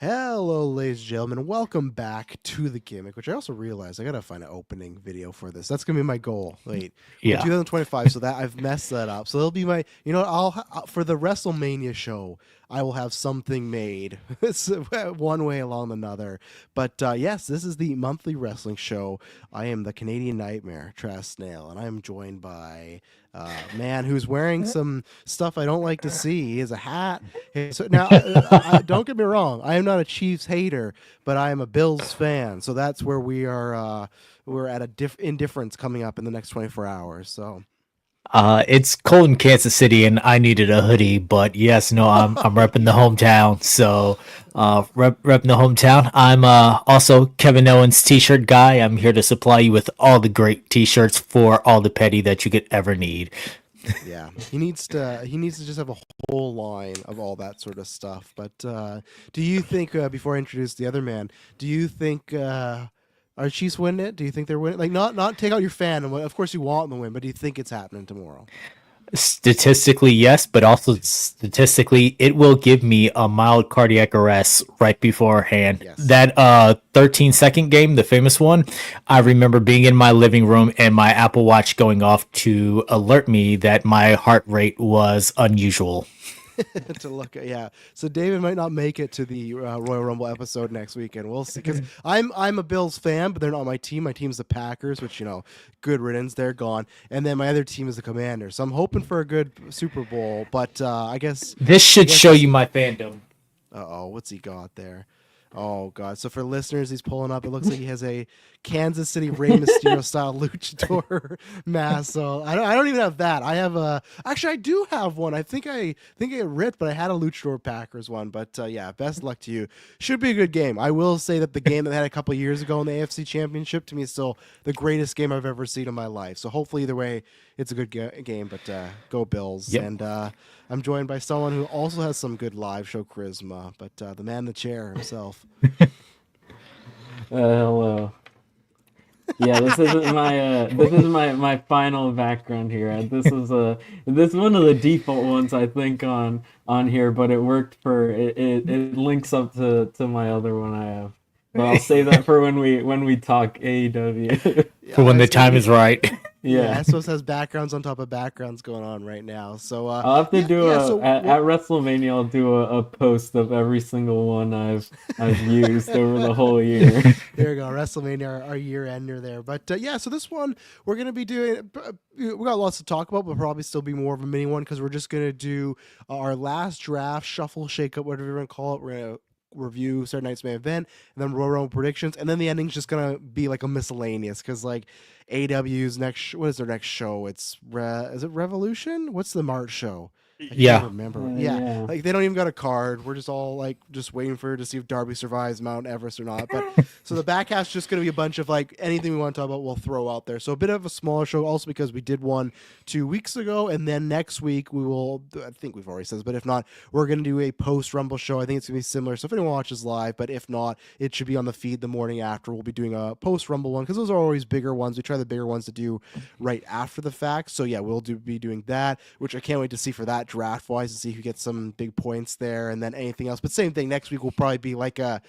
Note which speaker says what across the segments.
Speaker 1: Hello, ladies and gentlemen. Welcome back to the Gimmick, which I also realized I gotta find an opening video for this. That's gonna be my goal. Wait, we're in
Speaker 2: Yeah.
Speaker 1: 2025, so that I've messed that up. So it'll be my, for the WrestleMania show, I will have something made one way along another. But yes, this is the monthly wrestling show. I am the Canadian Nightmare, Trash Snail, and I am joined by man who's wearing some stuff I don't like to see. He has a hat. So now, don't get me wrong. I am not a Chiefs hater, but I am a Bills fan. So that's where we are. We're at a indifference coming up in the next 24 hours. So
Speaker 2: It's cold in Kansas City, and I needed a hoodie. But yes, no, I'm repping the
Speaker 1: yeah,
Speaker 2: hometown. So, repping the hometown. I'm also Kevin Owens T-shirt guy. I'm here to supply you with all the great T-shirts for all the petty that you could ever need.
Speaker 1: yeah. He needs to just have a whole line of all that sort of stuff. But do you think before I introduce the other man, do you think are Chiefs winning it? Do you think they're winning? Like not take out your fan, and of course you want them to win, but do you think it's happening tomorrow?
Speaker 2: Statistically, yes, but also statistically, it will give me a mild cardiac arrest right beforehand.
Speaker 1: Yes.
Speaker 2: That 13-second game, the famous one, I remember being in my living room and my Apple Watch going off to alert me that my heart rate was unusual.
Speaker 1: To look at. Yeah. So David might not make it to the Royal Rumble episode next weekend. We'll see. Because I'm a Bills fan, but they're not my team. My team's the Packers, which good riddance. They're gone. And then my other team is the Commanders. So I'm hoping for a good Super Bowl. But I guess
Speaker 2: This
Speaker 1: I
Speaker 2: should
Speaker 1: guess
Speaker 2: show
Speaker 1: this.
Speaker 2: you my fandom.
Speaker 1: Oh, what's he got there? Oh God! So for listeners, he's pulling up. It looks like he has a Kansas City Rey Mysterio style luchador mask. So I don't even have that. I have a. Actually, I do have one. I think I ripped, but I had a luchador Packers one. But yeah, best luck to you. Should be a good game. I will say that the game that they had a couple years ago in the AFC Championship to me is still the greatest game I've ever seen in my life. So hopefully, either way, it's a good game. But go Bills!
Speaker 2: Yep.
Speaker 1: And I'm joined by someone who also has some good live show charisma, but the man in the chair himself.
Speaker 3: Hello. Yeah, this isn't my this is my final background here. This is one of the default ones I think on here, but it worked for it links up to my other one I have. But I'll save that for when we talk AEW.
Speaker 2: For
Speaker 1: Yeah,
Speaker 2: when the
Speaker 1: it's gonna
Speaker 2: time
Speaker 1: be.
Speaker 2: is right.
Speaker 1: Yeah,
Speaker 3: Yeah.
Speaker 1: Essos has backgrounds on top of backgrounds going on right now. So
Speaker 3: I'll have to
Speaker 1: yeah,
Speaker 3: do
Speaker 1: yeah.
Speaker 3: a
Speaker 1: So
Speaker 3: at
Speaker 1: well,
Speaker 3: WrestleMania I'll do a post of every single one I've used over the whole year.
Speaker 1: there you go. WrestleMania, our year ender there. But yeah, so this one we're gonna be doing. We got lots to talk about, but probably still be more of a mini one because we're just gonna do our last draft, shuffle, shake up, whatever you want to call it. We're gonna review Saturday Night's main event, and then Royal Rumble predictions, and then the ending's just gonna be like a miscellaneous because like AW's next, what is their next show? Is it Revolution? What's the March show? I can't
Speaker 2: Yeah.
Speaker 1: remember. Yeah,
Speaker 3: Yeah.
Speaker 1: like they don't even got a card. We're just all like just waiting for to see if Darby survives Mount Everest or not. But so the back half's just gonna be a bunch of like anything we want to talk about, we'll throw out there. So a bit of a smaller show, also because we did one 2 weeks ago, and then next week we will. I think we've already said this, but if not, we're gonna do a post Rumble show. I think it's gonna be similar. So if anyone watches live, but if not, it should be on the feed the morning after. We'll be doing a post Rumble one because those are always bigger ones. We try the bigger ones to do right after the fact. So yeah, be doing that, which I can't wait to see for that draft wise to see who gets some big points there, and then anything else. But same thing next week will probably be like a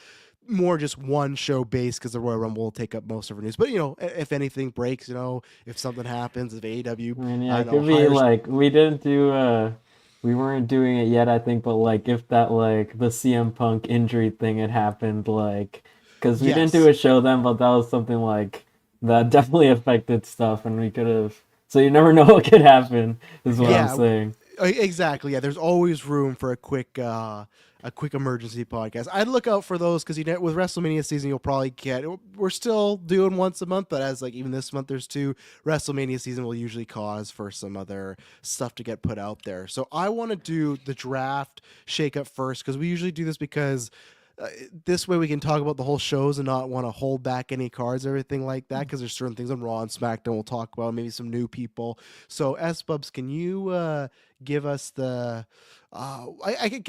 Speaker 1: more just one show base because the Royal Rumble will take up most of our news. But if anything breaks, if something happens, if AEW,
Speaker 3: I mean,
Speaker 1: I
Speaker 3: yeah,
Speaker 1: don't
Speaker 3: it
Speaker 1: know,
Speaker 3: could be
Speaker 1: hires.
Speaker 3: like we didn't do we weren't doing it yet, I think, but like if that like the CM Punk injury thing had happened, like because we didn't do
Speaker 1: Yes,
Speaker 3: a show then, but that was something like that definitely affected stuff, and we could have. So you never know what could happen, is what I'm
Speaker 1: yeah,
Speaker 3: saying.
Speaker 1: exactly. Yeah, there's always room for a quick emergency podcast. I'd look out for those because with WrestleMania season, you'll probably get. We're still doing once a month, but as like even this month, there's two. WrestleMania season will usually cause for some other stuff to get put out there. So I want to do the draft shake up first because we usually do this because this way we can talk about the whole shows and not want to hold back any cards or everything like that because there's certain things on Raw and SmackDown we'll talk about, maybe some new people. So S Bubs, can you give us the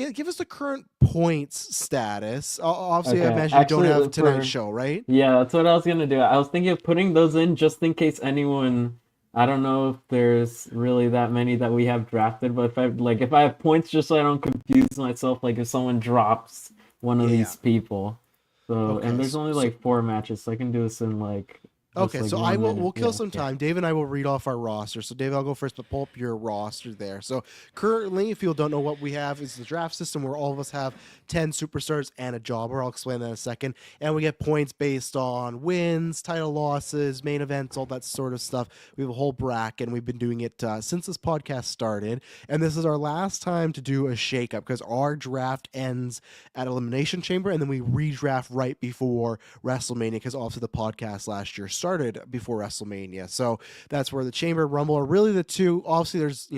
Speaker 1: give us the current points status? Obviously, I
Speaker 3: Okay,
Speaker 1: imagine you don't have
Speaker 3: actually,
Speaker 1: tonight's
Speaker 3: for
Speaker 1: show, right?
Speaker 3: yeah, that's what I was gonna do. I was thinking of putting those in just in case anyone. I don't know if there's really that many that we have drafted, but if I have points, just so I don't confuse myself, like if someone drops one of
Speaker 1: Yeah.
Speaker 3: these people. So
Speaker 1: Okay,
Speaker 3: and there's only
Speaker 1: so-
Speaker 3: like 4 matches, so I can do this in like just,
Speaker 1: Okay,
Speaker 3: like,
Speaker 1: so
Speaker 3: 1 minute.
Speaker 1: we'll kill
Speaker 3: Yeah,
Speaker 1: some
Speaker 3: okay.
Speaker 1: time. Dave and I will read off our roster. So Dave, I'll go first, but pull up your roster there. So currently, if you don't know what we have, is the draft system where all of us have 10 superstars and a jobber. I'll explain that in a second. And we get points based on wins, title losses, main events, all that sort of stuff. We have a whole bracket, and we've been doing it since this podcast started. And this is our last time to do a shakeup because our draft ends at Elimination Chamber, and then we redraft right before WrestleMania because obviously the podcast last year started before WrestleMania. So that's where the Chamber Rumble are really the two. Obviously, there's,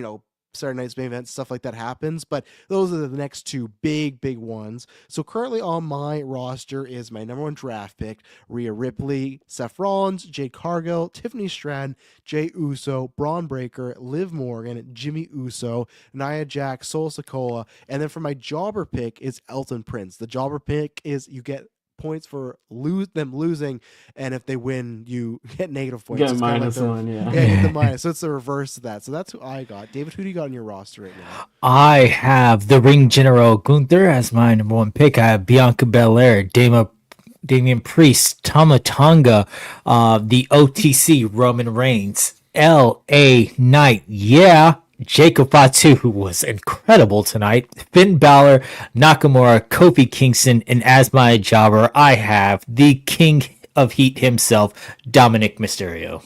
Speaker 1: Saturday night's main event, stuff like that happens, but those are the next two big ones. So currently on my roster is my number one draft pick, Rhea Ripley, Seth Rollins, Jade Cargill, Tiffany Stratton, Jey Uso, Braun Breaker, Liv Morgan, Jimmy Uso, Nia Jax, Solo Sikoa, and then for my jobber pick is Elton Prince. The jobber pick is you get points for them losing, and if they win, you get negative points.
Speaker 3: Get
Speaker 1: So it's kinda
Speaker 3: minus
Speaker 1: like
Speaker 3: 1, yeah.
Speaker 1: get the minus. So it's the reverse of that. So that's who I got. David, who do you got on your roster right now?
Speaker 2: I have the Ring General Gunther as my number one pick. I have Bianca Belair, Damian Priest, Tama Tonga, the OTC Roman Reigns, L.A. Knight, Jacob Fatu, who was incredible tonight, Finn Balor, Nakamura, Kofi Kingston, and as my jobber, I have the King of Heat himself, Dominic Mysterio.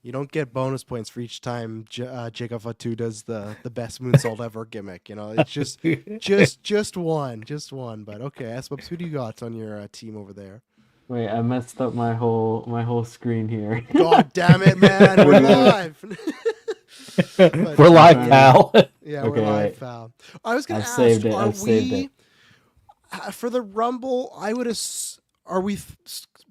Speaker 1: You don't get bonus points for each time Jacob Fatu does the best moonsault ever gimmick. It's just one. But okay, S-Bubs, who do you got on your team over there?
Speaker 3: Wait, I messed up my whole screen here.
Speaker 1: God damn it, man! We're live. But,
Speaker 2: We're live, pal.
Speaker 1: Yeah,
Speaker 3: Okay,
Speaker 1: we're live,
Speaker 3: wait.
Speaker 1: pal. I was gonna
Speaker 3: I've
Speaker 1: ask,
Speaker 3: saved it,
Speaker 1: are
Speaker 3: I've saved it.
Speaker 1: for the Rumble? Are we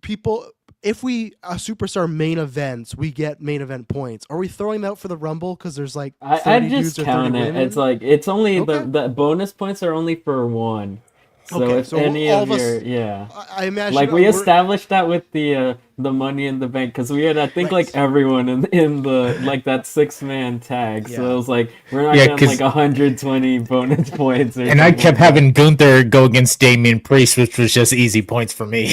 Speaker 1: people? If we superstar main events, we get main event points. Are we throwing that out for the Rumble because there's like 30
Speaker 3: I
Speaker 1: dudes
Speaker 3: just
Speaker 1: or 30
Speaker 3: count it.
Speaker 1: women?
Speaker 3: It's like it's only
Speaker 1: Okay.
Speaker 3: the bonus points are only for one. So
Speaker 1: Okay,
Speaker 3: if
Speaker 1: so
Speaker 3: any
Speaker 1: all
Speaker 3: of
Speaker 1: of us-
Speaker 3: your yeah.
Speaker 1: I imagine
Speaker 3: Like we
Speaker 1: we're-
Speaker 3: established that with the Money in the Bank because we had I think
Speaker 1: Right.
Speaker 3: like everyone in the like that 6-man tag. So
Speaker 1: Yeah.
Speaker 3: it was like we're not
Speaker 2: Yeah,
Speaker 3: getting
Speaker 2: 'cause-
Speaker 3: like 120 bonus points. Or
Speaker 2: And I
Speaker 3: something
Speaker 2: kept
Speaker 3: like
Speaker 2: having Gunther go against Damian Priest, which was just easy points for me.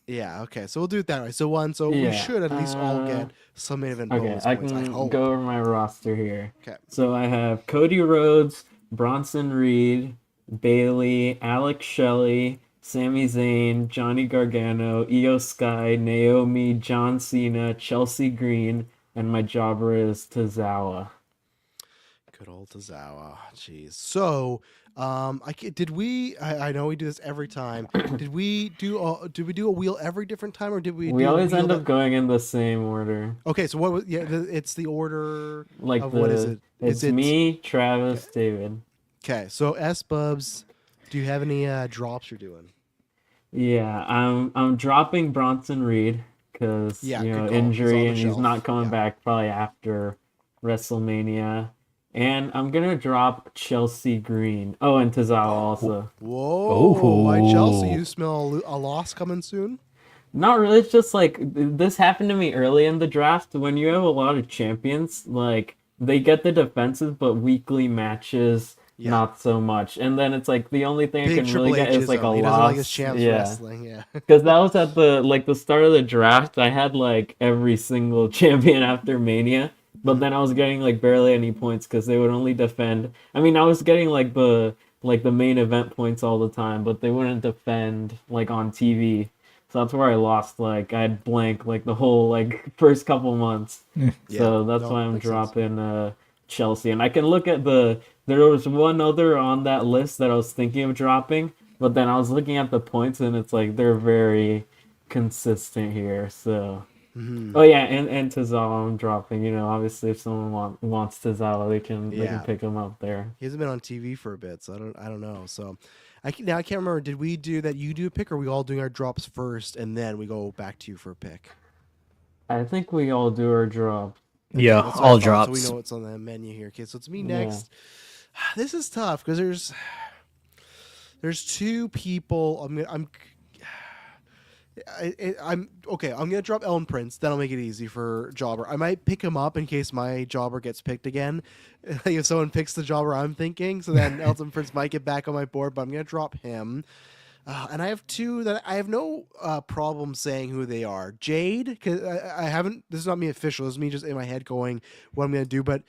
Speaker 1: Yeah, okay, so we'll do it that way. So we
Speaker 3: Yeah,
Speaker 1: should at least all get some main event
Speaker 3: that. Okay,
Speaker 1: bonus
Speaker 3: I
Speaker 1: points.
Speaker 3: can
Speaker 1: I hope.
Speaker 3: go over my roster here.
Speaker 1: Okay.
Speaker 3: So I have Cody Rhodes, Bronson Reed, Bailey, Alex Shelley, Sami Zayn, Johnny Gargano, Io Sky, Naomi, John Cena, Chelsea Green, and my jobber is Tozawa.
Speaker 1: Good old Tozawa. Jeez. So, I know we do this every time. Did we do a wheel every different time, or did we?
Speaker 3: We
Speaker 1: do a
Speaker 3: always
Speaker 1: wheel
Speaker 3: end
Speaker 1: that-
Speaker 3: up going in the same order.
Speaker 1: Okay, so what was? Yeah, it's the order
Speaker 3: Like
Speaker 1: of
Speaker 3: the
Speaker 1: what is it?
Speaker 3: it's me, Travis, David.
Speaker 1: Okay, so S Bubs, do you have any drops you're doing?
Speaker 3: Yeah, I'm dropping Bronson Reed because
Speaker 1: Yeah, good call. He's on
Speaker 3: injury
Speaker 1: the
Speaker 3: and he's
Speaker 1: shelf.
Speaker 3: not coming
Speaker 1: Yeah.
Speaker 3: back probably after WrestleMania. And I'm gonna drop Chelsea Green. Oh, and Tozawa also.
Speaker 1: Whoa, my Chelsea,
Speaker 2: Oh.
Speaker 1: you smell a loss coming soon?
Speaker 3: Not really. It's just like this happened to me early in the draft. When you have a lot of champions, like they get the defenses, but weekly matches
Speaker 1: Yeah.
Speaker 3: not so much. And then it's like the only thing I
Speaker 1: Big
Speaker 3: can really get is like a
Speaker 1: He doesn't like his
Speaker 3: loss.
Speaker 1: champs
Speaker 3: Yeah.
Speaker 1: wrestling. Yeah.
Speaker 3: Because that was at the start of the draft. I had like every single champion after Mania, but then I was getting like barely any points because they would only defend. I mean, I was getting like the main event points all the time, but they wouldn't defend like on TV. So that's where I lost. Like I had blank like the whole like first couple months. So that's
Speaker 1: no,
Speaker 3: why I'm
Speaker 1: makes sense.
Speaker 3: dropping Chelsea. And I can look at there was one other on that list that I was thinking of dropping, but then I was looking at the points and it's like they're very consistent here. So oh yeah, and Tozawa I'm dropping. Obviously if someone wants Tozawa, they can pick him up there.
Speaker 1: He hasn't been on TV for a bit, so I don't know. So I can't remember. Did we do that? You do a pick, or are we all doing our drops first, and then we go back to you for a pick?
Speaker 3: I think we all do our drop.
Speaker 2: Yeah,
Speaker 1: That's what I
Speaker 2: all
Speaker 1: thought,
Speaker 2: drops.
Speaker 1: So we know what's on the menu here. Okay, so it's me
Speaker 3: Yeah.
Speaker 1: next. This is tough because there's two people. I'm okay. I'm gonna drop Ellen Prince. That'll make it easy for Jobber. I might pick him up in case my Jobber gets picked again. If someone picks the Jobber I'm thinking, so then Elton Prince might get back on my board. But I'm gonna drop him. And I have two that I have no problem saying who they are. Jade, because I haven't. This is not me official. This is me just in my head going what I'm gonna do. But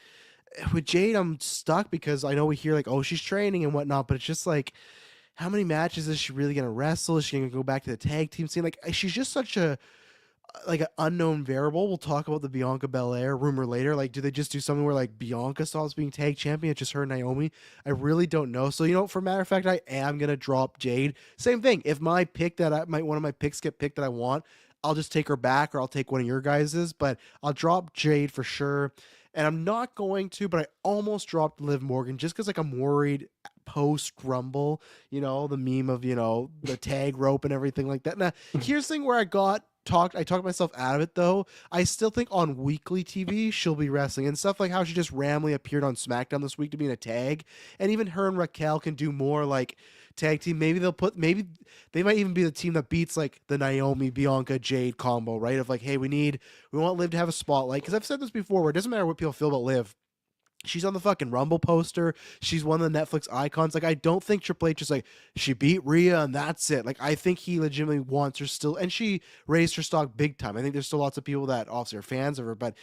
Speaker 1: with Jade, I'm stuck because I know we hear like, oh, she's training and whatnot, but it's just like, how many matches is she really gonna wrestle? Is she gonna go back to the tag team scene? Like, she's just such a like an unknown variable. We'll talk about the Bianca Belair rumor later. Like, do they just do something where like Bianca stops being tag champion? It's just her and Naomi. I really don't know. So for matter of fact, I am gonna drop Jade. Same thing. If my pick that one of my picks get picked that I want, I'll just take her back, or I'll take one of your guys's. But I'll drop Jade for sure. And I'm not going to, but I almost dropped Liv Morgan just because like I'm worried post Rumble, the meme of the tag rope and everything like that. Now here's the thing where I talked myself out of it though. I still think on weekly TV she'll be wrestling and stuff like how she just randomly appeared on SmackDown this week to be in a tag, and even her and Raquel can do more like tag team. Maybe they might even be the team that beats like the Naomi Bianca Jade combo, right? Of like, hey, we want Liv to have a spotlight, because I've said this before where it doesn't matter what people feel about Liv. She's on the fucking Rumble poster. She's one of the Netflix icons. Like, I don't think Triple H is like, she beat Rhea and that's it. Like, I think he legitimately wants her still. And she raised her stock big time. I think there's still lots of people that obviously are fans of her, but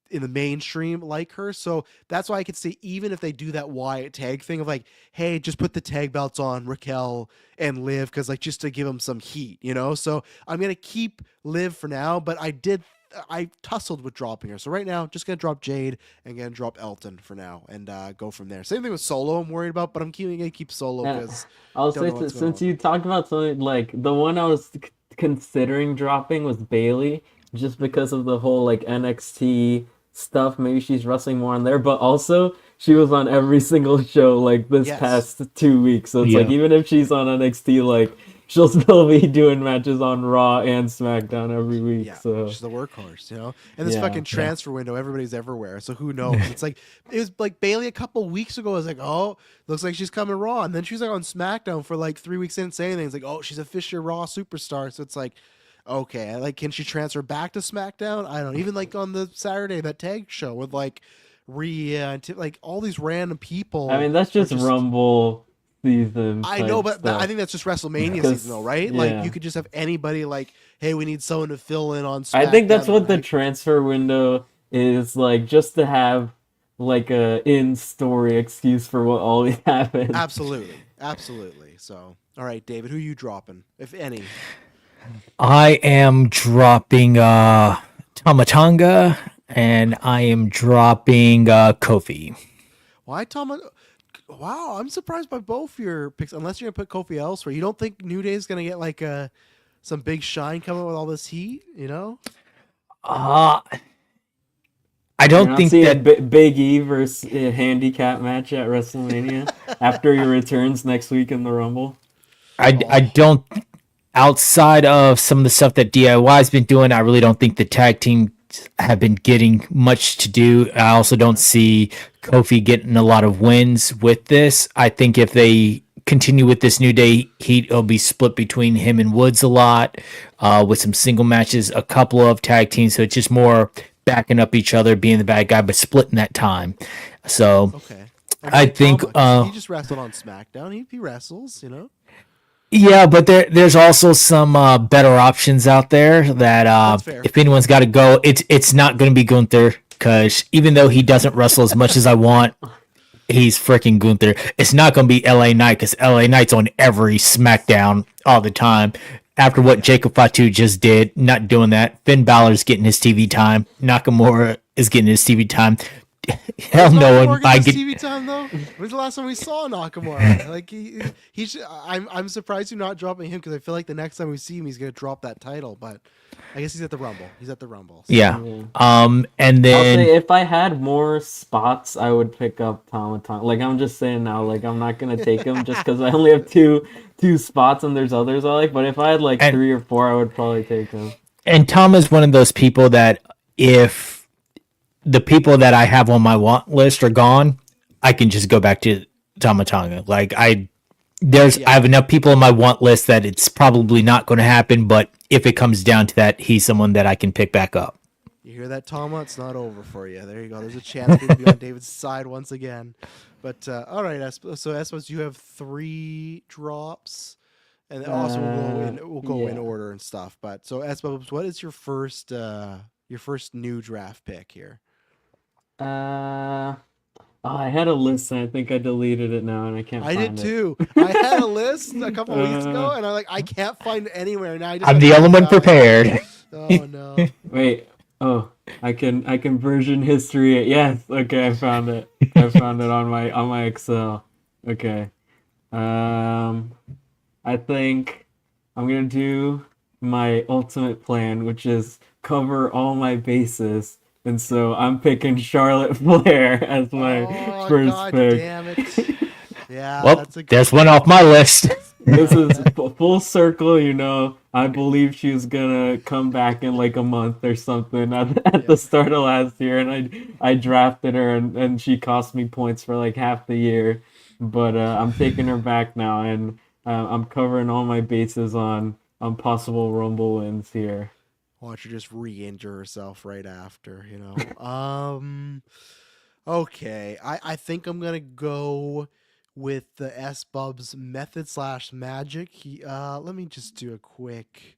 Speaker 1: in the mainstream like her. So that's why I could say, even if they do that Wyatt tag thing of like, hey, just put the tag belts on Raquel and Liv, because like just to give them some heat, So I'm going to keep Liv for now, but I tussled with dropping her. So right now, just going to drop Jade and going to drop Elton for now and go from there. Same thing with Solo I'm worried about, but I'm going to keep Solo because
Speaker 3: I'll say since you talked about something like the one I was considering dropping was Bailey, just because of the whole like NXT stuff. Maybe she's wrestling more on there, but also she was on every single show like this past 2 weeks. So it's like even if she's on NXT, like she'll still be doing matches on Raw and SmackDown every week.
Speaker 1: Yeah,
Speaker 3: so
Speaker 1: she's the workhorse, And this fucking transfer window, everybody's everywhere. So who knows? It's like it was like Bailey a couple weeks ago. I was like, oh, looks like she's coming Raw, and then she's like on SmackDown for like 3 weeks, didn't say anything. It's like, oh, she's officially a Raw superstar. So it's like, okay, like, can she transfer back to SmackDown? I don't know. Even like on the Saturday, that tag show with like Rhea and like all these random people.
Speaker 3: I mean, that's just Rumble season.
Speaker 1: I know, but I think that's just WrestleMania season, though, right?
Speaker 3: Yeah.
Speaker 1: Like, you could just have anybody like, hey, we need someone to fill in on SmackDown.
Speaker 3: I think that's what the transfer window is, like, just to have like a in-story excuse for what always happens.
Speaker 1: Absolutely. So, all right, David, who are you dropping, if any?
Speaker 2: I am dropping Tama Tonga, and I am dropping Kofi.
Speaker 1: Why Tama? Wow, I'm surprised by both your picks. Unless you're gonna put Kofi elsewhere, you don't think New Day is gonna get like some big shine coming with all this heat?
Speaker 2: I don't think that
Speaker 3: Big E versus a handicap match at WrestleMania after he returns next week in the Rumble.
Speaker 2: I don't. Outside of some of the stuff that DIY's been doing, I really don't think the tag team have been getting much to do. I also don't see Kofi getting a lot of wins with this. I think if they continue with this New Day heat, it'll be split between him and Woods a lot, with some single matches, a couple of tag teams. So it's just more backing up each other, being the bad guy, but splitting that time. So
Speaker 1: okay.
Speaker 2: I think
Speaker 1: he just wrestled on SmackDown. He wrestles,
Speaker 2: Yeah, but there's also some better options out there that if anyone's got to go, it's not going to be Gunther, because even though he doesn't wrestle as much as I want, he's freaking Gunther. It's not going to be LA Knight, because LA Knight's on every SmackDown all the time. After what Jacob Fatu just did, not doing that. Finn Balor's getting his TV time. Nakamura is getting his TV time. Hell no!
Speaker 1: I get TV time though. When's the last time we saw Nakamura? Like I'm surprised you're not dropping him, because I feel like the next time we see him, he's gonna drop that title. But I guess he's at the Rumble. So.
Speaker 2: Yeah. And then
Speaker 3: I'll say if I had more spots, I would pick up Tama Tonga. Like, I'm just saying now, like, I'm not gonna take him just because I only have two spots and there's others I like. But if I had like 3 or 4, I would probably take him.
Speaker 2: And Tom is one of those people that if the people that I have on my want list are gone, I can just go back to Tama Tonga. Like, I have enough people on my want list that it's probably not going to happen, but if it comes down to that, he's someone that I can pick back up.
Speaker 1: You hear that, Tama? It's not over for you. There you go. There's a chance for you to be on David's side once again. But all right, so Espos, you have 3 drops. And then also we'll go in
Speaker 3: Yeah.
Speaker 1: order and stuff. But so S Bubs, what is your first new draft pick here?
Speaker 3: Oh, I had a list and I think I deleted it now and I can't
Speaker 1: I did
Speaker 3: find it.
Speaker 1: too. I had a list a couple weeks ago,
Speaker 3: Uh,
Speaker 1: and I can't find it anywhere. Now I just
Speaker 2: I'm
Speaker 1: have
Speaker 2: the
Speaker 1: to
Speaker 2: element
Speaker 1: look back.
Speaker 2: prepared.
Speaker 1: Oh no.
Speaker 3: Wait. Oh, I can version history it. Yes. Okay, I found it. I found it on my Excel. Okay. I think I'm gonna do my ultimate plan, which is cover all my bases. And so I'm picking Charlotte Flair as my
Speaker 1: Oh
Speaker 3: first
Speaker 1: god
Speaker 3: pick.
Speaker 1: damn it. Yeah,
Speaker 2: Well,
Speaker 1: that's a good
Speaker 2: there's one off my list.
Speaker 3: This is full circle, you know. I believe she was gonna come back in like a month or something at the
Speaker 1: Yep.
Speaker 3: start of last year, and I drafted her, and she cost me points for like half the year. But I'm taking her back now, and I'm covering all my bases on possible Rumble wins here.
Speaker 1: Watch her just re-injure herself right after, Okay. I think I'm gonna go with the S Bubs method / magic. Let me just do a quick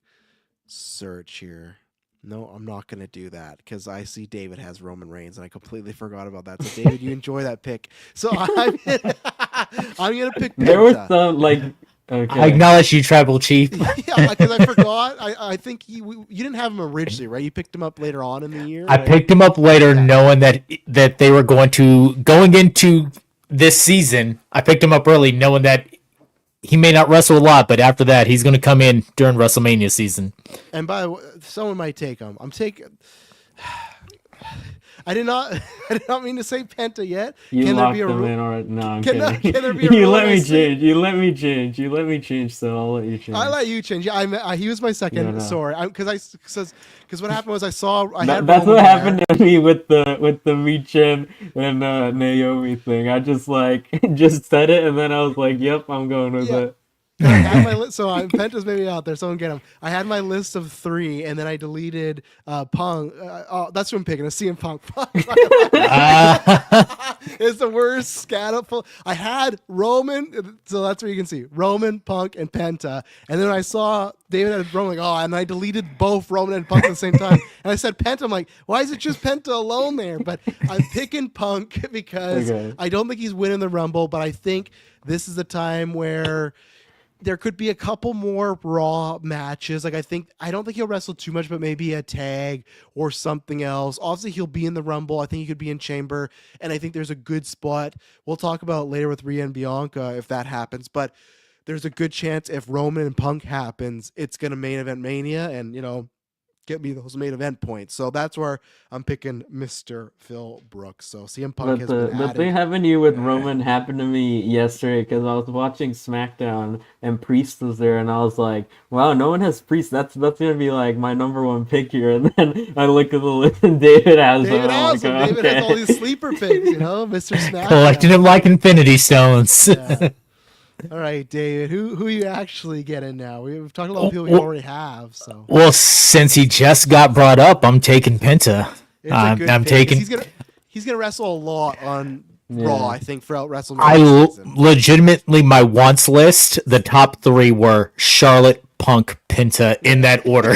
Speaker 1: search here. No, I'm not gonna do that because I see David has Roman Reigns and I completely forgot about that. So David, you enjoy that pick. So I'm gonna pick
Speaker 3: There was
Speaker 1: Penta.
Speaker 3: some like
Speaker 2: I
Speaker 3: okay.
Speaker 2: acknowledge you, Tribal Chief.
Speaker 1: Yeah, because I forgot. I think you didn't have him originally, right? You picked him up later on in the year.
Speaker 2: I
Speaker 1: Right?
Speaker 2: picked him up later,
Speaker 1: Yeah.
Speaker 2: knowing that they were going into this season. I picked him up early, knowing that he may not wrestle a lot, but after that, he's going to come in during WrestleMania season.
Speaker 1: And by the way, someone might take him. I'm taking. I did not. I did not mean to say Penta yet.
Speaker 3: You
Speaker 1: Can there
Speaker 3: locked
Speaker 1: be a
Speaker 3: them
Speaker 1: rule?
Speaker 3: in already. No, I'm
Speaker 1: Can
Speaker 3: kidding.
Speaker 1: there be a
Speaker 3: You
Speaker 1: rule
Speaker 3: let
Speaker 1: I
Speaker 3: me
Speaker 1: say-
Speaker 3: change. You let me change. You let me change. So I'll let you change.
Speaker 1: I let you change. Yeah, he was my second.
Speaker 3: Yeah, no.
Speaker 1: Sorry, because what happened was I saw I
Speaker 3: That,
Speaker 1: had
Speaker 3: that's
Speaker 1: Roman
Speaker 3: what
Speaker 1: there.
Speaker 3: happened to me with the Michin and Naomi thing. I just just said it and then I was like, "Yep, I'm going with
Speaker 1: Yeah.
Speaker 3: it."
Speaker 1: And I had my list, so Penta's maybe out there. Someone get him. I had my list of 3, and then I deleted Punk. That's who I'm picking. A CM Punk. It's the worst scatterful. I had Roman, so that's where you can see Roman, Punk, and Penta. And then I saw David had Roman, and I deleted both Roman and Punk at the same time. And I said Penta. I'm like, why is it just Penta alone there? But I'm picking Punk because
Speaker 3: Okay.
Speaker 1: I don't think he's winning the Rumble, but I think this is the time where there could be a couple more Raw matches. I don't think he'll wrestle too much, but maybe a tag or something else. Obviously, he'll be in the Rumble. I think he could be in Chamber, and I think there's a good spot. We'll talk about it later with Rhea and Bianca if that happens, but there's a good chance if Roman and Punk happens, it's gonna main event Mania, and get me those main event points. So that's where I'm picking Mr. Phil Brooks. So CM Punk
Speaker 3: But
Speaker 1: has
Speaker 3: the
Speaker 1: been
Speaker 3: the
Speaker 1: added.
Speaker 3: thing having you with Roman happened to me yesterday because I was watching SmackDown and Priest was there and I was like, wow, no one has Priest. That's gonna be like my number 1 pick here. And then I look at the list and David has him.
Speaker 1: David
Speaker 3: I'm
Speaker 1: has
Speaker 3: like,
Speaker 1: him. David has all
Speaker 3: okay.
Speaker 1: these sleeper picks, Mr. Smackdown.
Speaker 2: Collecting them like Infinity Stones.
Speaker 1: Yeah. All right, David. Who you actually getting now? We've talked about people we
Speaker 2: Well-
Speaker 1: already have. So
Speaker 2: Well, since he just got brought up, I'm taking Penta.
Speaker 1: it's a good
Speaker 2: I'm
Speaker 1: pick, 'cause
Speaker 2: taking.
Speaker 1: he's gonna wrestle a lot on
Speaker 3: Yeah.
Speaker 1: Raw. I think throughout WrestleMania
Speaker 2: I
Speaker 1: season.
Speaker 2: legitimately my wants list. The top 3 were Charlotte, Punk, Penta in that order.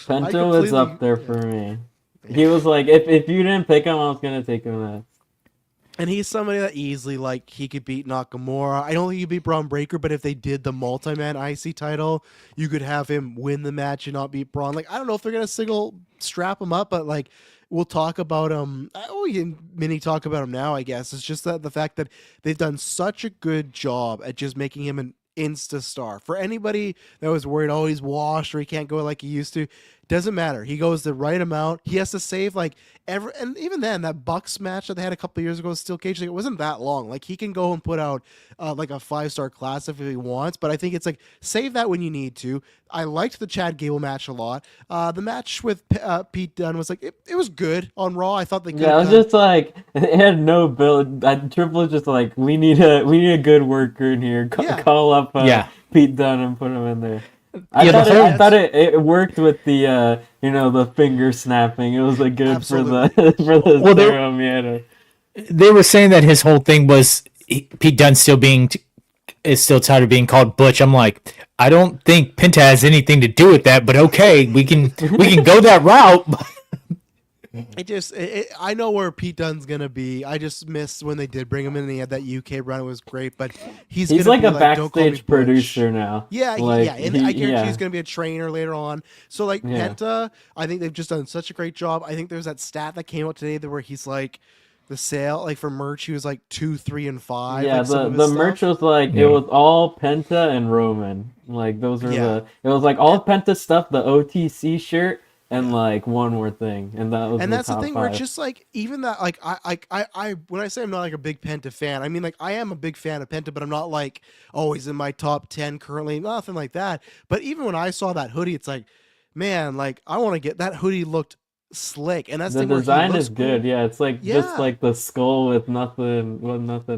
Speaker 3: Penta was up there for me. He was like, if you didn't pick him, I was gonna take him next.
Speaker 1: And he's somebody that easily, he could beat Nakamura. I don't think he could beat Braun Breaker, but if they did the multi-man IC title, you could have him win the match and not beat Braun. I don't know if they're going to strap him up, but, we'll talk about him. We can mini talk about him now, I guess. It's just that the fact that they've done such a good job at just making him an Insta star. For anybody that was worried, he's washed or he can't go like he used to, doesn't matter. He goes the right amount. He has to save and even then that Bucks match that they had a couple of years ago with Steel Cage, it wasn't that long. He can go and put out a 5-star class if he wants, but I think it's save that when you need to. I liked the Chad Gable match a lot. The match with Pete Dunne was it was good on Raw. I thought they could.
Speaker 3: Yeah, it was just it had no build. Triple H just we need a good worker in here.
Speaker 1: Yeah.
Speaker 3: Call up
Speaker 2: Yeah.
Speaker 3: Pete Dunne and put him in there.
Speaker 2: Yeah,
Speaker 3: I thought it worked with the the finger snapping. It was good
Speaker 1: Absolutely.
Speaker 3: for the
Speaker 2: Well, they-
Speaker 3: serum.
Speaker 2: They were saying that his whole thing was Pete Dunne still being is still tired of being called Butch. I'm like, I don't think Penta has anything to do with that, but okay, we can go that route.
Speaker 1: I know where Pete Dunne's gonna be. I just missed when they did bring him in and he had that UK run. It was great, but he's
Speaker 3: He's
Speaker 1: gonna
Speaker 3: like
Speaker 1: be
Speaker 3: a
Speaker 1: like, don't call me
Speaker 3: backstage
Speaker 1: Butch.
Speaker 3: producer now.
Speaker 1: Yeah,
Speaker 3: Like,
Speaker 1: and I guarantee
Speaker 3: yeah.
Speaker 1: he's gonna be a trainer later on. So like
Speaker 3: Yeah.
Speaker 1: Penta, I think they've just done such a great job. I think there's that stat that came out today where he's like the sale like for merch he was like 2, 3, and 5.
Speaker 3: Yeah,
Speaker 1: Like some of
Speaker 3: the
Speaker 1: his
Speaker 3: merch
Speaker 1: stuff.
Speaker 3: was like it
Speaker 2: Yeah.
Speaker 3: was all Penta and Roman. Like those were
Speaker 1: Yeah.
Speaker 3: it was like all Penta stuff, the OTC shirt, and
Speaker 1: Yeah.
Speaker 3: like one more thing, and that was
Speaker 1: And
Speaker 3: the
Speaker 1: that's the
Speaker 3: top
Speaker 1: thing where it's
Speaker 3: five.
Speaker 1: just like even that like I when I say I'm not like a big Penta fan, I mean like I am a big fan of Penta, but I'm not like always in my top 10 currently, nothing like that. But even when I saw that hoodie, it's like, man, like I want to get that hoodie looked slick, and that's the
Speaker 3: The
Speaker 1: thing where he
Speaker 3: design
Speaker 1: looks
Speaker 3: is
Speaker 1: cool.
Speaker 3: good. Yeah, it's like just
Speaker 1: Yeah.
Speaker 3: like the skull with nothing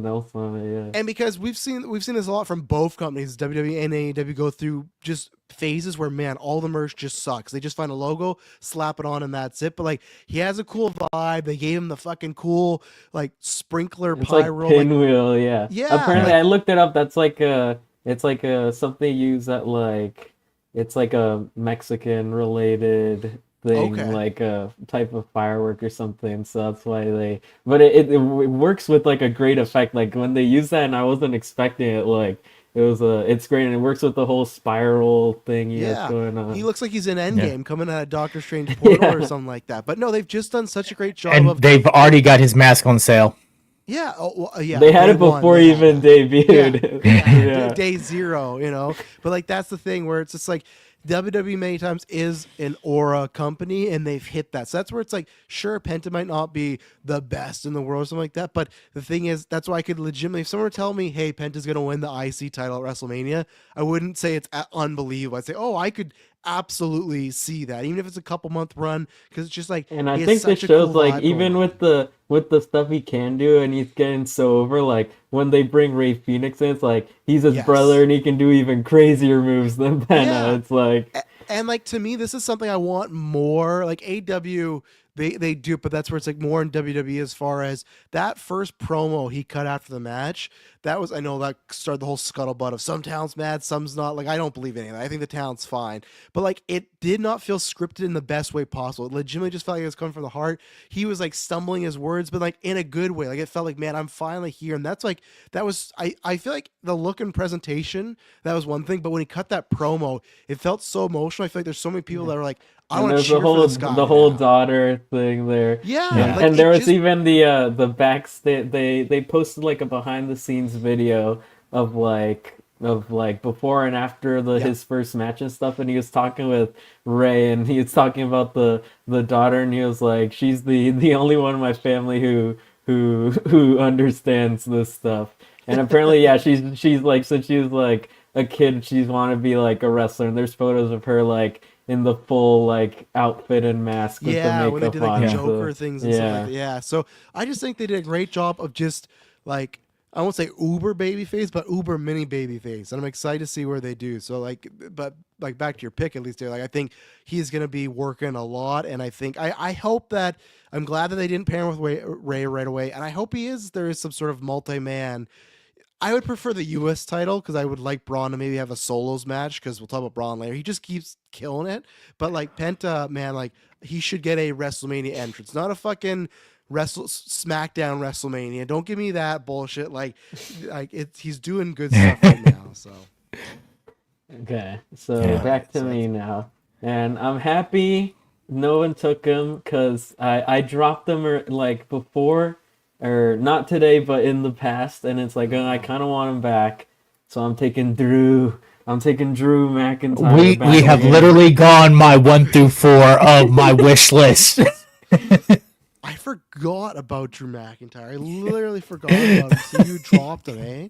Speaker 3: else on it. Yeah.
Speaker 1: And because we've seen this a lot from both companies, WWE and AEW, go through just phases where man, all the merch just sucks. They just find a logo, slap it on, and that's it. But like he has a cool vibe. They gave him the fucking cool like sprinkler
Speaker 3: It's like
Speaker 1: pyro, like
Speaker 3: pinwheel, yeah.
Speaker 1: yeah,
Speaker 3: Apparently,
Speaker 1: like
Speaker 3: I looked it up. That's like it's like something used at like, it's like a Mexican related thing,
Speaker 1: okay.
Speaker 3: like a type of firework or something. So that's why but it works with like a great effect. Like when they use that, and I wasn't expecting it. Like it's great, and it works with the whole spiral thing he has
Speaker 1: Yeah,
Speaker 3: going
Speaker 1: he
Speaker 3: on.
Speaker 1: looks like he's in
Speaker 2: Yeah.
Speaker 1: Endgame coming out of Doctor Strange portal or
Speaker 3: Yeah.
Speaker 1: something like that. But no, they've just done such a great job
Speaker 2: And
Speaker 1: of
Speaker 2: they've already got his mask on sale.
Speaker 1: yeah, yeah.
Speaker 3: They had
Speaker 1: Day
Speaker 3: it
Speaker 1: one,
Speaker 3: before
Speaker 1: they
Speaker 3: he
Speaker 1: had
Speaker 3: even
Speaker 1: that. Yeah,
Speaker 3: debuted.
Speaker 1: yeah.
Speaker 3: Yeah.
Speaker 1: Day zero, But like that's the thing where it's just like WWE many times is an aura company, and they've hit that. So that's where it's like, sure, Penta might not be the best in the world or something like that, but the thing is, that's why I could legitimately, if someone were to tell me, hey, Penta's gonna win the IC title at WrestleMania, I wouldn't say it's unbelievable. I'd say, oh, I could absolutely see that, even if it's a couple month run, because it's just like
Speaker 3: And I
Speaker 1: he has
Speaker 3: think this
Speaker 1: such a
Speaker 3: shows
Speaker 1: cool
Speaker 3: like
Speaker 1: vibe going
Speaker 3: even
Speaker 1: on.
Speaker 3: with the stuff he can do, and he's getting so over, like when they bring Ray Phoenix in, it's like he's his brother
Speaker 1: Yes.
Speaker 3: and he can do even crazier moves than Penta.
Speaker 1: Yeah.
Speaker 3: It's like
Speaker 1: And like to me, this is something I want more. Like AW, they do, but that's where it's like more in WWE as far as that first promo he cut after the match. That was, I know that started the whole scuttlebutt of some talent's mad, some's not. Like I don't believe any of that. I think the talent's fine, but like it did not feel scripted in the best way possible. It legitimately just felt like it was coming from the heart. He was like stumbling his words, but like in a good way. Like it felt like, man, I'm finally here, and that's like that was. I feel like the look and presentation, that was one thing, but when he cut that promo, it felt so emotional. I feel like there's so many people that are like, I
Speaker 3: and
Speaker 1: want to
Speaker 3: there's the
Speaker 1: cheer for
Speaker 3: whole
Speaker 1: this guy
Speaker 3: the whole
Speaker 1: now.
Speaker 3: daughter thing there.
Speaker 1: Yeah,
Speaker 2: Yeah.
Speaker 1: like
Speaker 3: And there
Speaker 1: it
Speaker 3: was
Speaker 1: just
Speaker 3: even the backstage, they posted like a behind the scenes video of like before and after
Speaker 1: yeah,
Speaker 3: his first match and stuff, and he was talking with Ray, and he was talking about the daughter, and he was like, she's the only one in my family who understands this stuff. And apparently, yeah, she's like, since she was like a kid, she's want to be like a wrestler, and there's photos of her like in the full like outfit and mask with the
Speaker 1: yeah. When they
Speaker 3: makeup
Speaker 1: did like
Speaker 3: on.
Speaker 2: Yeah.
Speaker 1: Joker
Speaker 3: So
Speaker 1: things and stuff like
Speaker 3: yeah.
Speaker 1: that. Yeah, so I just think they did a great job of just like I won't say uber babyface, but uber mini babyface, and I'm excited to see where they do. So like, but like back to your pick at least there, like I think he's gonna be working a lot, and I think I hope that I'm glad that they didn't pair him with Ray right away, and I hope there is some sort of multi man. I would prefer the U.S. title because I would like Braun to maybe have a solos match because we'll talk about Braun later. He just keeps killing it. But like Penta, man, like he should get a WrestleMania entrance, not a fucking SmackDown WrestleMania. Don't give me that bullshit. Like he's doing good stuff right now. So
Speaker 3: Okay, so
Speaker 2: Yeah.
Speaker 3: back to
Speaker 1: so
Speaker 3: me
Speaker 1: that's
Speaker 3: now, and I'm happy no one took him because I dropped him like before, or not today, but in the past, and it's like I kind of want him back, so I'm taking Drew. I'm taking Drew McIntyre
Speaker 2: We
Speaker 3: back
Speaker 2: have
Speaker 3: again.
Speaker 2: literally gone my 1 through 4 of my wish list.
Speaker 1: I forgot about Drew McIntyre. I literally forgot about him. So you dropped him, eh?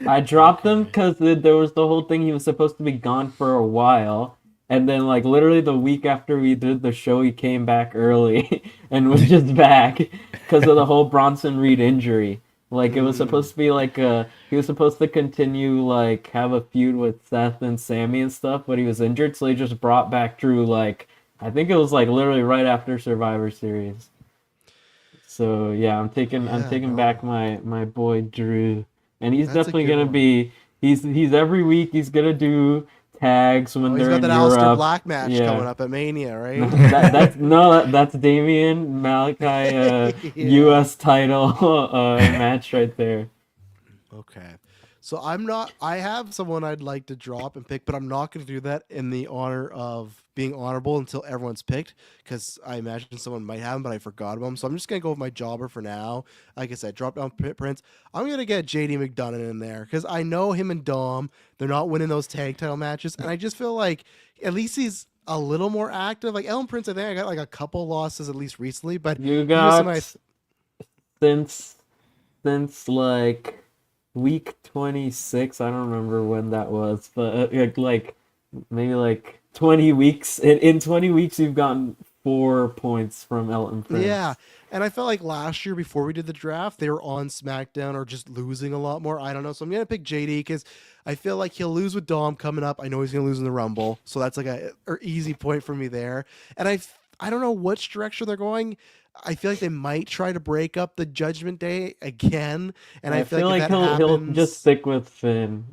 Speaker 3: I dropped him
Speaker 1: Okay.
Speaker 3: because there was the whole thing, he was supposed to be gone for a while, and then like literally the week after we did the show, he came back early and was just back because of the whole Bronson Reed injury. Like it was supposed to be like he was supposed to continue like have a feud with Seth and Sammy and stuff, but he was injured, so they just brought back Drew like I think it was like literally right after Survivor Series. So yeah, I'm
Speaker 1: Yeah,
Speaker 3: taking back
Speaker 1: no.
Speaker 3: my boy Drew, and he's
Speaker 1: That's a
Speaker 3: definitely
Speaker 1: good
Speaker 3: gonna
Speaker 1: one.
Speaker 3: be he's every week he's gonna do tags when
Speaker 1: He's
Speaker 3: they're
Speaker 1: got
Speaker 3: in
Speaker 1: that Aleister
Speaker 3: Europe.
Speaker 1: Black match
Speaker 3: Yeah.
Speaker 1: coming up at Mania, right?
Speaker 3: That's Damian Malachi
Speaker 1: Yeah.
Speaker 3: U.S. title match right there.
Speaker 1: Okay. So I have someone I'd like to drop and pick, but I'm not going to do that in the honor of being honorable until everyone's picked, because I imagine someone might have him, but I forgot about him. So I'm just going to go with my jobber for now. Like I said, drop down Prince. I'm going to get JD McDonough in there, because I know him and Dom, they're not winning those tag title matches. And I just feel like at least he's a little more active. Like Ellen Prince, I think I got like a couple losses at least recently, but
Speaker 3: You
Speaker 1: he was in
Speaker 3: got
Speaker 1: my
Speaker 3: since like week 26. I don't remember when that was, but like maybe like 20 weeks. In 20 weeks, you've gotten 4 points from Elton Prince.
Speaker 1: Yeah. And I felt like last year before we did the draft, they were on SmackDown or just losing a lot more. I don't know. So I'm going to pick JD because I feel like he'll lose with Dom coming up. I know he's going to lose in the Rumble. So that's like a easy point for me there. And I don't know which direction they're going. I feel like they might try to break up the Judgment Day again. And I feel like if that
Speaker 3: he'll
Speaker 1: happens,
Speaker 3: just stick with Finn.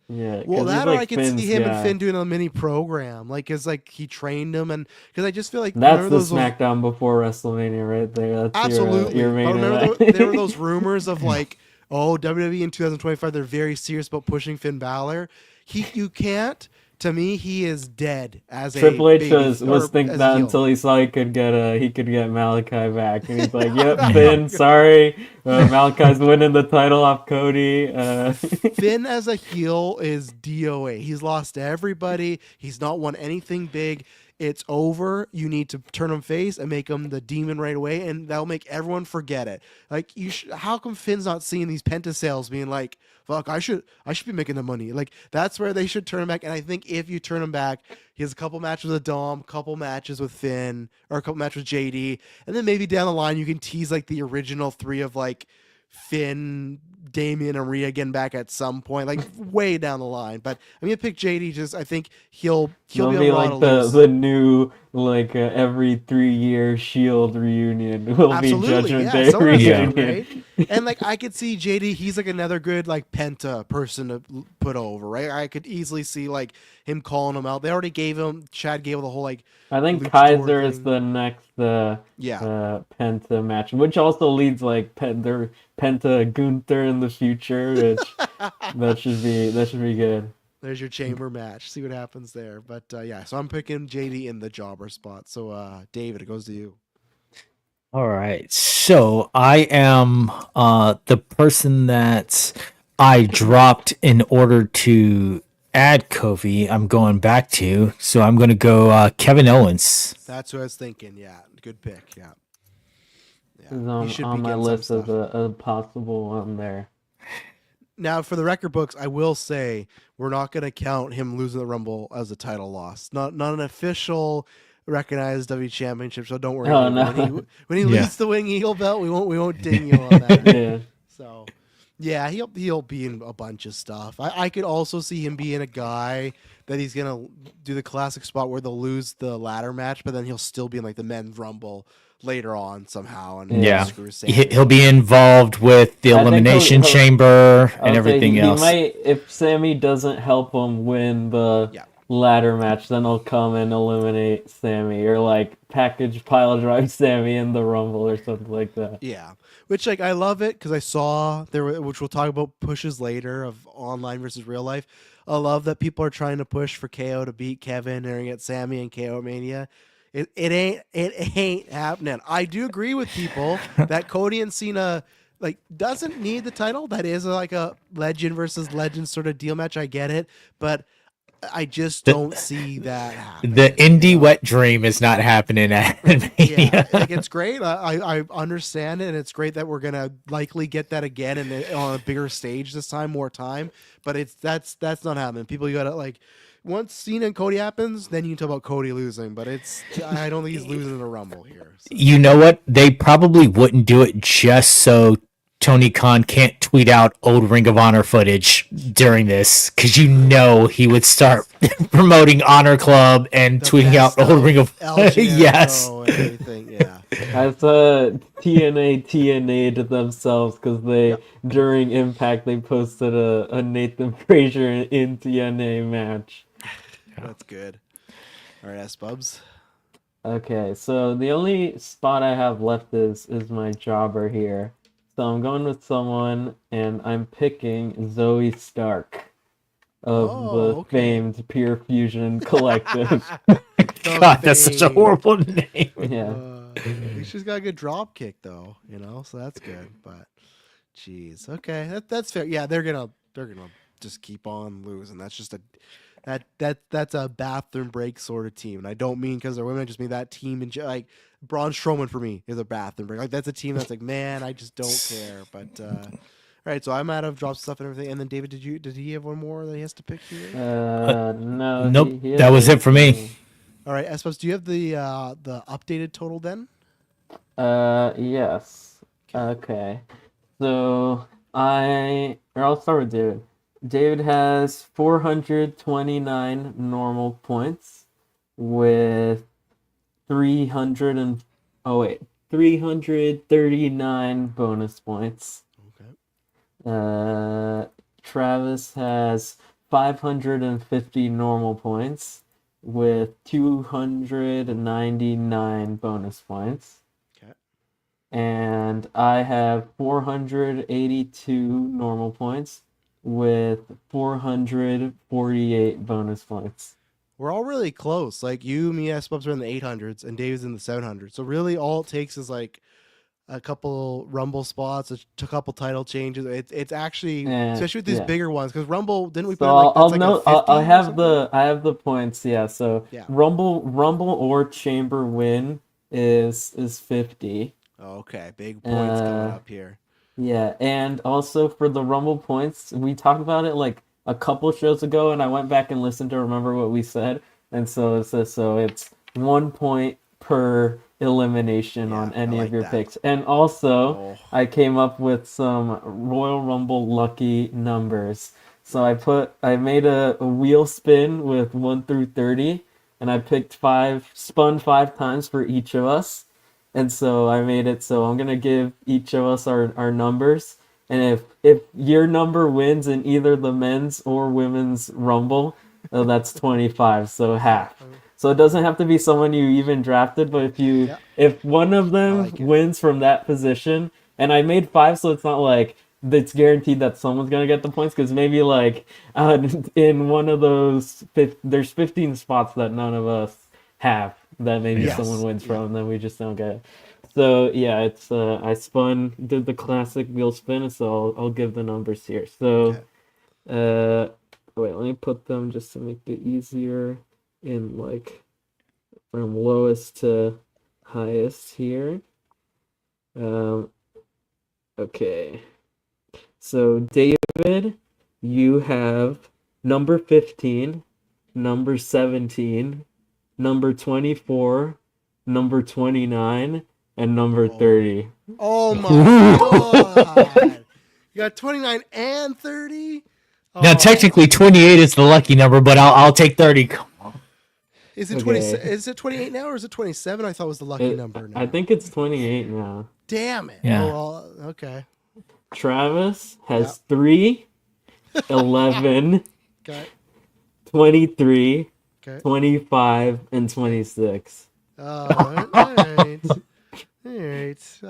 Speaker 3: Yeah,
Speaker 1: well,
Speaker 3: 'cause
Speaker 1: that
Speaker 3: he's
Speaker 1: or
Speaker 3: like
Speaker 1: I could
Speaker 3: Finn's
Speaker 1: see him and
Speaker 3: guy.
Speaker 1: Finn doing a mini program, like as like he trained him, and because I just feel like
Speaker 3: That's
Speaker 1: remember
Speaker 3: the
Speaker 1: those
Speaker 3: SmackDown before WrestleMania right there. That's
Speaker 1: absolutely.
Speaker 3: your
Speaker 1: But
Speaker 3: main
Speaker 1: remember
Speaker 3: event.
Speaker 1: there were those rumors of like, oh, WWE in 2025 they're very serious about pushing Finn Balor. You can't. To me, he is dead as
Speaker 3: Triple
Speaker 1: a
Speaker 3: H
Speaker 1: baby,
Speaker 3: was thinking
Speaker 1: as a
Speaker 3: that
Speaker 1: heel.
Speaker 3: until he saw he could get Malachi back, and he's like, "Yep, Finn, sorry, Malachi's winning the title off Cody."
Speaker 1: Finn as a heel is DOA. He's lost to everybody. He's not won anything big. It's over. You need to turn him face and make him the demon right away, and that'll make everyone forget it. Like how come Finn's not seeing these Penta sales being like, "Fuck, I should be making the money." Like that's where they should turn him back. And I think if you turn him back, he has a couple matches with Dom, couple matches with Finn, or a couple matches with JD, and then maybe down the line you can tease like the original 3 of like Finn, Damian, and Rhea getting back at some point, like way down the line. But I'm gonna pick JD. Just I think he'll
Speaker 3: It'll
Speaker 1: be
Speaker 3: be
Speaker 1: on Raw
Speaker 3: like
Speaker 1: to lose.
Speaker 3: the new every 3-year Shield reunion will
Speaker 1: Absolutely,
Speaker 3: be Judgment
Speaker 1: yeah,
Speaker 3: Day
Speaker 1: SummerSlam,
Speaker 3: reunion.
Speaker 1: right? And like I could see JD, he's like another good like Penta person to put over, right? I could easily see like him calling him out. They already Chad gave him the whole like.
Speaker 3: I think
Speaker 1: luchador
Speaker 3: Kaiser is
Speaker 1: thing.
Speaker 3: the next
Speaker 1: Yeah.
Speaker 3: Penta match, which also leads like Penta Gunther in the future, which that should be good.
Speaker 1: There's your chamber match. See what happens there. But yeah, so I'm picking JD in the jobber spot. So David, it goes to you.
Speaker 2: All right. So I am the person that I dropped in order to add Kofi. I'm going back to. So I'm going to go Kevin Owens.
Speaker 1: That's what I was thinking. Yeah, good pick. Yeah.
Speaker 3: He's
Speaker 1: He
Speaker 3: on my
Speaker 1: getting some
Speaker 3: list as
Speaker 1: stuff.
Speaker 3: a possible one there.
Speaker 1: Now, for the record books, I will say we're not going to count him losing the Rumble as a title loss. Not an official recognized WWE Championship. So don't worry.
Speaker 3: Oh,
Speaker 1: David.
Speaker 3: no.
Speaker 1: When he
Speaker 2: Yeah.
Speaker 1: loses the Wing Eagle belt, we won't ding you on that.
Speaker 3: Yeah.
Speaker 1: So, yeah, he'll be in a bunch of stuff. I could also see him being a guy that he's gonna do the classic spot where they'll lose the ladder match, but then he'll still be in like the men's rumble later on somehow. And
Speaker 2: Yeah.
Speaker 1: screw Sammy.
Speaker 2: He'll be involved with the
Speaker 3: I think
Speaker 2: Elimination
Speaker 3: he'll-
Speaker 2: Chamber
Speaker 3: I
Speaker 2: and
Speaker 3: would say
Speaker 2: everything
Speaker 3: he
Speaker 2: else.
Speaker 3: might, if Sammy doesn't help him win the
Speaker 1: Yeah.
Speaker 3: ladder match, then he'll come and eliminate Sammy, or like package pile drive Sammy in the Rumble or something like that.
Speaker 1: Yeah, which like I love it because I saw there, which we'll talk about pushes later of online versus real life. I love that people are trying to push for KO to beat Kevin and get Sammy and KO Mania. It ain't happening. I do agree with people that Cody and Cena like doesn't need the title. That is like a legend versus legend sort of deal match. I get it, but I just don't see that happening.
Speaker 2: The indie wet dream is not happening at
Speaker 1: Yeah,
Speaker 2: Mania.
Speaker 1: like it's great. I understand it, and it's great that we're gonna likely get that again and on a bigger stage this time, more time. But that's not happening. People, you gotta like once Cena and Cody happens, then you can talk about Cody losing. But I don't think he's losing in a Rumble here. So.
Speaker 2: You know what? They probably wouldn't do it just so Tony Khan can't tweet out old Ring of Honor footage during this, because you know he would start promoting Honor Club and
Speaker 1: The
Speaker 2: tweeting out
Speaker 1: best
Speaker 2: old
Speaker 1: of
Speaker 2: Ring of
Speaker 1: El Generico
Speaker 2: Yes.
Speaker 1: and everything. Yeah.
Speaker 3: I saw TNA to themselves because they
Speaker 1: Yep.
Speaker 3: during Impact they posted a Nathan Frazier in TNA match.
Speaker 1: That's good. All right, S Bubs.
Speaker 3: Okay, so the only spot I have left is my jobber here. So I'm going with someone, and I'm picking Zoe Stark of
Speaker 1: Oh,
Speaker 3: the
Speaker 1: okay.
Speaker 3: famed Pure Fusion Collective.
Speaker 1: The
Speaker 2: God, that's such a
Speaker 1: fame.
Speaker 2: horrible name.
Speaker 3: Yeah.
Speaker 1: At least she's got a good drop kick though, so that's good. But jeez, okay, that's fair. Yeah, they're gonna just keep on losing. That's just that's a bathroom break sort of team, and I don't mean because they're women. I just mean that team like Braun Strowman for me is a bathroom break. Like that's a team that's like, man, I just don't care. But all right, so I'm out of drop stuff and everything. And then David, did he have one more that he has to pick here?
Speaker 3: No,
Speaker 2: Nope,
Speaker 3: he
Speaker 2: that
Speaker 3: has
Speaker 2: was it for me.
Speaker 3: everything.
Speaker 1: All right, I suppose. Do you have the updated total then?
Speaker 3: Yes.
Speaker 1: Okay.
Speaker 3: Okay. So I'll start with David. David has 429 normal points with 300 and oh wait, 339 bonus points.
Speaker 1: Okay.
Speaker 3: Travis has 550 normal points with 299 bonus points.
Speaker 1: Okay.
Speaker 3: And I have 482 normal points with 448 bonus points.
Speaker 1: We're all really close. Like you, me, S Bubs are in the 800s, and Dave's in the 700s. So really, all it takes is like a couple Rumble spots, a couple title changes. It's actually,
Speaker 3: And
Speaker 1: especially with these
Speaker 3: yeah.
Speaker 1: bigger ones, because Rumble didn't we
Speaker 3: So
Speaker 1: put it like
Speaker 3: I'll
Speaker 1: that's like
Speaker 3: note
Speaker 1: a 50
Speaker 3: I
Speaker 1: or
Speaker 3: have
Speaker 1: something?
Speaker 3: I have the points, yeah. So
Speaker 1: Yeah.
Speaker 3: Rumble or Chamber win is 50.
Speaker 1: Okay, big points coming up here.
Speaker 3: Yeah, and also for the Rumble points, we talked about it like a couple shows ago, and I went back and listened to remember what we said, and so it's 1 point per elimination
Speaker 1: Yeah,
Speaker 3: on
Speaker 1: I
Speaker 3: any of
Speaker 1: like
Speaker 3: your
Speaker 1: that.
Speaker 3: picks. And also,
Speaker 1: Oh,
Speaker 3: I came up with some Royal Rumble lucky numbers. So I made a wheel spin with 1 through 30, and I picked spun 5 times for each of us. And so I made it so I'm gonna give each of us our numbers. And if your number wins in either the men's or women's rumble, that's 25, so half. So it doesn't have to be someone you even drafted, but
Speaker 1: yeah,
Speaker 3: if one of
Speaker 1: I
Speaker 3: them
Speaker 1: like it.
Speaker 3: wins from that position, and I made five, so it's not like it's guaranteed that someone's gonna get the points, because maybe like in one of those, there's 15 spots that none of us have that maybe someone
Speaker 1: Yes,
Speaker 3: wins
Speaker 1: yeah.
Speaker 3: from, and then we just don't get it. So yeah, it's did the classic wheel spin, so I'll give the numbers here. So
Speaker 1: Okay.
Speaker 3: wait, let me put them just to make it easier in like from lowest to highest here. Um, okay. So David, you have number 15, number 17, number 24, number 29, and number
Speaker 1: Oh.
Speaker 3: 30.
Speaker 1: Oh my god! You got 29 and 30.
Speaker 2: Now, technically, 28 is the lucky number, but I'll take 30.
Speaker 1: Is it
Speaker 3: Okay.
Speaker 1: Is it 28 now, or is it 27? I thought was the lucky number now.
Speaker 3: I think it's 28 now.
Speaker 1: Damn it!
Speaker 2: Yeah.
Speaker 1: Oh, well, okay.
Speaker 3: Travis has
Speaker 1: Yep.
Speaker 3: 3, 11,
Speaker 1: Okay.
Speaker 3: 23,
Speaker 1: Okay.
Speaker 3: 25, and 26.
Speaker 1: All right. All right.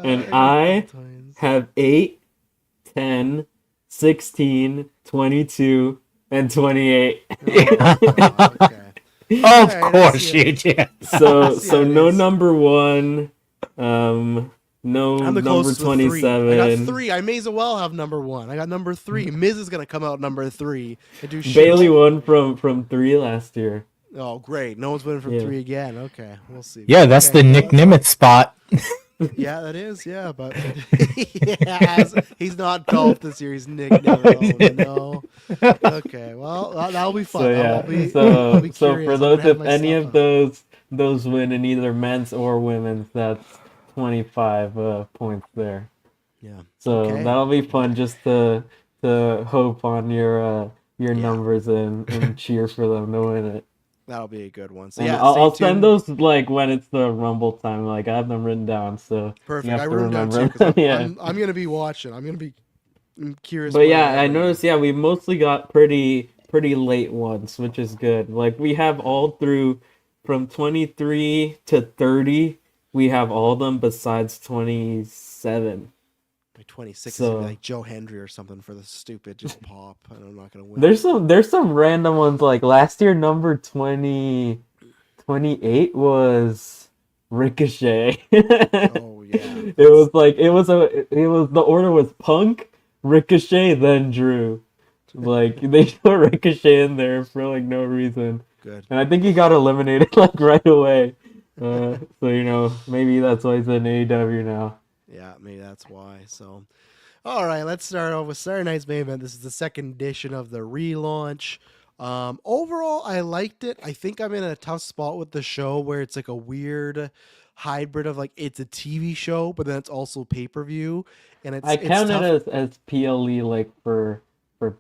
Speaker 3: And
Speaker 1: got a
Speaker 3: I
Speaker 1: couple times.
Speaker 3: have 8, 10, 16, 22, and 28.
Speaker 1: Oh, okay.
Speaker 2: Of
Speaker 1: All right, I
Speaker 2: course
Speaker 1: see
Speaker 2: you did.
Speaker 3: So
Speaker 1: see how it
Speaker 3: no
Speaker 1: is.
Speaker 3: number 1, no
Speaker 1: I'm the
Speaker 3: number
Speaker 1: closest with 3.
Speaker 3: 27.
Speaker 1: I got 3. I may as well have number 1. I got number 3. Miz is gonna come out number 3 and do shit.
Speaker 3: Bailey won from 3 last year.
Speaker 1: Oh, great! No one's winning from
Speaker 3: Yeah.
Speaker 1: 3 again. Okay, we'll see.
Speaker 2: Yeah, that's
Speaker 1: Okay,
Speaker 2: the
Speaker 1: well,
Speaker 2: Nick Nimitz spot.
Speaker 1: Yeah, that is. Yeah, but yeah, he's not golf this year. He's Nick Neville. No. Okay, well that'll be fun.
Speaker 3: So yeah,
Speaker 1: I'll be
Speaker 3: so
Speaker 1: curious.
Speaker 3: for
Speaker 1: I'm gonna
Speaker 3: those,
Speaker 1: have
Speaker 3: if
Speaker 1: my
Speaker 3: any
Speaker 1: stuff
Speaker 3: of
Speaker 1: out.
Speaker 3: those win in either men's or women's, that's 25 points there.
Speaker 1: Yeah.
Speaker 3: So
Speaker 1: Okay.
Speaker 3: that'll be fun, just to hope on your
Speaker 1: Yeah.
Speaker 3: numbers and cheer for them to win it.
Speaker 1: That'll be a good one. So
Speaker 3: And
Speaker 1: yeah,
Speaker 3: I'll
Speaker 1: stay
Speaker 3: send
Speaker 1: tuned.
Speaker 3: those like when it's the Rumble time. Like I have them written down, so you
Speaker 1: Perfect. I
Speaker 3: have to
Speaker 1: wrote them down too
Speaker 3: remember.
Speaker 1: because
Speaker 3: Yeah.
Speaker 1: I'm gonna be watching. I'm gonna be curious
Speaker 3: But
Speaker 1: what
Speaker 3: yeah, I
Speaker 1: everybody
Speaker 3: noticed.
Speaker 1: has.
Speaker 3: Yeah, we mostly got pretty late ones, which is good. Like we have all through from 23 to 30. We have all of them besides 27.
Speaker 1: Like 26 is gonna be
Speaker 3: So
Speaker 1: like Joe Hendry or something for the stupid just pop, and I'm not gonna win.
Speaker 3: there's some random ones. Like last year, number 28 was Ricochet.
Speaker 1: Oh yeah,
Speaker 3: It was like it was the order was Punk, Ricochet, then Drew. Like they threw Ricochet in there for like no reason,
Speaker 1: good.
Speaker 3: and I think he got eliminated like right away. So maybe that's why he's in AEW now.
Speaker 1: Yeah, maybe that's why. So, all right, let's start off with Saturday Night's Main Event. This is the second edition of the relaunch. Overall, I liked it. I think I'm in a tough spot with the show where it's like a weird hybrid of like it's a TV show, but then it's also pay per view, and
Speaker 3: I
Speaker 1: it's
Speaker 3: count it
Speaker 1: tough.
Speaker 3: as PLE like for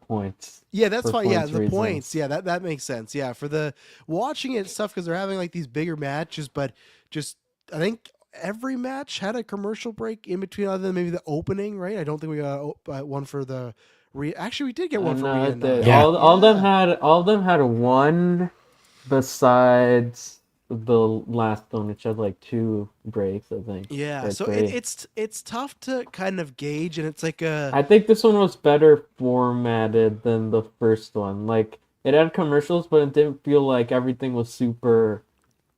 Speaker 3: points
Speaker 1: Yeah, that's
Speaker 3: for
Speaker 1: fine. Yeah,
Speaker 3: points
Speaker 1: the points.
Speaker 3: reasons.
Speaker 1: Yeah, that makes sense. Yeah, for the watching it stuff because they're having like these bigger matches, but just I think every match had a commercial break in between, other than maybe the opening. Right? I don't think we got one for the Actually, we did get one for
Speaker 3: No,
Speaker 1: Rhea
Speaker 3: it did.
Speaker 1: Nia.
Speaker 2: Yeah.
Speaker 3: All of them had one besides the last one, which had like two breaks, I think,
Speaker 1: Yeah,
Speaker 3: or
Speaker 1: so
Speaker 3: three.
Speaker 1: it's tough to kind of gauge, and it's like a
Speaker 3: I think this one was better formatted than the first one. Like it had commercials, but it didn't feel like everything was super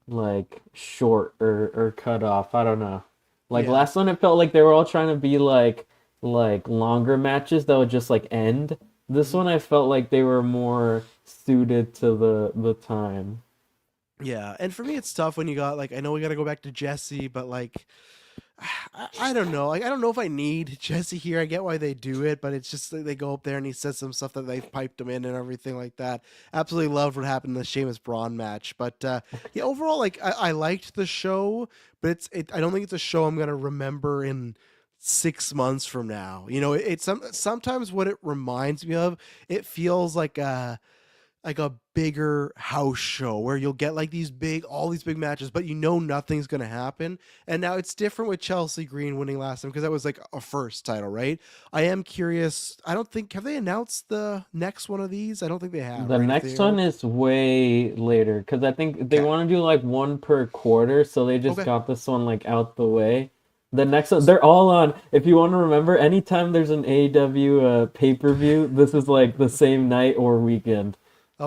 Speaker 3: like short or cut off. I don't know. Like
Speaker 1: yeah.
Speaker 3: last one, it felt like they were all trying to be like longer matches that would just like end. This
Speaker 1: Mhm.
Speaker 3: one, I felt like they were more suited to the time.
Speaker 1: Yeah, and for me, it's tough when you got like I know we got to go back to Jesse, but like I don't know. Like I don't know if I need Jesse here. I get why they do it, but it's just they go up there and he says some stuff that they've piped him in and everything like that. Absolutely loved what happened in the Sheamus Braun match, but yeah, overall, like I liked the show, but I don't think it's a show I'm gonna remember in 6 months from now. It's sometimes what it reminds me of. It feels like a bigger house show where you'll get like all these big matches, but nothing's gonna happen. And now it's different with Chelsea Green winning last time because that was like a first title, right? I am curious. I don't think have they announced the next one of these? I don't think they have,
Speaker 3: The
Speaker 1: right? If
Speaker 3: next
Speaker 1: they are,
Speaker 3: one is way later because I think they
Speaker 1: okay,
Speaker 3: want to do like one per quarter, so they just
Speaker 1: okay,
Speaker 3: got this one like out the way. The next one, they're all on. If you want to remember, anytime there's an AEW pay-per-view, this is like the same night or weekend.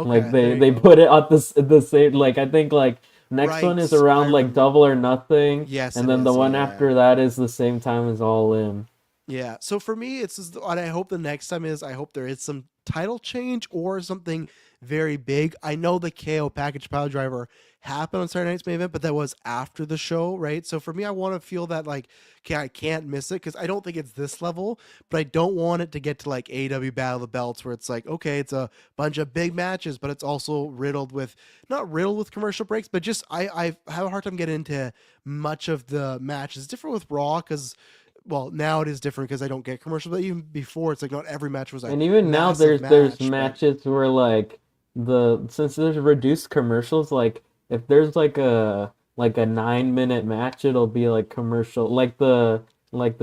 Speaker 3: Like
Speaker 1: okay. There you
Speaker 3: they
Speaker 1: go.
Speaker 3: put it at the same. Like I think like next one is
Speaker 1: Right, I
Speaker 3: around like
Speaker 1: remember.
Speaker 3: Double or Nothing,
Speaker 1: Yes,
Speaker 3: and
Speaker 1: it
Speaker 3: then the
Speaker 1: is.
Speaker 3: one
Speaker 1: Yeah.
Speaker 3: after that is the same time as All In.
Speaker 1: Yeah. So for me, it's just, what I hope the next time is I hope there is some title change or something very big. I know the KO package pile driver happened on Saturday Night's Main Event, but that was after the show, right? So for me, I want to feel that like, okay, I can't miss it because I don't think it's this level, but I don't want it to get to like AW Battle of the Belts where it's like, okay, it's a bunch of big matches, but it's also riddled with not riddled with commercial breaks, but just I have a hard time getting into much of the matches. It's different with Raw because well, now it is different because I don't get commercials, but even before, it's like not every match was a
Speaker 3: And even now
Speaker 1: massive
Speaker 3: there's
Speaker 1: match, but
Speaker 3: matches where like since there's reduced commercials, like if there's like a 9-minute match, it'll be like commercial like the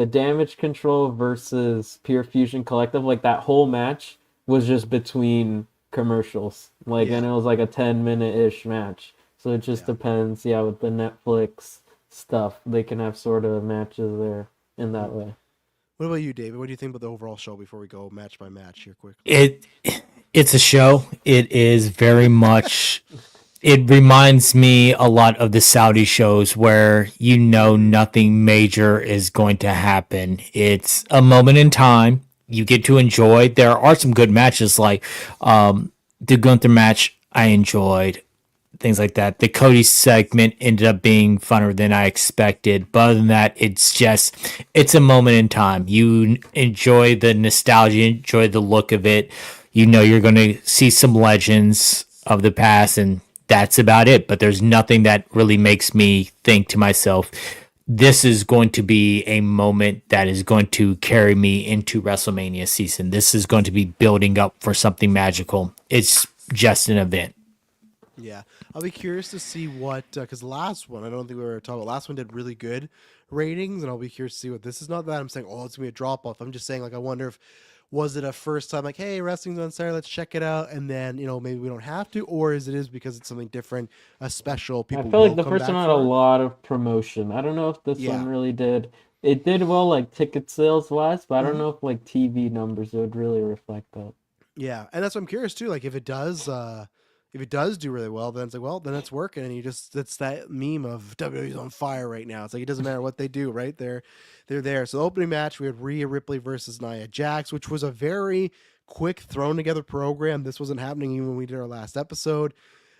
Speaker 3: Damage Control versus Pure Fusion Collective, like that whole match was just between commercials. Like
Speaker 1: yeah,
Speaker 3: and it was like a 10-minute-ish match. So it just
Speaker 1: yeah.
Speaker 3: depends, yeah, with the Netflix stuff, they can have sort of matches there in
Speaker 1: Mhm.
Speaker 3: that way.
Speaker 1: What about you, David? What do you think about the overall show before we go match by match here quickly?
Speaker 2: It it's a show. It is very much. It reminds me a lot of the Saudi shows where nothing major is going to happen. It's a moment in time. You get to enjoy. There are some good matches like the Gunther match I enjoyed. Things like that. The Cody segment ended up being funner than I expected. But other than that, it's a moment in time. You enjoy the nostalgia, enjoy the look of it. You're going to see some legends of the past, and that's about it. But there's nothing that really makes me think to myself, this is going to be a moment that is going to carry me into WrestleMania season. This is going to be building up for something magical. It's just an event.
Speaker 1: Yeah, I'll be curious to see what because the last one I don't think we were talking about. Last one did really good ratings, and I'll be curious to see what this is. Not that I'm saying it's gonna be a drop off. I'm just saying like I wonder if was it a first time like hey wrestling's on Saturday, let's check it out, and then maybe we don't have to, or is because it's something different, a special
Speaker 3: I
Speaker 1: people
Speaker 3: feel like
Speaker 1: will
Speaker 3: the
Speaker 1: come
Speaker 3: first one
Speaker 1: back
Speaker 3: had a
Speaker 1: for.
Speaker 3: lot of promotion. I don't know if this one
Speaker 1: Yeah.
Speaker 3: really did. It did well, like ticket sales wise, but I don't
Speaker 1: Hmm.
Speaker 3: know if like TV numbers would really reflect that.
Speaker 1: Yeah, and that's what I'm curious too. Like if it does do really well, then it's like, well, then it's working, and you just it's that meme of WWE's on fire right now. It's like it doesn't matter what they do, right? They're there. So the opening match, we had Rhea Ripley versus Nia Jax, which was a very quick thrown together program. This wasn't happening even when we did our last episode.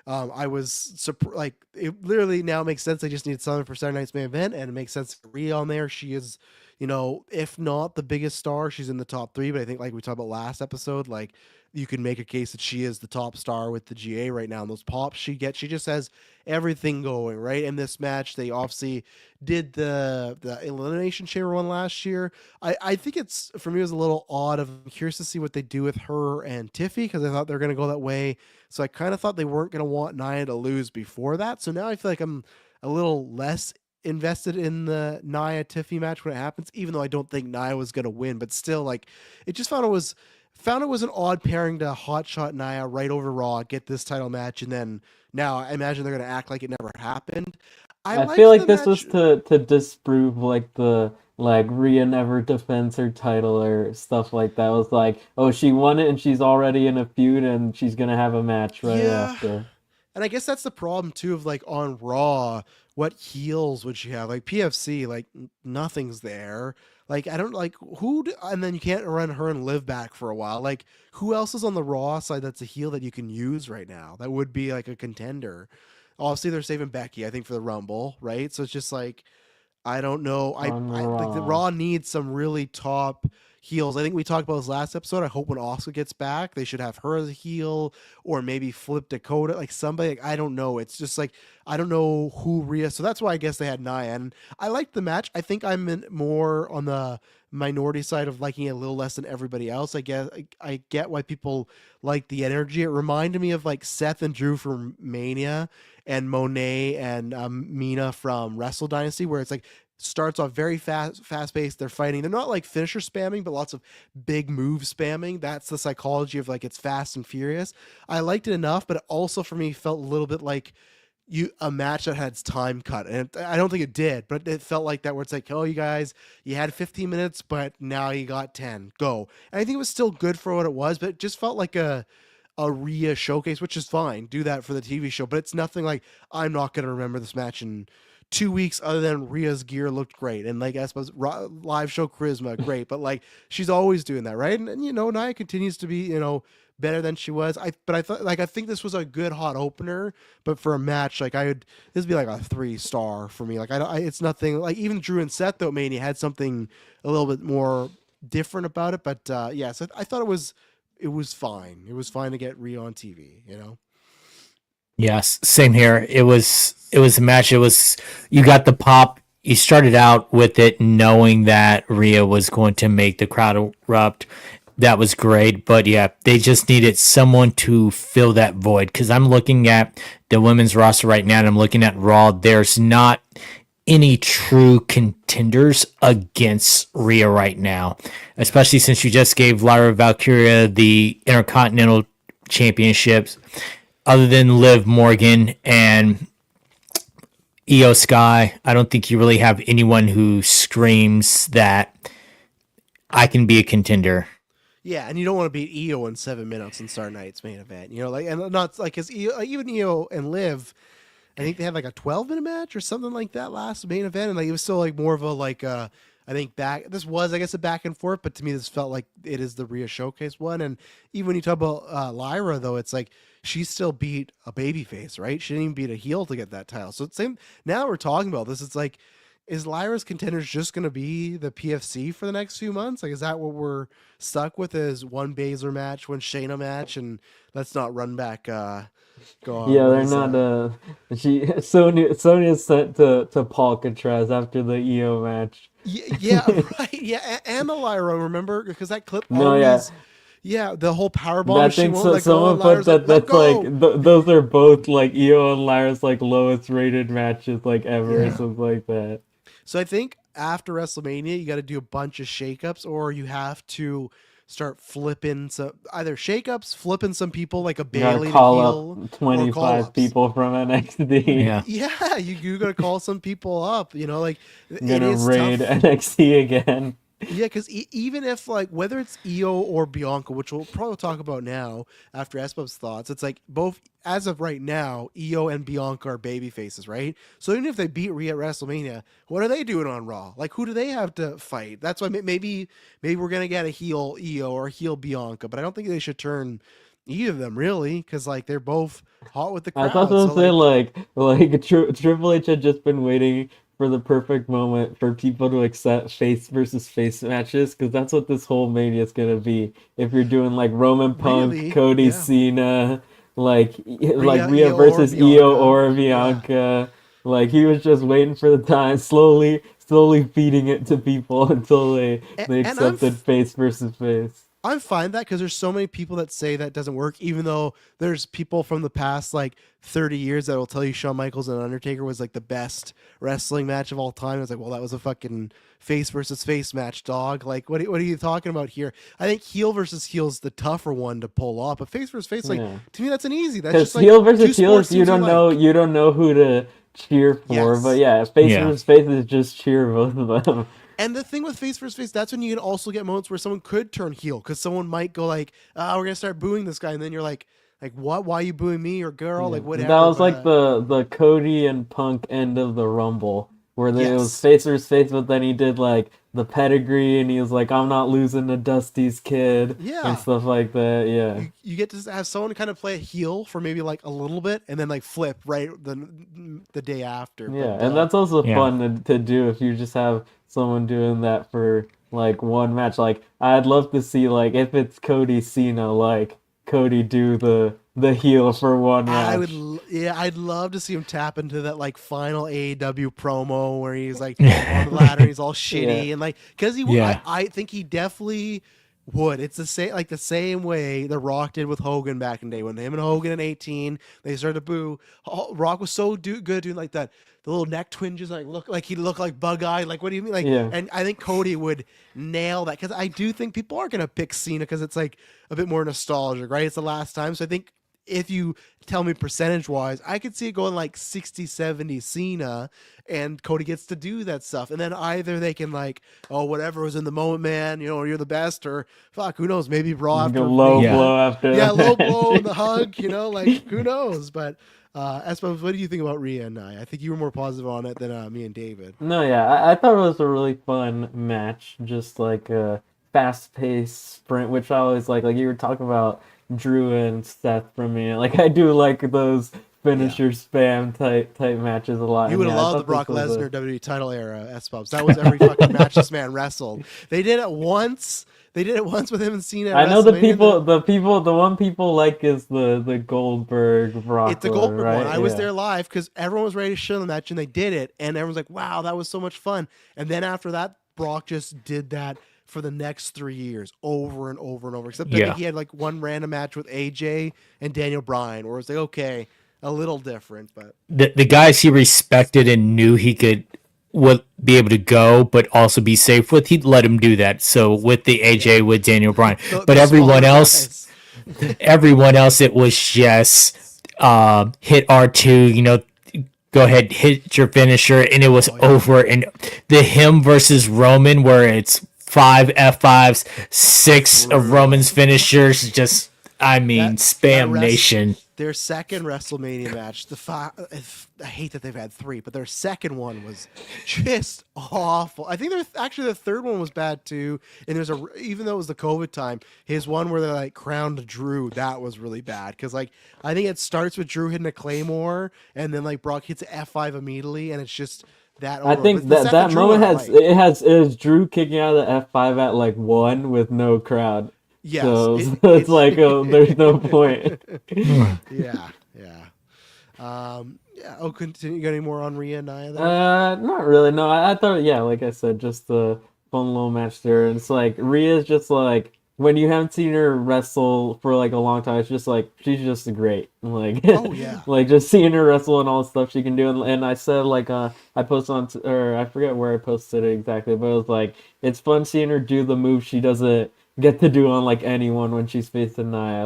Speaker 1: I was like, it literally now makes sense. I just need something for Saturday night's main event, and it makes sense to Rhea on there. She is, if not the biggest star, she's in the top three. But I think, like we talked about last episode, like you can make a case that she is the top star with the GA right now. And those pops she gets, she just has everything going right. In this match, they obviously did the elimination chamber one last year. I think it's for me it was a little odd. I'm curious to see what they do with her and Tiffy because I thought they're going to go that way. So I kind of thought they weren't going to want Nia to lose before that. So now I feel like I'm a little less invested in the Nia Tiffy match when it happens, even though I don't think Nia was going to win. But still, like, it just found it was an odd pairing to hotshot Nia right over Raw, get this title match, and then now I imagine they're going to act like it never happened. I
Speaker 3: I feel
Speaker 1: liked the
Speaker 3: like this was
Speaker 1: match.
Speaker 3: to disprove like the like Rhea never defends her title or stuff like that. It was like, oh, she won it and she's already in a feud and she's gonna have a match right
Speaker 1: Yeah.
Speaker 3: after.
Speaker 1: And I guess that's the problem too of like on Raw, what heels would you have? Like PFC, like nothing's there. Like I don't like and then you can't run her and Liv back for a while. Like who else is on the Raw side that's a heel that you can use right now? That would be like a contender. Obviously they're saving Becky, I think, for the Rumble, right? So it's just like I don't know.
Speaker 3: On
Speaker 1: I like the
Speaker 3: Raw.
Speaker 1: Raw needs some really top heels. I think we talked about this last episode. I hope when Asuka gets back, they should have her as a heel, or maybe flip Dakota, like somebody. Like, I don't know. It's just like I don't know who Rhea. So that's why I guess they had Nia. And I liked the match. I think more on the minority side of liking it a little less than everybody else. I guess I get why people like the energy. It reminded me of like Seth and Drew from Mania and Monet and Mina from Wrestle Dynasty, where it's like starts off very fast paced. They're fighting. They're not like finisher spamming, but lots of big move spamming. That's the psychology of like it's fast and furious. I liked it enough, but it also for me felt a little bit like a match that had time cut, and I don't think it did, but it felt like that where it's like, oh, you guys, you had 15 minutes, but now you got 10. Go. And I think it was still good for what it was, but it just felt like a Rhea showcase, which is fine. Do that for the TV show, but it's nothing like I'm not going to remember this match in 2 weeks other than Rhea's gear looked great. And like, I suppose live show charisma, great. But like, she's always doing that, right? And Nia continues to be, better than she was. But I thought, like, I think this was a good hot opener, but for a match, like, this would be like a 3-star for me. Like, it's nothing like even Drew and Seth, though, Mania had something a little bit more different about it. But yeah, so I thought it was fine. It was fine to get Rhea on TV.
Speaker 2: Yes, same here. It was a match. You got the pop. You started out with it knowing that Rhea was going to make the crowd erupt. That was great, but yeah, they just needed someone to fill that void. Because I'm looking at the women's roster right now, and I'm looking at Raw. There's not any true contenders against Rhea right now, especially since you just gave Lyra Valkyria the Intercontinental Championships. Other than Liv Morgan and Io Sky, I don't think you really have anyone who screams that I can be a contender.
Speaker 1: Yeah, and you don't want to beat Io in 7 minutes and start night's main event. Like and not like because even Io and Liv, I think they had like a 12-minute match or something like that last main event, and like it was still like more of a like I think this was I guess a back and forth, but to me this felt like it is the Rhea showcase one. And even when you talk about Lyra though, it's like she still beat a babyface, right? She didn't even beat a heel to get that title. So it's same now that we're talking about this, it's like is Lyra's contenders just going to be the PFC for the next few months? Like, is that what we're stuck with? Is one Baszler match, one Shayna match, and let's not run back. Go on.
Speaker 3: Yeah,
Speaker 1: What
Speaker 3: they're
Speaker 1: is
Speaker 3: not Sonya's sent to Paul Catraz after the EO match.
Speaker 1: Yeah, right. Yeah, and the Lyra. Remember because that clip
Speaker 3: No, yeah.
Speaker 1: always Yeah, the whole power bomb.
Speaker 3: I
Speaker 1: She
Speaker 3: think
Speaker 1: won't
Speaker 3: so.
Speaker 1: let go,
Speaker 3: Someone
Speaker 1: and
Speaker 3: put
Speaker 1: Lyra's like,
Speaker 3: that.
Speaker 1: "Let
Speaker 3: That's like
Speaker 1: go."
Speaker 3: those are both like Io and Lyra's like lowest rated matches like ever, or
Speaker 1: Yeah.
Speaker 3: something like that.
Speaker 1: So I think after WrestleMania, you got to do a bunch of shakeups, or you have to start flipping some either shakeups, flipping some people like a
Speaker 3: You gotta
Speaker 1: Bailey to
Speaker 3: call up
Speaker 1: heel, or call
Speaker 3: 25
Speaker 1: ups.
Speaker 3: people from NXT.
Speaker 2: Yeah.
Speaker 1: Yeah, you got to call some people up. Like
Speaker 3: I'm
Speaker 1: it
Speaker 3: gonna
Speaker 1: is
Speaker 3: raid
Speaker 1: tough.
Speaker 3: NXT again.
Speaker 1: Yeah, because even if like whether it's Io or Bianca, which we'll probably talk about now after Espab's thoughts, it's like both as of right now, Io and Bianca are baby faces, right? So even if they beat Rhea at WrestleMania, what are they doing on Raw? Like who do they have to fight? That's why maybe we're gonna get a heel Io or a heel Bianca, but I don't think they should turn either of them really, because like they're both hot with the
Speaker 3: I thought
Speaker 1: crowd.
Speaker 3: to
Speaker 1: So
Speaker 3: say
Speaker 1: like
Speaker 3: like Triple H had just been waiting for the perfect moment for people to accept face versus face matches, because that's what this whole Mania is gonna be. If you're doing like Roman Punk,
Speaker 1: really,
Speaker 3: Cody
Speaker 1: yeah,
Speaker 3: Cena, like
Speaker 1: Rhea,
Speaker 3: Rhea
Speaker 1: Io or
Speaker 3: versus Io
Speaker 1: Bianca,
Speaker 3: or
Speaker 1: yeah.
Speaker 3: Bianca, like he was just waiting for the time, slowly feeding it to people until they
Speaker 1: And
Speaker 3: accepted face versus face.
Speaker 1: I'm fine with that because there's so many people that say that doesn't work, even though there's people from the past like 30 years that will tell you Shawn Michaels and Undertaker was like the best wrestling match of all time. It's like, well, that was a fucking face versus face match, dog. Like, what are you talking about here? I think heel versus heel is the tougher one to pull off, but face versus face, like
Speaker 3: Yeah.
Speaker 1: to me, that's an easy. That's
Speaker 3: Because
Speaker 1: just like
Speaker 3: heel
Speaker 1: two
Speaker 3: versus heel
Speaker 1: sports
Speaker 3: is you
Speaker 1: teams you
Speaker 3: don't know
Speaker 1: like.
Speaker 3: you don't know who to cheer for, but
Speaker 1: Yes.
Speaker 3: yeah, face
Speaker 2: Yeah.
Speaker 3: versus face is just cheer both of them.
Speaker 1: And the thing with face versus face, that's when you can also get moments where someone could turn heel because someone might go like, "Ah, we're gonna start booing this guy," and then you're like what? Why are you booing me or girl?
Speaker 3: Yeah,
Speaker 1: Like
Speaker 3: that
Speaker 1: whatever.
Speaker 3: was
Speaker 1: But
Speaker 3: like the Cody and Punk end of the Rumble, where it was
Speaker 1: yes,
Speaker 3: face versus face, but then he did like the pedigree, and he was like, "I'm not losing to Dusty's kid," and
Speaker 1: yeah.
Speaker 3: stuff like that. Yeah,
Speaker 1: You get to have someone kind of play a heel for maybe like a little bit and then like flip right the day after. But
Speaker 3: yeah, and that's also
Speaker 2: Yeah.
Speaker 3: fun to do if you just have someone doing that for like one match. Like I'd love to see like if it's Cody Cena, like Cody do the heel for one match.
Speaker 1: yeah, I'd love to see him tap into that like final AEW promo where he's like on the ladder and he's all
Speaker 3: Yeah.
Speaker 1: shitty and like because
Speaker 2: Yeah.
Speaker 1: I think he definitely would. It's the same way The Rock did with Hogan back in the day when him and Hogan in 18 they started to boo. Rock was so good doing like that. The little neck twinges, like look like he looked like bug eye. Like what do you mean? Like,
Speaker 3: Yeah.
Speaker 1: and I think Cody would nail that because I do think people are gonna pick Cena because it's like a bit more nostalgic, right? It's the last time, so I think if you tell me percentage wise, I could see it going like 60-70 Cena and Cody gets to do that stuff. And then either they can like, oh, whatever was in the moment, man, you're the best, or fuck, who knows, maybe Raw
Speaker 3: Go
Speaker 1: after
Speaker 3: low
Speaker 2: Yeah.
Speaker 1: Mania.
Speaker 3: blow after
Speaker 1: Yeah,
Speaker 3: the
Speaker 1: low
Speaker 3: match.
Speaker 1: blow and the hug, like who knows? But Espo, what do you think about Rhea and I? I think you were more positive on it than me and David.
Speaker 3: No, yeah, I thought it was a really fun match, just like a fast-paced sprint, which I always like. Like you were talking about Drew and Seth from me. Like I do like those
Speaker 1: Yeah.
Speaker 3: finisher spam type matches a lot.
Speaker 1: You
Speaker 3: And
Speaker 1: would have
Speaker 3: yeah, I
Speaker 1: loved the
Speaker 3: thought this
Speaker 1: Brock
Speaker 3: was
Speaker 1: Lesnar WWE title era S-Bubs. That was every fucking match this man wrestled. They did it once. They did it once with him and Cena at
Speaker 3: I know the
Speaker 1: WrestleMania.
Speaker 3: the one people like is the Goldberg
Speaker 1: It's
Speaker 3: Brock
Speaker 1: the
Speaker 3: one,
Speaker 1: Goldberg one.
Speaker 3: right?
Speaker 1: I was
Speaker 3: Yeah.
Speaker 1: there live because everyone was ready to show the match and they did it. And everyone's like, wow, that was so much fun. And then after that, Brock just did that for the next 3 years over and over and over. Except I
Speaker 2: Yeah.
Speaker 1: think he had like one random match with AJ and Daniel Bryan where it was like, okay, a little different. But
Speaker 2: The guys he respected and knew he could would be able to go, but also be safe with, he'd let him do that. So with the AJ,
Speaker 1: yeah,
Speaker 2: with Daniel Bryan, but
Speaker 1: the smaller guys.
Speaker 2: everyone else, it was just hit R2. Go ahead, hit your finisher, and it was
Speaker 1: Oh, yeah.
Speaker 2: over. And the him versus Roman, where it's 5 F5s, six of
Speaker 1: Brutal.
Speaker 2: Roman's finishers, just
Speaker 1: That
Speaker 2: spam
Speaker 1: rest,
Speaker 2: nation.
Speaker 1: their second WrestleMania match, I hate that they've had three, but their second one was just awful. I think the third one was bad too. And even though it was the COVID time, his one where they like crowned Drew, that was really bad because like I think it starts with Drew hitting a Claymore and then like Brock hits F5 immediately, and it's just that.
Speaker 3: I
Speaker 1: Over.
Speaker 3: think
Speaker 1: But the second
Speaker 3: that
Speaker 1: Drew
Speaker 3: moment
Speaker 1: one I
Speaker 3: has
Speaker 1: liked.
Speaker 3: it was Drew kicking out of the F5 at like 1 with no crowd.
Speaker 1: Yes,
Speaker 3: So it's like there's no point.
Speaker 1: yeah, yeah. Yeah. Oh, continue. You got any more on Rhea and Nia there?
Speaker 3: Not really. No, I thought, yeah, like I said, just a fun little match there. And it's like Rhea's just like when you haven't seen her wrestle for like a long time, it's just like she's just great. Like,
Speaker 1: Oh yeah.
Speaker 3: like just seeing her wrestle and all the stuff she can do. And I said like I posted on or I forget where I posted it exactly, but it was like it's fun seeing her do the move she doesn't get to do on like anyone when she's facing Nia,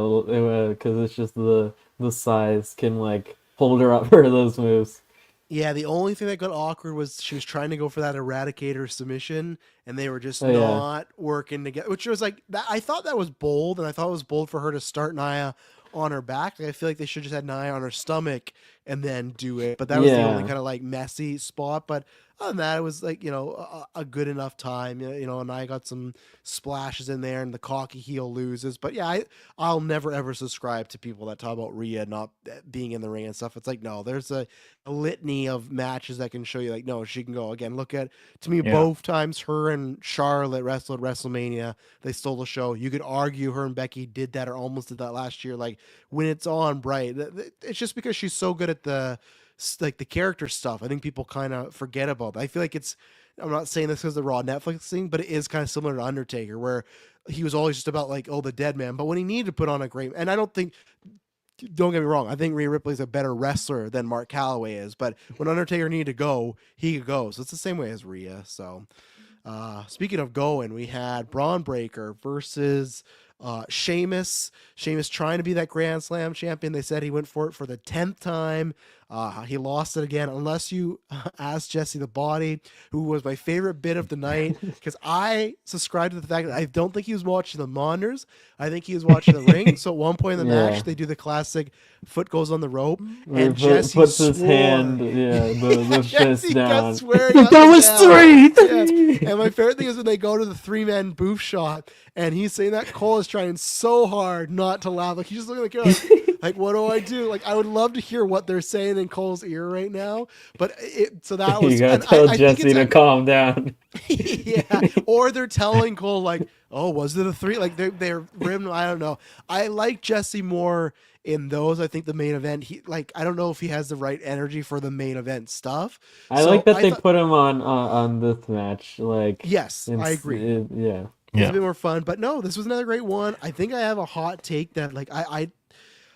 Speaker 3: because it's just the size can like hold her up for those moves.
Speaker 1: Yeah, the only thing that got awkward was she was trying to go for that Eradicator submission, and they were just
Speaker 3: Oh yeah,
Speaker 1: not working together. Which was like that. I thought that was bold, and I thought it was bold for her to start Nia on her back. Like, I feel like they should just had Nia on her stomach and then do it. But that was the only
Speaker 3: yeah.
Speaker 1: kind of like messy spot. But other than that, it was like a good enough time. And I got some splashes in there, and the cocky heel loses. But yeah, I'll never ever subscribe to people that talk about Rhea not being in the ring and stuff. It's like no, there's a litany of matches that can show you like no, she can go. Again, look at, to me,
Speaker 2: Yeah.
Speaker 1: both times her and Charlotte wrestled at WrestleMania, they stole the show. You could argue her and Becky did that or almost did that last year. Like when it's on bright, it's just because she's so good at the character stuff. I think people kind of forget about that. I feel like it's, I'm not saying this because the Raw Netflix thing, but it is kind of similar to Undertaker, where he was always just about like, oh, the dead man. But when he needed to put on a great, and I don't think, don't get me wrong, I think Rhea Ripley's a better wrestler than Mark Calloway is. But when Undertaker needed to go, he could go. So it's the same way as Rhea. So speaking of going, we had Braun Breaker versus Sheamus. Sheamus trying to be that Grand Slam champion. They said he went for it for the 10th time. He lost it again, unless you ask Jesse the Body, who was my favorite bit of the night, because I subscribe to the fact that I don't think he was watching the monitors. I think he was watching the ring. So at one point in the
Speaker 3: Yeah.
Speaker 1: match, they do the classic foot goes on the rope,
Speaker 3: Where
Speaker 1: and
Speaker 3: he
Speaker 1: Jesse
Speaker 3: puts his
Speaker 1: swore.
Speaker 3: hand, the fist
Speaker 1: Jesse
Speaker 3: down.
Speaker 1: kept swearing up
Speaker 2: That
Speaker 1: and
Speaker 2: was
Speaker 1: down.
Speaker 2: three.
Speaker 1: Yeah. And my favorite thing is when they go to the 3-man booth shot, and he's saying that Cole is trying so hard not to laugh. Like he's just looking at the camera, like what do I do? Like I would love to hear what they're saying in Cole's ear right now. But so that was.
Speaker 3: You gotta
Speaker 1: And
Speaker 3: tell
Speaker 1: I think
Speaker 3: Jesse
Speaker 1: it's
Speaker 3: to calm down.
Speaker 1: yeah, or they're telling Cole like, oh, was it a 3? Like they're rim. I don't know. I like Jesse more in those. I think the main event, he like, I don't know if he has the right energy for the main event stuff.
Speaker 3: I
Speaker 1: So
Speaker 3: like that
Speaker 1: I
Speaker 3: they
Speaker 1: thought,
Speaker 3: put him on this match. Like,
Speaker 1: yes, I agree.
Speaker 3: yeah.
Speaker 1: It's a
Speaker 2: Yeah.
Speaker 1: bit more fun, but no, this was another great one. I think I have a hot take that like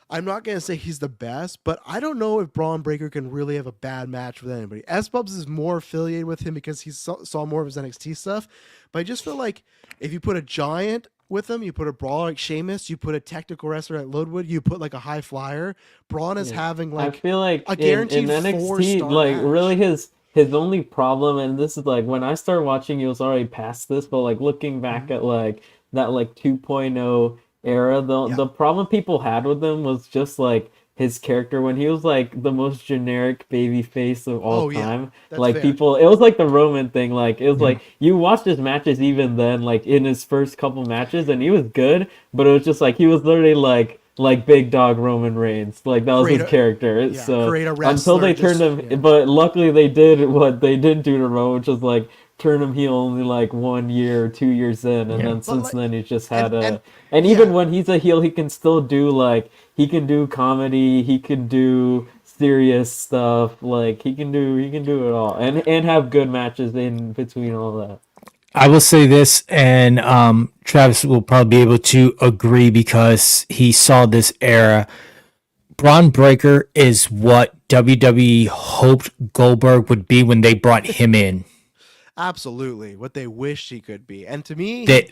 Speaker 1: I'm not gonna say he's the best, but I don't know if Braun Breaker can really have a bad match with anybody. S Bubs is more affiliated with him because he saw more of his NXT stuff, but I just feel like if you put a giant with him, you put a brawler like Sheamus, you put a technical wrestler like Ludwig, you put like a high flyer. Braun is
Speaker 3: Yeah.
Speaker 1: having
Speaker 3: I
Speaker 1: like
Speaker 3: feel like
Speaker 1: a
Speaker 3: in
Speaker 1: guaranteed
Speaker 3: NXT,
Speaker 1: 4-star
Speaker 3: like
Speaker 1: match.
Speaker 3: really his only problem, and this is like when I started watching, he was already past this, but like looking back at like that like 2.0 era,
Speaker 1: Yeah.
Speaker 3: the problem people had with him was just like his character when he was like the most generic baby face of all
Speaker 1: Oh yeah,
Speaker 3: time.
Speaker 1: that's
Speaker 3: Like
Speaker 1: fair.
Speaker 3: people, it was like the Roman thing. Like it was
Speaker 2: Yeah.
Speaker 3: like you watched his matches even then, like in his first couple matches, and he was good, but it was just like he was literally like big dog Roman Reigns. Like that was his
Speaker 1: Create a-
Speaker 3: character.
Speaker 1: Yeah,
Speaker 3: So
Speaker 1: create a
Speaker 3: until
Speaker 1: wrestler.
Speaker 3: they turned
Speaker 1: Just,
Speaker 3: him,
Speaker 1: yeah.
Speaker 3: but luckily they did what they didn't do to Roman, which was like turn him heel only like 1 year or 2 years in, and
Speaker 2: Yeah.
Speaker 3: then
Speaker 1: But
Speaker 3: since
Speaker 1: like,
Speaker 3: then he's just
Speaker 1: and
Speaker 3: had a.
Speaker 1: and
Speaker 3: And even
Speaker 1: yeah.
Speaker 3: when he's a heel, he can still do like he can do comedy, he can do serious stuff, like he can do it all, and have good matches in between all that.
Speaker 2: I will say this, and Travis will probably be able to agree because he saw this era. Braun Breaker is what WWE hoped Goldberg would be when they brought him in.
Speaker 1: Absolutely, what they wished he could be. And to me,
Speaker 2: That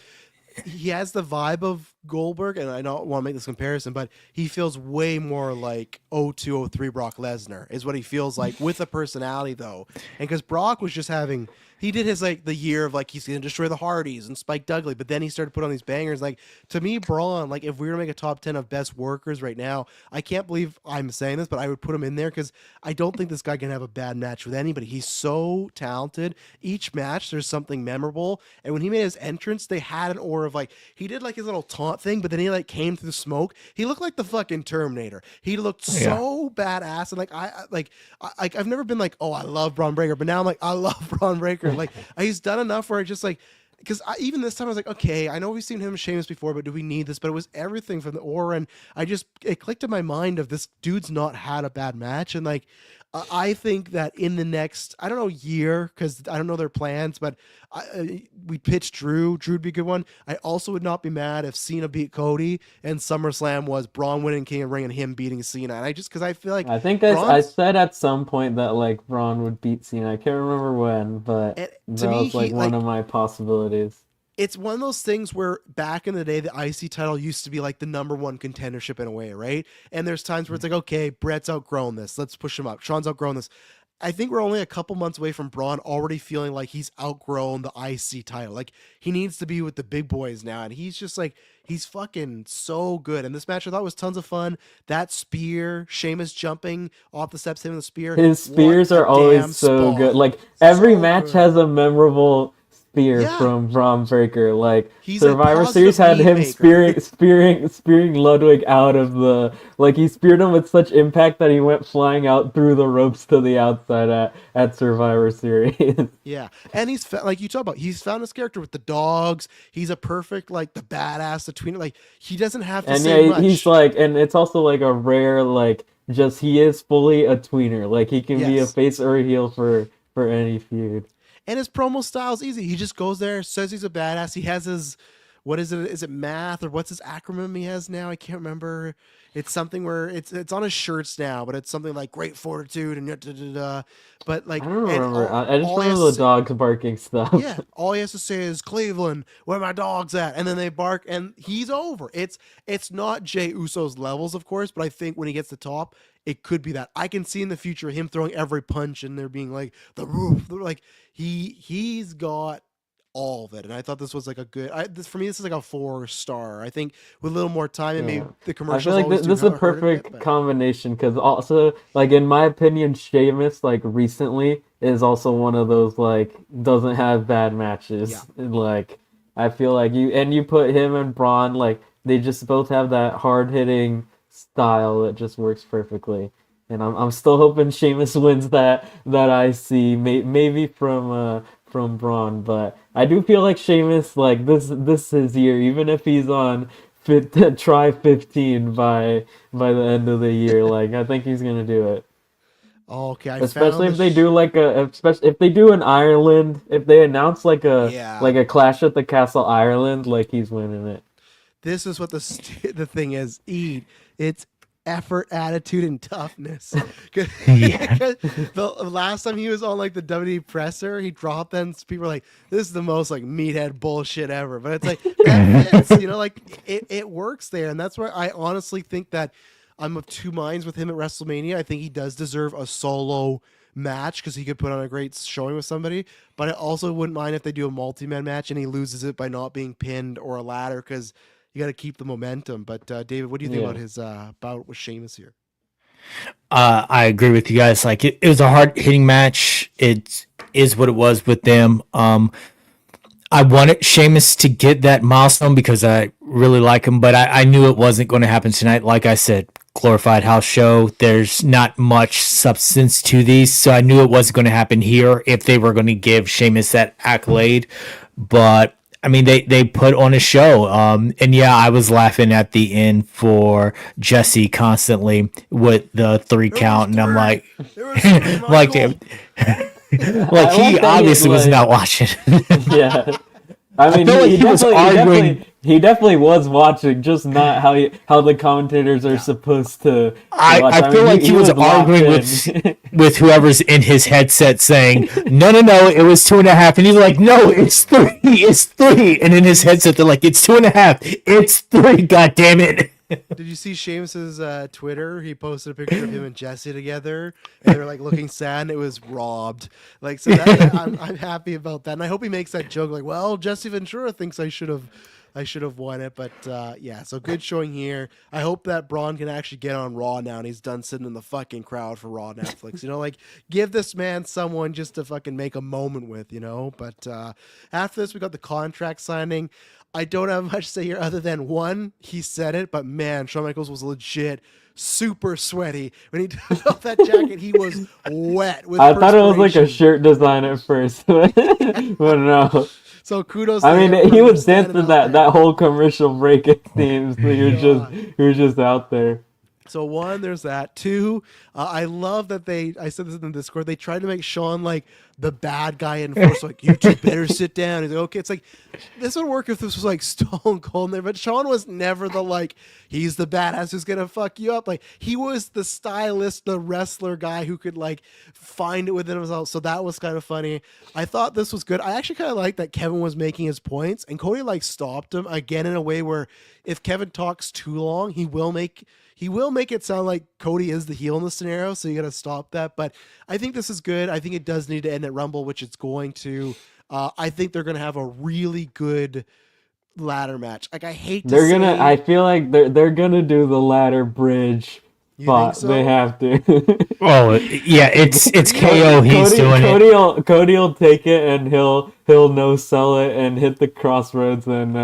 Speaker 1: he has the vibe of Goldberg, and I don't want to make this comparison, but he feels way more like 0203 Brock Lesnar is what he feels like with a personality though. And because Brock was just having, he did his like the year of like he's gonna destroy the Hardys and Spike Dudley, but then he started to put on these bangers. Like to me, Braun, like if we were to make a top 10 of best workers right now, I can't believe I'm saying this, but I would put him in there because I don't think this guy can have a bad match with anybody. He's so talented. Each match there's something memorable, and when he made his entrance, they had an aura of like he did like his little taunt thing, but then he like came through the smoke. He looked like the fucking Terminator. He looked so badass, and like I've never been like, oh, I love Braun Breaker, but now I'm like, I love Braun Breaker. Like he's done enough where I just like because even this time I was like, okay, I know we've seen him and Sheamus before, but do we need this? But it was everything from the aura, and it clicked in my mind of this dude's not had a bad match, and like I think that in the next, I don't know, year, because I don't know their plans, but we pitched Drew. Drew'd be a good one. I also would not be mad if Cena beat Cody and SummerSlam was Braun winning King of the Ring and him beating Cena. And because I feel like
Speaker 3: I think I said at some point that like Braun would beat Cena. I can't remember when, but that was like one of my possibilities.
Speaker 1: It's one of those things where back in the day, the IC title used to be like the number one contendership in a way, right? And there's times where it's like, okay, Brett's outgrown this. Let's push him up. Sean's outgrown this. I think we're only a couple months away from Braun already feeling like he's outgrown the IC title. Like, he needs to be with the big boys now. And he's just like, he's fucking so good. And this match I thought was tons of fun. That spear, Sheamus jumping off the steps, hitting the spear.
Speaker 3: His spears are always so good. Like, every match has a memorable spear from Braun Breaker. Like, he's Survivor Series had him spearing Ludwig out of the, like, he speared him with such impact that he went flying out through the ropes to the outside at Survivor Series.
Speaker 1: Yeah, and he's like you talk about, he's found his character with the dogs. He's a perfect, like, the badass, the tweener. Like, he doesn't have to say much.
Speaker 3: He's like, and it's also like a rare, like, just he is fully a tweener. Like, he can be a face or a heel for any feud.
Speaker 1: And his promo style's easy. He just goes there, says he's a badass. He has his, what is it? Is it math, or what's his acronym he has now? I can't remember. It's something where it's on his shirts now, but it's something like great fortitude and But like,
Speaker 3: I don't remember. I just remember the dogs barking stuff.
Speaker 1: Yeah, all he has to say is Cleveland, where my dog's at, and then they bark, and he's over. It's not Jey Uso's levels, of course, but I think when he gets to top, it could be that. I can see in the future him throwing every punch and there being like the roof, like he's got all of it. And I thought this was like a good. For me, this is like a 4-star. I think with a little more time and maybe the commercials.
Speaker 3: I feel like this is a perfect combination, because also, like, in my opinion, Sheamus, like, recently is also one of those, like, doesn't have bad matches. Yeah. Like, I feel like you put him and Braun, like, they just both have that hard hitting style that just works perfectly. And I'm still hoping Sheamus wins that IC, maybe from Braun, but I do feel like Sheamus, like, this is his year, even if he's on try 15 by the end of the year. Like, I think he's gonna do it.
Speaker 1: Okay,
Speaker 3: especially if they do like if they do an Ireland, if they announce like a Clash at the Castle Ireland, like, he's winning it.
Speaker 1: This is what the thing is. It's effort, attitude, and toughness. The last time he was on like the WWE presser, he dropped and people were like, this is the most like meathead bullshit ever. But it's like, that fits, like it works there. And that's why I honestly think that I'm of two minds with him at WrestleMania. I think he does deserve a solo match because he could put on a great showing with somebody. But I also wouldn't mind if they do a multi-man match and he loses it by not being pinned or a ladder, because you got to keep the momentum. But David, what do you think about his bout with Sheamus here?
Speaker 2: I agree with you guys. Like, it was a hard hitting match. It is what it was with them. I wanted Sheamus to get that milestone because I really like him, but I knew it wasn't going to happen tonight. Like I said, glorified house show. There's not much substance to these, so I knew it wasn't going to happen here if they were going to give Sheamus that accolade. But I mean, they put on a show. And yeah, I was laughing at the end for Jesse constantly with the 3 count, and I'm like, like he obviously was not watching.
Speaker 3: Yeah. I mean, he definitely was watching, just not how the commentators are supposed to watch.
Speaker 2: I feel like he was arguing with whoever's in his headset saying, no, it was 2.5. And he's like, no, it's 3. It's 3. And in his headset, they're like, it's 2.5. It's 3. God damn it.
Speaker 1: Did you see Sheamus's Twitter? He posted a picture of him and Jesse together, and they're like looking sad. And it was robbed. Like, so I'm happy about that, and I hope he makes that joke. Like, well, Jesse Ventura thinks I should have won it, but yeah. So good showing here. I hope that Braun can actually get on Raw now, and he's done sitting in the fucking crowd for Raw Netflix. Like, give this man someone just to fucking make a moment with. But after this, we got the contract signing. I don't have much to say here other than, one, he said it, but man, Shawn Michaels was legit super sweaty. When he took off that jacket, he was wet with
Speaker 3: I thought it was like a shirt design at first, but no.
Speaker 1: So kudos.
Speaker 3: I
Speaker 1: to him
Speaker 3: mean,
Speaker 1: for
Speaker 3: he was
Speaker 1: standing
Speaker 3: dancing
Speaker 1: out
Speaker 3: that
Speaker 1: there.
Speaker 3: whole commercial break. It seems so
Speaker 1: God.
Speaker 3: he was just out there.
Speaker 1: So one, there's that. Two, I love that I said this in the Discord. They tried to make Sean like the bad guy in Force. Like, you two better sit down. He's like, okay. It's like this would work if this was like Stone Cold in there, but Sean was never the like he's the badass who's gonna fuck you up. Like he was the stylist, the wrestler guy who could like find it within himself. So that was kind of funny. I thought this was good. I actually kind of liked that Kevin was making his points and Cody like stopped him again in a way where if Kevin talks too long, he will make it sound like Cody is the heel in the scenario, so you got to stop that. But I think this is good. I think it does need to end at Rumble, which it's going to. I think they're going to have a really good ladder match. Like I hate to say,
Speaker 3: I feel like they're gonna do the ladder bridge
Speaker 1: you think
Speaker 3: spot.
Speaker 1: so?
Speaker 3: They have to.
Speaker 2: Oh yeah, it's KO. He's doing it.
Speaker 3: Cody will take it and he'll no sell it and hit the crossroads and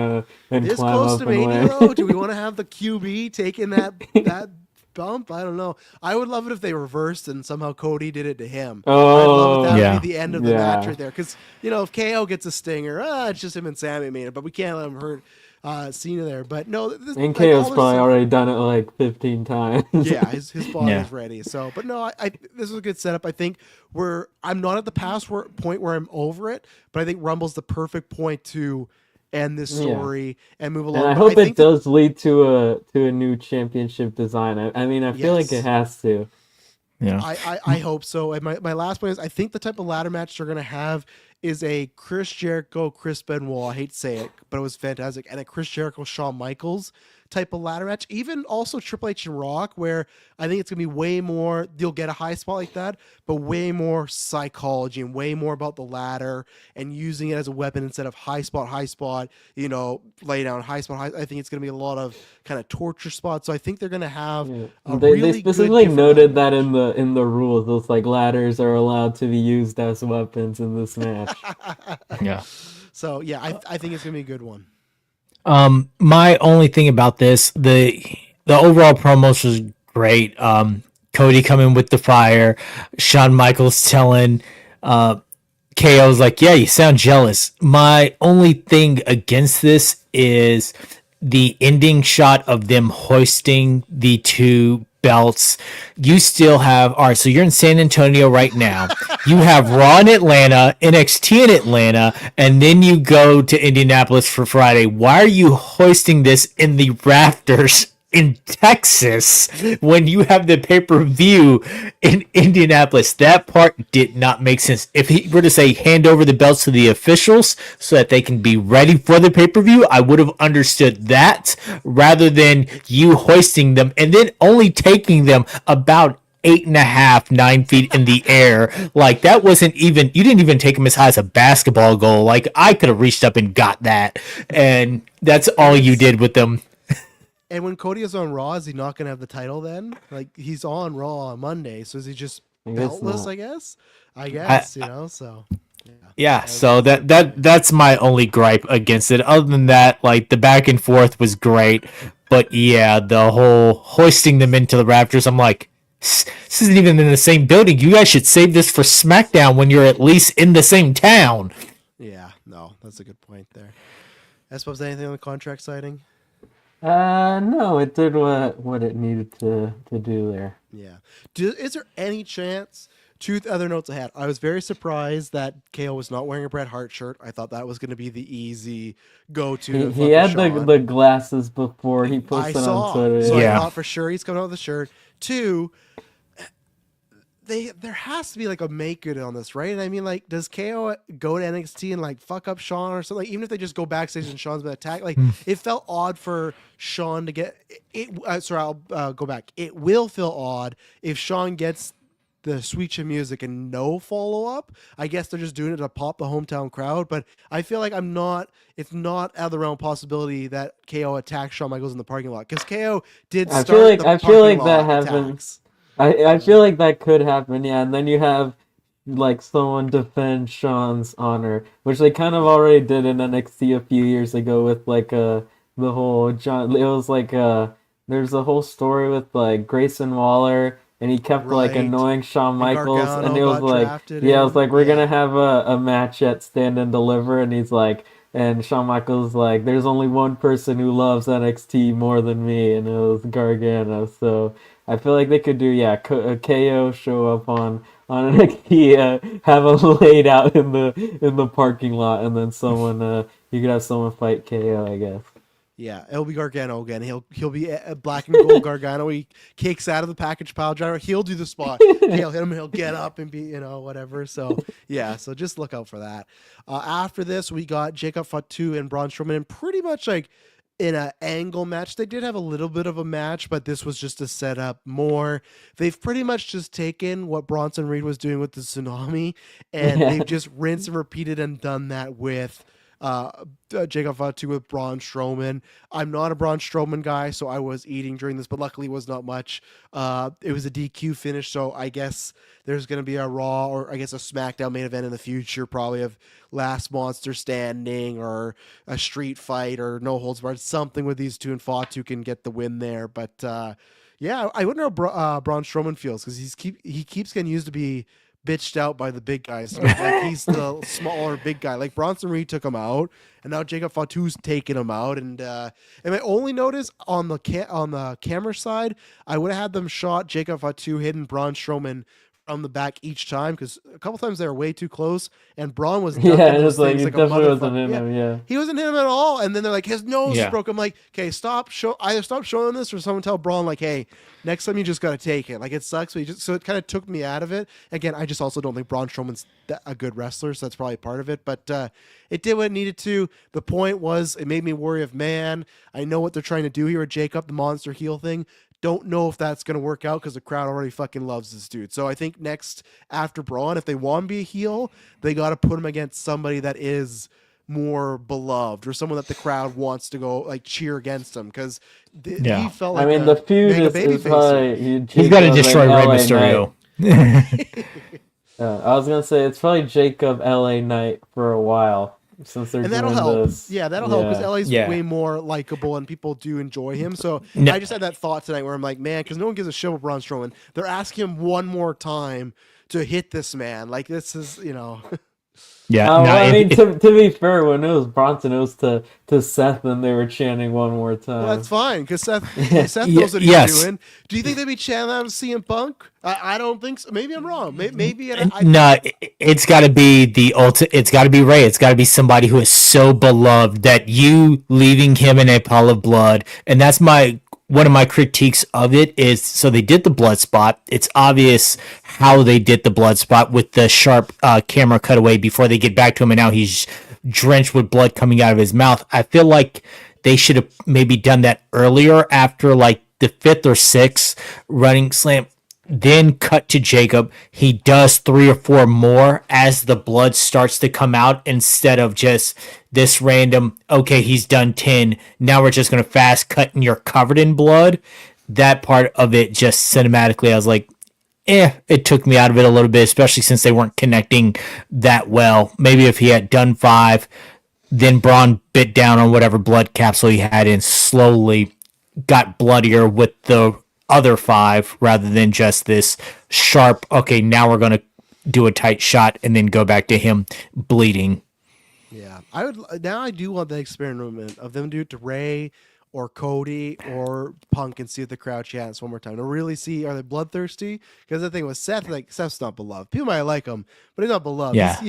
Speaker 1: This
Speaker 3: climb
Speaker 1: close
Speaker 3: up
Speaker 1: to
Speaker 3: and
Speaker 1: Mania,
Speaker 3: win.
Speaker 1: though? Do we want to have the QB taking that bump? I don't know. I would love it if they reversed and somehow Cody did it to him. I'd love it. That
Speaker 2: Yeah.
Speaker 1: would be the end of the
Speaker 3: Yeah.
Speaker 1: match right there. Because, if KO gets a stinger, it's just him and Sammy Mania, but we can't let him hurt Cena there. But no, this,
Speaker 3: And
Speaker 1: like,
Speaker 3: KO's
Speaker 1: all
Speaker 3: probably
Speaker 1: this-
Speaker 3: already done it like 15 times.
Speaker 1: Yeah, his body
Speaker 2: Yeah.
Speaker 1: is ready. So, but no, I this is a good setup. I think I'm not at the point where I'm over it, but I think Rumble's the perfect point to end this story and move along.
Speaker 3: And I
Speaker 1: But
Speaker 3: hope
Speaker 1: think
Speaker 3: it does lead to a new championship design. I mean, I feel like
Speaker 1: Yes.
Speaker 3: it has to.
Speaker 2: Yeah.
Speaker 1: I hope so. And my last point is I think the type of ladder match they're gonna have is a Chris Jericho, Chris Benoit. I hate to say it, but it was fantastic. And a Chris Jericho, Shawn Michaels type of ladder match. Even also Triple H and Rock, where I think it's gonna be way more. You'll get a high spot like that, but way more psychology and way more about the ladder and using it as a weapon instead of high spot, lay down high spot. I think it's gonna be a lot of kind of torture spots. So I think they're gonna have a
Speaker 3: They
Speaker 1: really
Speaker 3: specifically
Speaker 1: good
Speaker 3: noted
Speaker 1: ladder
Speaker 3: that
Speaker 1: match.
Speaker 3: in the rules, those like ladders are allowed to be used as weapons in this match.
Speaker 2: Yeah.
Speaker 1: So yeah, I think it's gonna be a good one.
Speaker 2: My only thing about this, the overall promos was great. Cody coming with the fire, Shawn Michaels telling KO's like, yeah, you sound jealous. My only thing against this is the ending shot of them hoisting the two belts. You still have, all right, so you're in San Antonio right now. You have Raw in Atlanta, NXT in Atlanta, and then you go to Indianapolis for Friday. Why are you hoisting this in the rafters in Texas when you have the pay-per-view in Indianapolis? That part did not make sense. If he were to say hand over the belts to the officials so that they can be ready for the pay-per-view, I would have understood that rather than you hoisting them and then only taking them about 8.5, 9 feet in the air. Like that wasn't even, you didn't even take them as high as a basketball goal. Like I could have reached up and got that. And that's all you did with them.
Speaker 1: And when Cody is on Raw, is he not going to have the title then? Like, he's on Raw on Monday, so is he just
Speaker 3: I guess
Speaker 1: beltless,
Speaker 3: not.
Speaker 1: I guess, so.
Speaker 2: Yeah, so that's my only gripe against it. Other than that, like the back and forth was great, but yeah, the whole hoisting them into the rafters, I'm like, this isn't even in the same building. You guys should save this for SmackDown when you're at least in the same town.
Speaker 1: Yeah, no, that's a good point there. I suppose anything on the contract signing?
Speaker 3: No, it did what it needed to do there.
Speaker 1: Yeah. Is there any chance? Two other notes I had. I was very surprised that KO was not wearing a Bret Hart shirt. I thought that was going to be the easy go-to.
Speaker 3: He had the glasses before he posted on Twitter.
Speaker 1: So
Speaker 2: Yeah.
Speaker 1: I thought for sure he's coming out with a shirt. Two, there has to be like a make good on this, right? And I mean, like, does KO go to NXT and like fuck up Sean or something? Like, even if they just go backstage and Sean's been attacked, like it felt odd for Sean to get it. Sorry, I'll go back. It will feel odd if Sean gets the sweet chin music and no follow up. I guess they're just doing it to pop the hometown crowd, but I feel like it's not out of the realm of possibility that KO attacks Shawn Michaels in the parking lot because KO did
Speaker 3: I
Speaker 1: start
Speaker 3: feel like that happens. I feel like that could happen, yeah. And then you have like someone defend Sean's honor, which they kind of already did in NXT a few years ago with like the whole John. It was like there's a whole story with like Grayson Waller and he kept like
Speaker 1: Right.
Speaker 3: annoying Shawn
Speaker 1: And
Speaker 3: Michaels, and
Speaker 1: Gargano
Speaker 3: it was
Speaker 1: got
Speaker 3: like,
Speaker 1: drafted
Speaker 3: yeah, I was
Speaker 1: in.
Speaker 3: like, we're
Speaker 1: Yeah.
Speaker 3: gonna have a match at Stand and Deliver, and he's like, and Shawn Michaels like, there's only one person who loves NXT more than me, and it was Gargano. So I feel like they could do, yeah, a KO show up on NXT, have him laid out in the parking lot, and then someone you could have someone fight KO, I guess.
Speaker 1: Yeah, it'll be Gargano again. He'll be a black and gold Gargano. He kicks out of the package pile driver. He'll do the spot. He'll hit him. He'll get up and be whatever. So yeah, so just look out for that. After this, we got Jacob Fatu and Braun Strowman, and pretty much like in an angle match. They did have a little bit of a match, but this was just to set up more. They've pretty much just taken what Bronson Reed was doing with the tsunami, and
Speaker 3: Yeah.
Speaker 1: they've just rinsed and repeated and done that with Jacob Fatu with Braun Strowman. I'm not a Braun Strowman guy, so I was eating during this, but luckily it was not much. It was a DQ finish, so I guess there's going to be a Raw or I guess a SmackDown main event in the future, probably of Last Monster Standing or a street fight or no holds barred, something with these two, and Fatu can get the win there. But yeah, I wonder how Braun Strowman feels because he keeps getting used to be bitched out by the big guys. Like he's the smaller big guy. Like Bronson Reed took him out, and now Jacob Fatu's taking him out. And my only notice on the camera side, I would have had them shot Jacob Fatu hitting Braun Strowman from the back each time because a couple times they were way too close, and Braun was ducking
Speaker 3: Yeah,
Speaker 1: those
Speaker 3: it's like
Speaker 1: things
Speaker 3: he
Speaker 1: like a
Speaker 3: definitely wasn't
Speaker 1: motherfucker.
Speaker 3: in
Speaker 1: Yeah.
Speaker 3: him. Yeah.
Speaker 1: He wasn't him at all, and then they're like, his nose is
Speaker 2: Yeah.
Speaker 1: broke. I'm like, okay, either stop showing this, or someone tell Braun like, hey, next time you just got to take it. Like it sucks, but so it kind of took me out of it. Again, I just also don't think Braun Strowman's a good wrestler, so that's probably part of it. But it did what it needed to. The point was, it made me worry of man. I know what they're trying to do here with Jacob, the monster heel thing. Don't know if that's going to work out because the crowd already fucking loves this dude. So I think next after Braun, if they want to be a heel, they got to put him against somebody that is more beloved or someone that the crowd wants to go like cheer against him because
Speaker 2: Yeah.
Speaker 1: he felt like
Speaker 3: I mean, the feud
Speaker 1: mega
Speaker 3: is
Speaker 1: babyface here.
Speaker 3: probably
Speaker 2: He's got to
Speaker 3: Jacob
Speaker 2: destroy
Speaker 3: and
Speaker 2: Rey
Speaker 3: LA
Speaker 2: Mysterio.
Speaker 3: Knight. I was gonna say it's probably Jacob LA Knight for a while since they're
Speaker 1: And that'll
Speaker 3: doing
Speaker 1: help.
Speaker 3: this.
Speaker 1: Yeah, that'll help because LA's
Speaker 2: Yeah.
Speaker 1: way more likable and people do enjoy him. So
Speaker 2: No.
Speaker 1: I just had that thought tonight where I'm like, man, because no one gives a shit about Braun Strowman. They're asking him one more time to hit this man. Like this is,
Speaker 2: Yeah.
Speaker 3: Well,
Speaker 2: no,
Speaker 3: I mean,
Speaker 2: it-
Speaker 3: to be fair, when it was Bronson, it was to Seth, and they were chanting one more time.
Speaker 1: well, that's fine because Seth
Speaker 2: Ye-
Speaker 1: knows what he's
Speaker 2: yes.
Speaker 1: doing. Do you think they'd be channeling out of CM Punk? I don't think so. Maybe I'm wrong. Maybe
Speaker 2: no, it's got to be the ultimate. It's got to be Ray. It's got to be somebody who is so beloved that you leaving him in a pile of blood, and that's one of my critiques of it is so they did the blood spot. It's obvious how they did the blood spot with the sharp camera cutaway before they get back to him, and now he's drenched with blood coming out of his mouth. I feel like they should have maybe done that earlier after like the fifth or sixth running slam. Then cut to Jacob. He does 3 or 4 more as the blood starts to come out instead of just this random, okay, he's done 10. Now we're just going to fast cut and you're covered in blood. That part of it just cinematically, I was like, it took me out of it a little bit, especially since they weren't connecting that well. Maybe if he had done 5, then Braun bit down on whatever blood capsule he had and slowly got bloodier with the other 5 rather than just this sharp, okay, now we're going to do a tight shot and then go back to him bleeding.
Speaker 1: Yeah, I do want the experiment of them do it to Ray or Cody or Punk and see if the crowd chants one more time to really see are they bloodthirsty? Because the thing with Seth, like Seth's not beloved. People might like him, but he's not beloved.
Speaker 2: Yeah.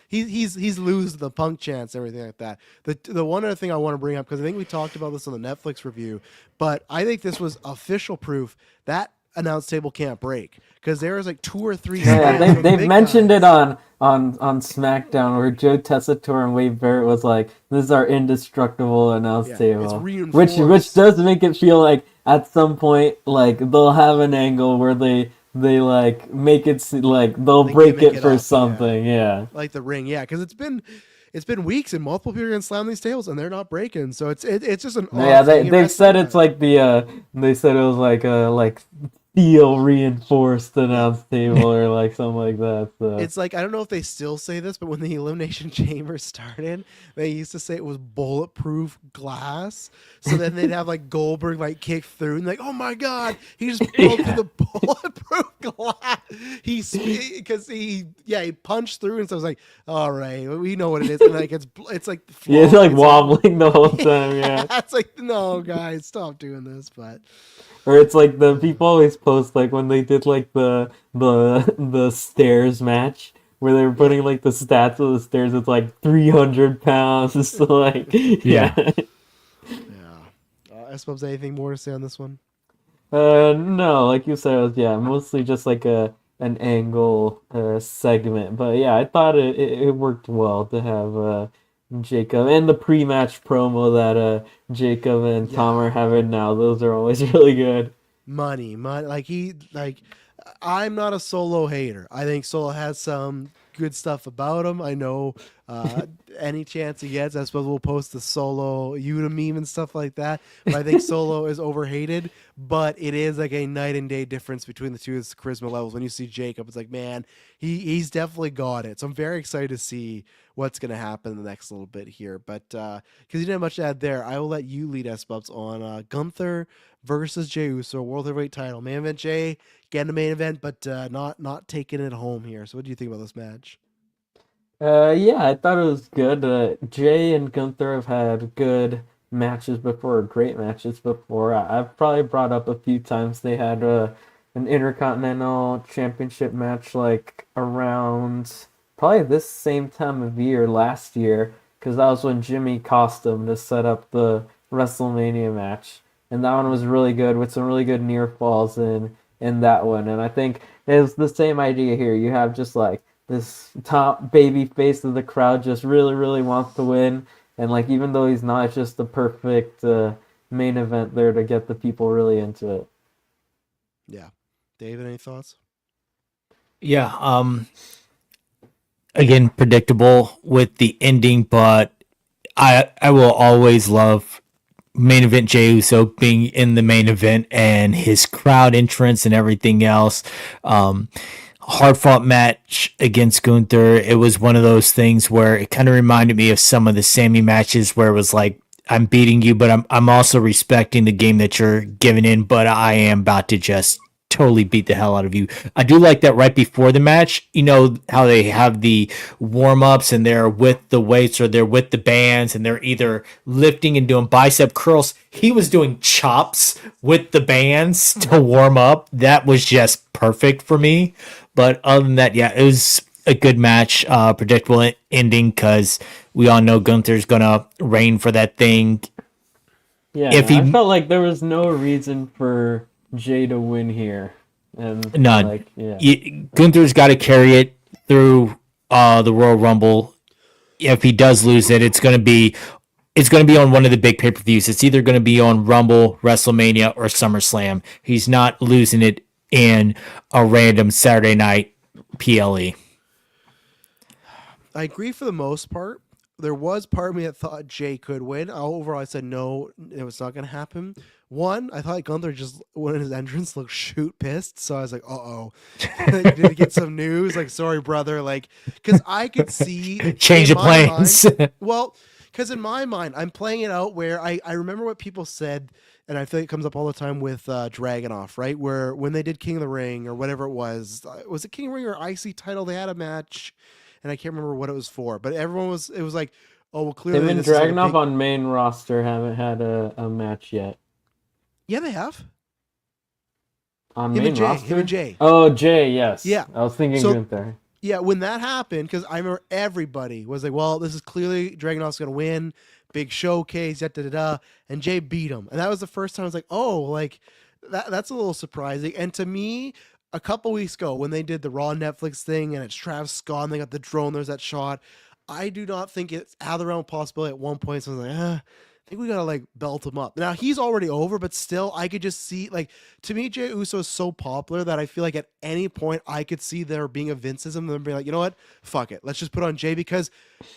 Speaker 1: He's losing the Punk chants, everything like that. The one other thing I want to bring up because I think we talked about this on the Netflix review, but I think this was official proof that announce table can't break because there was like 2 or 3.
Speaker 3: Yeah,
Speaker 1: stands with
Speaker 3: they've
Speaker 1: big
Speaker 3: mentioned
Speaker 1: guys.
Speaker 3: it on SmackDown where Joe Tessitore and Wade Barrett was like, "This is our indestructible announce
Speaker 1: Yeah,
Speaker 3: table,"
Speaker 1: it's
Speaker 3: which
Speaker 1: reinforced.
Speaker 3: does make it feel like at some point like they'll have an angle where they like make it like they'll
Speaker 1: They
Speaker 3: break
Speaker 1: gimmick
Speaker 3: it
Speaker 1: it
Speaker 3: for
Speaker 1: up, yeah.
Speaker 3: something. Yeah.
Speaker 1: Like the ring, yeah, because it's been weeks and multiple people are gonna slam these tables and they're not breaking. So it's just an
Speaker 3: Yeah,
Speaker 1: odd thing in
Speaker 3: they've said
Speaker 1: wrestling,
Speaker 3: it's like they said it was like steel reinforced announce table or like something like that. So
Speaker 1: It's like I don't know if they still say this, but when the Elimination Chamber started, they used to say it was bulletproof glass. So then they'd have like Goldberg like kick through and like, oh my god, he just broke through the bulletproof glass. Because he punched through and so I was like, all right, we know what it is. And like it's like
Speaker 3: yeah, it's like
Speaker 1: flawless.
Speaker 3: wobbling the whole time. Yeah.
Speaker 1: It's like no guys, stop doing this. But
Speaker 3: Or it's like the people always post like when they did like the stairs match where they were putting like the stats of the stairs. It's like 300 pounds. It's like
Speaker 2: Yeah.
Speaker 3: yeah.
Speaker 1: yeah, I suppose anything more to say on this one?
Speaker 3: No, like you said, it was, yeah, mostly just like an angle segment. But yeah, I thought it worked well to have Jacob and the pre-match promo that Jacob and Tom are having now. Those are always really good.
Speaker 1: Money. I'm not a Solo hater. I think Solo has some good stuff about him. I know any chance he gets, I suppose we'll post the Solo Yuta meme and stuff like that. But I think Solo is overhated. But it is like a night and day difference between the two charisma levels. When you see Jacob, it's like, man, he's definitely got it. So I'm very excited to see what's going to happen in the next little bit here. But because you didn't have much to add there, I will let you lead us, Bubs, on Gunther versus Jey Uso, World Heavyweight title. Main event Jey, getting the main event, but not taking it home here. So what do you think about this match?
Speaker 3: Yeah, I thought it was good. Jay and Gunther have had good matches before, great matches before. I've probably brought up a few times they had an Intercontinental Championship match like around probably this same time of year last year, because that was when Jimmy cost them to set up the WrestleMania match, and that one was really good with some really good near falls in that one. And I think it's the same idea here. You have just like this top baby face of the crowd just really, really wants to win. And like even though he's not, it's just the perfect main event there to get the people really into it.
Speaker 1: Yeah. David, any thoughts?
Speaker 2: Yeah. Again, predictable with the ending, but I will always love main event Jey Uso being in the main event and his crowd entrance and everything else. Hard fought match against Gunther. It was one of those things where it kind of reminded me of some of the Sammy matches where it was like, I'm beating you, but I'm also respecting the game that you're giving in, but I am about to just totally beat the hell out of you. I do like that right before the match, you know, how they have the warm ups and they're with the weights or they're with the bands and they're either lifting and doing bicep curls. He was doing chops with the bands to warm up. That was just perfect for me. But other than that, yeah, it was a good match, predictable ending because we all know Gunther's gonna reign for that thing.
Speaker 3: Yeah,
Speaker 2: If he
Speaker 3: I felt like there was no reason for Jay to win here. And
Speaker 2: none,
Speaker 3: like, yeah.
Speaker 2: Gunther's got to carry it through the Royal Rumble. If he does lose it, it's going to be on one of the big pay-per-views. It's either going to be on Rumble, WrestleMania, or SummerSlam. He's not losing it in a random Saturday night PLE.
Speaker 1: I agree for the most part. There was part of me that thought Jay could win. Overall, I said no, it was not going to happen. One, I thought Gunther just when his entrance looked shoot pissed, so I was like, did he get some news? Like, sorry, brother, like, because I could see
Speaker 2: Change
Speaker 1: in
Speaker 2: of
Speaker 1: my
Speaker 2: plans.
Speaker 1: mind- well, because in my mind, I'm playing it out where I remember what people said, and I feel like it comes up all the time with Dragunov, right? Where when they did King of the Ring or whatever it was it King of the Ring or IC title? They had a match, and I can't remember what it was for, but it was like, oh, well, clearly
Speaker 3: Him and
Speaker 1: this is like a
Speaker 3: Dragunov
Speaker 1: big...
Speaker 3: on main roster haven't had a match yet.
Speaker 1: Yeah, they have.
Speaker 3: On
Speaker 1: Him
Speaker 3: main
Speaker 1: and Jay.
Speaker 3: roster?
Speaker 1: Him and Jay.
Speaker 3: Oh, Jay, yes.
Speaker 1: Yeah.
Speaker 3: I was thinking
Speaker 1: So-
Speaker 3: Gunther.
Speaker 1: Yeah, when that happened, because I remember everybody was like, well, this is clearly Dragunov's going to win. Big showcase, da-da-da-da. And Jay beat him. And that was the first time I was like, oh, like, that's a little surprising. And to me, a couple weeks ago, when they did the Raw Netflix thing and it's Travis Scott and they got the drone, there's that shot. I do not think it's out of the realm of possibility at one point. So I was like, think we gotta like belt him up. Now he's already over, but still, I could just see like to me, Jey Uso is so popular that I feel like at any point I could see there being a Vinceism and them being like, you know what, fuck it, let's just put on Jay because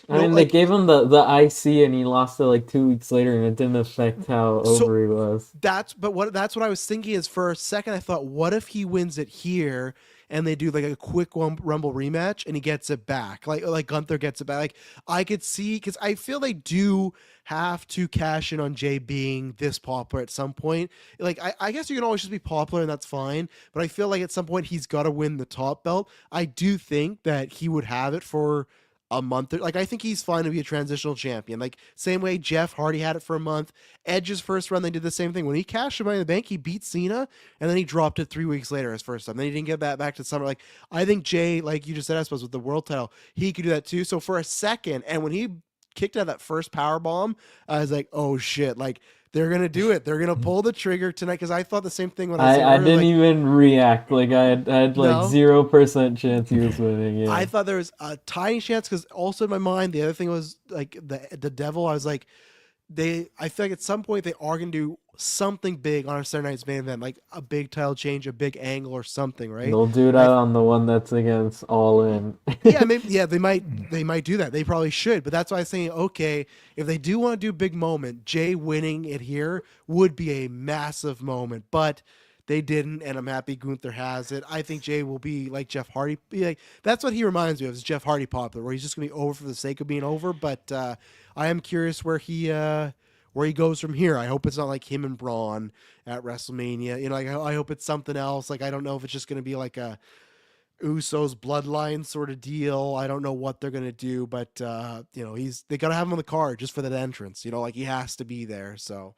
Speaker 3: I mean, they
Speaker 1: like
Speaker 3: gave him the IC and he lost it like 2 weeks later, and it didn't affect how
Speaker 1: so
Speaker 3: over he was.
Speaker 1: that's what I was thinking is for a second I thought, what if he wins it here and they do like a quick Rumble rematch and he gets it back, like Gunther gets it back. Like I could see because I feel they do have to cash in on Jay being this popular at some point. Like I guess you can always just be popular and that's fine, but I feel like at some point he's got to win the top belt. I do think that he would have it for a month. Like I think he's fine to be a transitional champion. Like same way Jeff Hardy had it for a month. Edge's first run, they did the same thing. When he cashed Money in the Bank, he beat Cena, and then he dropped it 3 weeks later his first time. Then he didn't get that back to Summer. Like I think Jay, like you just said, I suppose with the world title, he could do that too. So for a second, and when he kicked out that first power bomb, I was like, oh shit, like they're gonna do it. They're gonna pull the trigger tonight. Because I thought the same thing when
Speaker 3: I didn't
Speaker 1: like,
Speaker 3: even react. Like I had like
Speaker 1: No?
Speaker 3: 0% chance he was winning. Yeah.
Speaker 1: I thought there was a tiny chance because also in my mind the other thing was like the devil. I was like, I feel like at some point they are gonna do something big on a Saturday Night's main event, like a big title change, a big angle or something, right?
Speaker 3: They'll do that on the one that's against All In.
Speaker 1: Yeah, maybe. Yeah, they might do that. They probably should. But that's why I was saying, okay, if they do want to do a big moment, Jay winning it here would be a massive moment. But they didn't, and I'm happy Gunther has it. I think Jay will be like Jeff Hardy. That's what he reminds me of, is Jeff Hardy popular, where he's just gonna be over for the sake of being over. But I am curious where he goes from here. I hope it's not like him and Braun at WrestleMania. You know, like I hope it's something else. Like I don't know if it's just gonna be like a Usos bloodline sort of deal. I don't know what they're gonna do, but you know, they gotta have him on the card just for that entrance. You know, like he has to be there. So,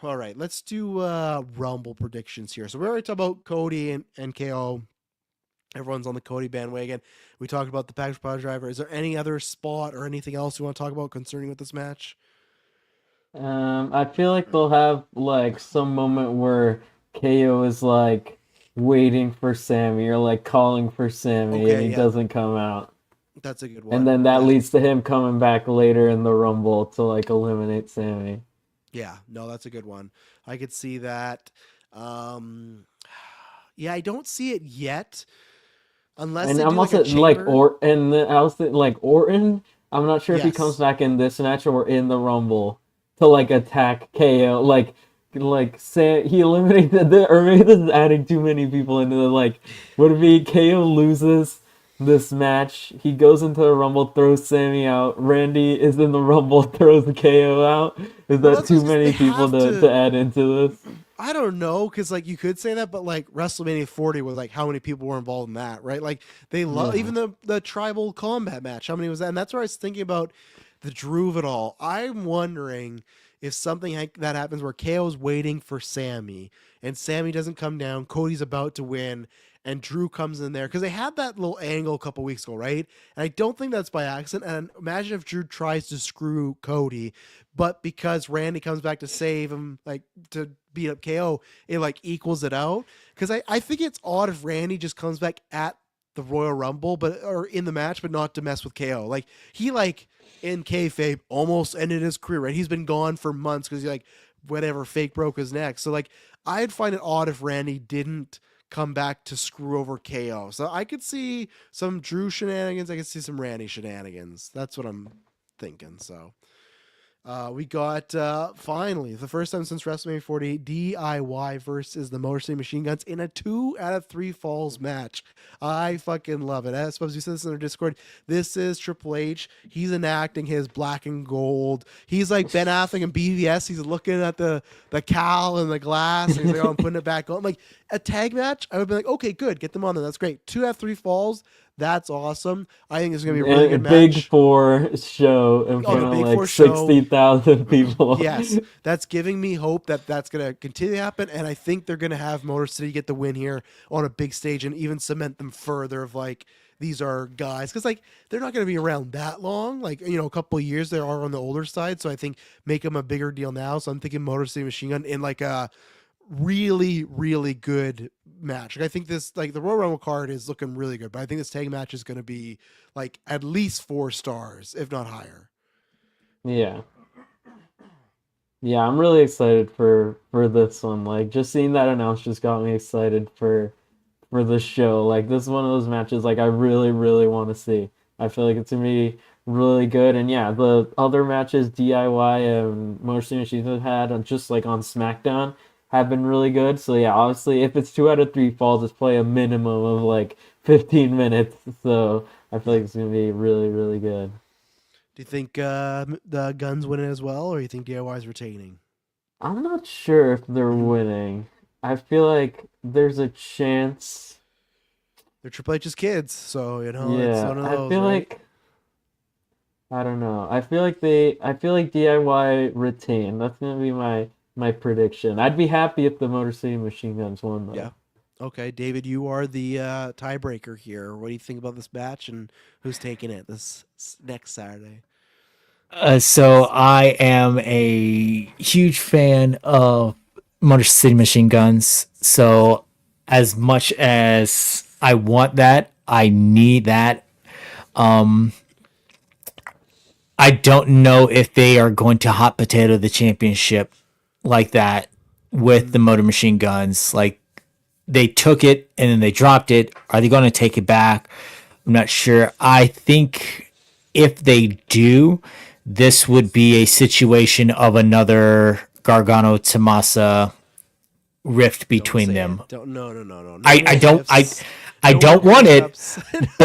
Speaker 1: all right, let's do Rumble predictions here. So we already talked about Cody and KO. Everyone's on the Cody bandwagon. We talked about the package power driver. Is there any other spot or anything else you want to talk about concerning with this match?
Speaker 3: I feel like they'll have like some moment where KO is like waiting for Sammy or like calling for Sammy and he doesn't come out.
Speaker 1: That's a good one.
Speaker 3: And then that leads to him coming back later in the Rumble to like eliminate Sammy.
Speaker 1: Yeah, no, that's a good one. I could see that. Yeah, I don't see it yet. Unless
Speaker 3: And
Speaker 1: they
Speaker 3: I'm
Speaker 1: do
Speaker 3: also
Speaker 1: like a chamber.
Speaker 3: I was thinking like Orton. I'm not sure if he
Speaker 1: Yes.
Speaker 3: comes back in this match or in the Rumble to like attack KO. Like say he eliminated or maybe this is adding too many people into the like. Would it be KO loses this match? He goes into the Rumble, throws Sammy out. Randy is in the Rumble, throws the KO out. Is
Speaker 1: Well,
Speaker 3: that
Speaker 1: that's what I
Speaker 3: too
Speaker 1: was gonna say.
Speaker 3: many
Speaker 1: They
Speaker 3: people
Speaker 1: have
Speaker 3: to add into this?
Speaker 1: I don't know, because like you could say that, but like WrestleMania 40 was like how many people were involved in that, right? Like they love
Speaker 3: Yeah.
Speaker 1: even the tribal combat match. How many was that? And that's where I was thinking about the Drew of it all. I'm wondering if something that happens where KO's waiting for Sammy and Sammy doesn't come down, Cody's about to win, and Drew comes in there because they had that little angle a couple weeks ago, right? And I don't think that's by accident. And imagine if Drew tries to screw Cody, but because Randy comes back to save him, like to beat up KO, it like equals it out. Because I think it's odd if Randy just comes back at the Royal Rumble, or in the match, but not to mess with KO. Like he like in kayfabe almost ended his career, right? He's been gone for months because he like whatever fake broke his neck. So like I'd find it odd if Randy didn't come back to screw over KO. So I could see some Drew shenanigans. I could see some Randy shenanigans. That's what I'm thinking. So we got finally the first time since WrestleMania 48 DIY versus the Motor City Machine Guns in a 2 out of 3 falls match. I fucking love it. I suppose you said this in our Discord. This is Triple H. He's enacting his black and gold. He's like Ben Affleck and BVS. He's looking at the cowl and the glass. And he's like, oh, I'm putting it back on. Like a tag match, I would be like, okay, good, get them on there. That's great. 2 out of 3 falls. That's awesome. I think it's gonna be a really good match.
Speaker 3: Big Four show in front of like 60,000 people.
Speaker 1: Yes, that's giving me hope that that's gonna continue to happen, and I think they're gonna have Motor City get the win here on a big stage and even cement them further. Of like these are guys, because like they're not gonna be around that long. Like a couple of years they are on the older side, so I think make them a bigger deal now. So I'm thinking Motor City Machine Gun in like a really, really good match. Like I think this, like the Royal Rumble card is looking really good, but I think this tag match is going to be like at least 4 stars, if not higher.
Speaker 3: Yeah. Yeah, I'm really excited for this one. Like just seeing that announced just got me excited for the show. Like this is one of those matches like I really really want to see. I feel like it's gonna be really good. And yeah, the other matches DIY and Motor City Machines have had on just like on SmackDown have been really good. So yeah, obviously if it's 2 out of 3 falls, it's play a minimum of like 15 minutes. So I feel like it's gonna be really really good.
Speaker 1: Do you think the Guns win it as well, or you think DIY is retaining?
Speaker 3: I'm not sure if they're
Speaker 1: Mhm.
Speaker 3: winning. I feel like there's a chance.
Speaker 1: They're Triple H's kids, so it's
Speaker 3: Yeah,
Speaker 1: one of
Speaker 3: I
Speaker 1: those,
Speaker 3: feel
Speaker 1: right?
Speaker 3: like I don't know. I feel like DIY retain. That's gonna be my prediction. I'd be happy if the Motor City Machine Guns won
Speaker 1: Yeah.
Speaker 3: though.
Speaker 1: Okay, David, you are the tiebreaker here. What do you think about this match, and who's taking it this next Saturday?
Speaker 2: So I am a huge fan of Motor City Machine Guns. So as much as I want that, I need that. Um, I don't know if they are going to hot potato the championship like that with the
Speaker 1: Mm,
Speaker 2: Motor Machine Guns. Like they took it and then they dropped it. Are they going to take it back? I'm not sure. I think if they do, this would be a situation of another Gargano Tomasa rift
Speaker 1: don't
Speaker 2: between
Speaker 1: say it.
Speaker 2: them.
Speaker 1: Don't. No, no, no, no. No
Speaker 2: I
Speaker 1: more
Speaker 2: don't
Speaker 1: rifts.
Speaker 2: I
Speaker 1: No more
Speaker 2: don't want it,
Speaker 1: breakups.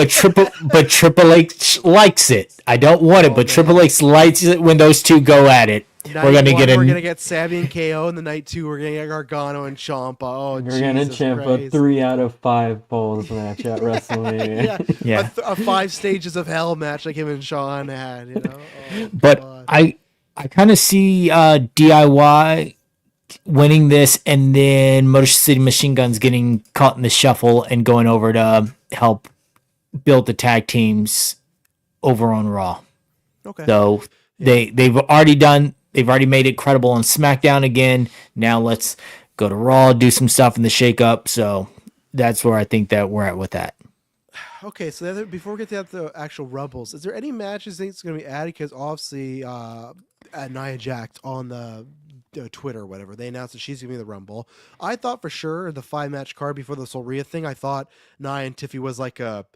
Speaker 2: but Triple H likes it. I don't want it,
Speaker 1: Oh
Speaker 2: but Triple
Speaker 1: man.
Speaker 2: H likes it when those two go at it. We're
Speaker 1: Night
Speaker 2: gonna get
Speaker 1: one, we're
Speaker 2: a
Speaker 1: gonna get Sammy and KO, and the night two, we're gonna get Gargano and Ciampa. Oh
Speaker 3: You're gonna
Speaker 1: Jesus
Speaker 3: champ a
Speaker 1: Christ!
Speaker 3: 3 out of 5 falls match at
Speaker 1: Yeah,
Speaker 3: WrestleMania.
Speaker 2: yeah.
Speaker 1: a 5 stages of hell match like him and Sean had. Oh
Speaker 2: But
Speaker 1: God.
Speaker 2: I kind of see DIY winning this, and then Motor City Machine Guns getting caught in the shuffle and going over to help build the tag teams over on Raw.
Speaker 1: Okay.
Speaker 2: So
Speaker 1: Yeah.
Speaker 2: they've already made it credible on SmackDown again. Now let's go to Raw, do some stuff in the shake up. So that's where I think that we're at with that.
Speaker 1: Okay, so before we get to the actual Rumbles, is there any matches you think is going to be added? Because obviously, Nia Jax on the Twitter or whatever, they announced that she's going to be in the Rumble. I thought for sure the 5 match card before the Soria thing, I thought Nia and Tiffy was like a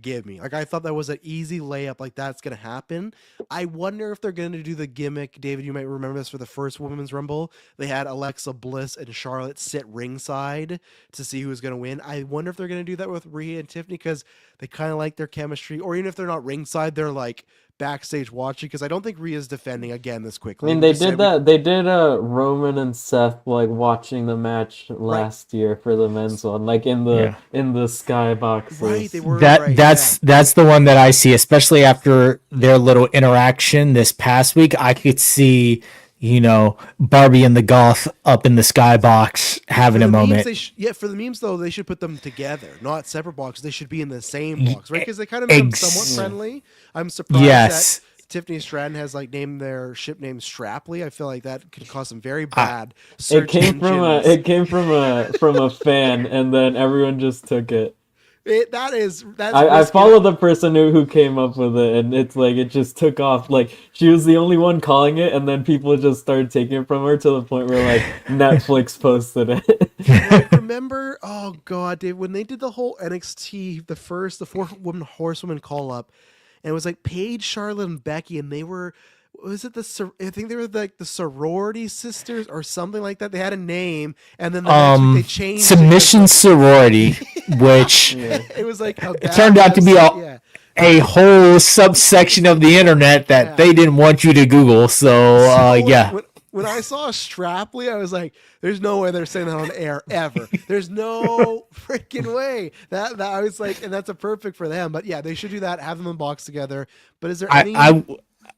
Speaker 1: give me. Like I thought that was an easy layup, like that's gonna happen. I wonder if they're gonna do the gimmick. David, you might remember this for the first Women's Rumble. They had Alexa Bliss and Charlotte sit ringside to see who was gonna win. I wonder if they're gonna do that with Rhea and Tiffany because they kind of like their chemistry, or even if they're not ringside, they're like backstage watching. Because I don't think Rhea's defending again this
Speaker 3: I
Speaker 1: quickly.
Speaker 3: mean,
Speaker 1: We
Speaker 3: they
Speaker 1: just
Speaker 3: did
Speaker 1: said we
Speaker 3: that. They did Roman and Seth like watching the match
Speaker 1: right,
Speaker 3: last year for the men's one, like
Speaker 2: Yeah.
Speaker 3: in the sky
Speaker 1: right. They
Speaker 3: boxes.
Speaker 1: were
Speaker 2: That
Speaker 1: right, yeah.
Speaker 2: that's the one that I see, especially after their little interaction this past week. I could see, Barbie and the Goth up in the skybox
Speaker 1: For
Speaker 2: having a
Speaker 1: the memes,
Speaker 2: moment.
Speaker 1: for the memes though, they should put them together, not separate boxes. They should be in the same
Speaker 2: Y-
Speaker 1: box, right? Because they kind of made them somewhat
Speaker 2: Ex-
Speaker 3: Yeah.
Speaker 1: friendly. I'm surprised that
Speaker 2: yes.
Speaker 1: Tiffany Stratton has like named their ship name Strapley. I feel like that could cause some very
Speaker 2: I,
Speaker 1: bad search engines.
Speaker 3: It came from a fan, and then everyone just took it.
Speaker 1: That's
Speaker 3: I
Speaker 1: risky.
Speaker 3: follow the person who came up with it, and it's like it just took off. Like she was the only one calling it, and then people just started taking it from her to the point where like Netflix posted it.
Speaker 1: Like remember, oh god, Dave, when they did the whole NXT, the 4 woman horsewoman call up, and it was like Paige, Charlotte, and Becky, and they were. Was it I think they were like the sorority sisters or something like that. They had a name, and then the next week they changed it 'cause,
Speaker 2: Submission
Speaker 1: like,
Speaker 2: sorority, which
Speaker 3: Yeah.
Speaker 1: it was like a
Speaker 2: it turned out to be
Speaker 1: yeah,
Speaker 2: a whole subsection of the internet that
Speaker 1: yeah.
Speaker 2: they didn't want you to Google. So,
Speaker 1: So
Speaker 2: yeah.
Speaker 1: when I saw Strapley, I was like, "There's no way they're saying that on air ever. There's no freaking way." That I was like, and that's a perfect for them. But yeah, they should do that. Have them in box together. But is there
Speaker 2: I,
Speaker 1: any?
Speaker 2: I,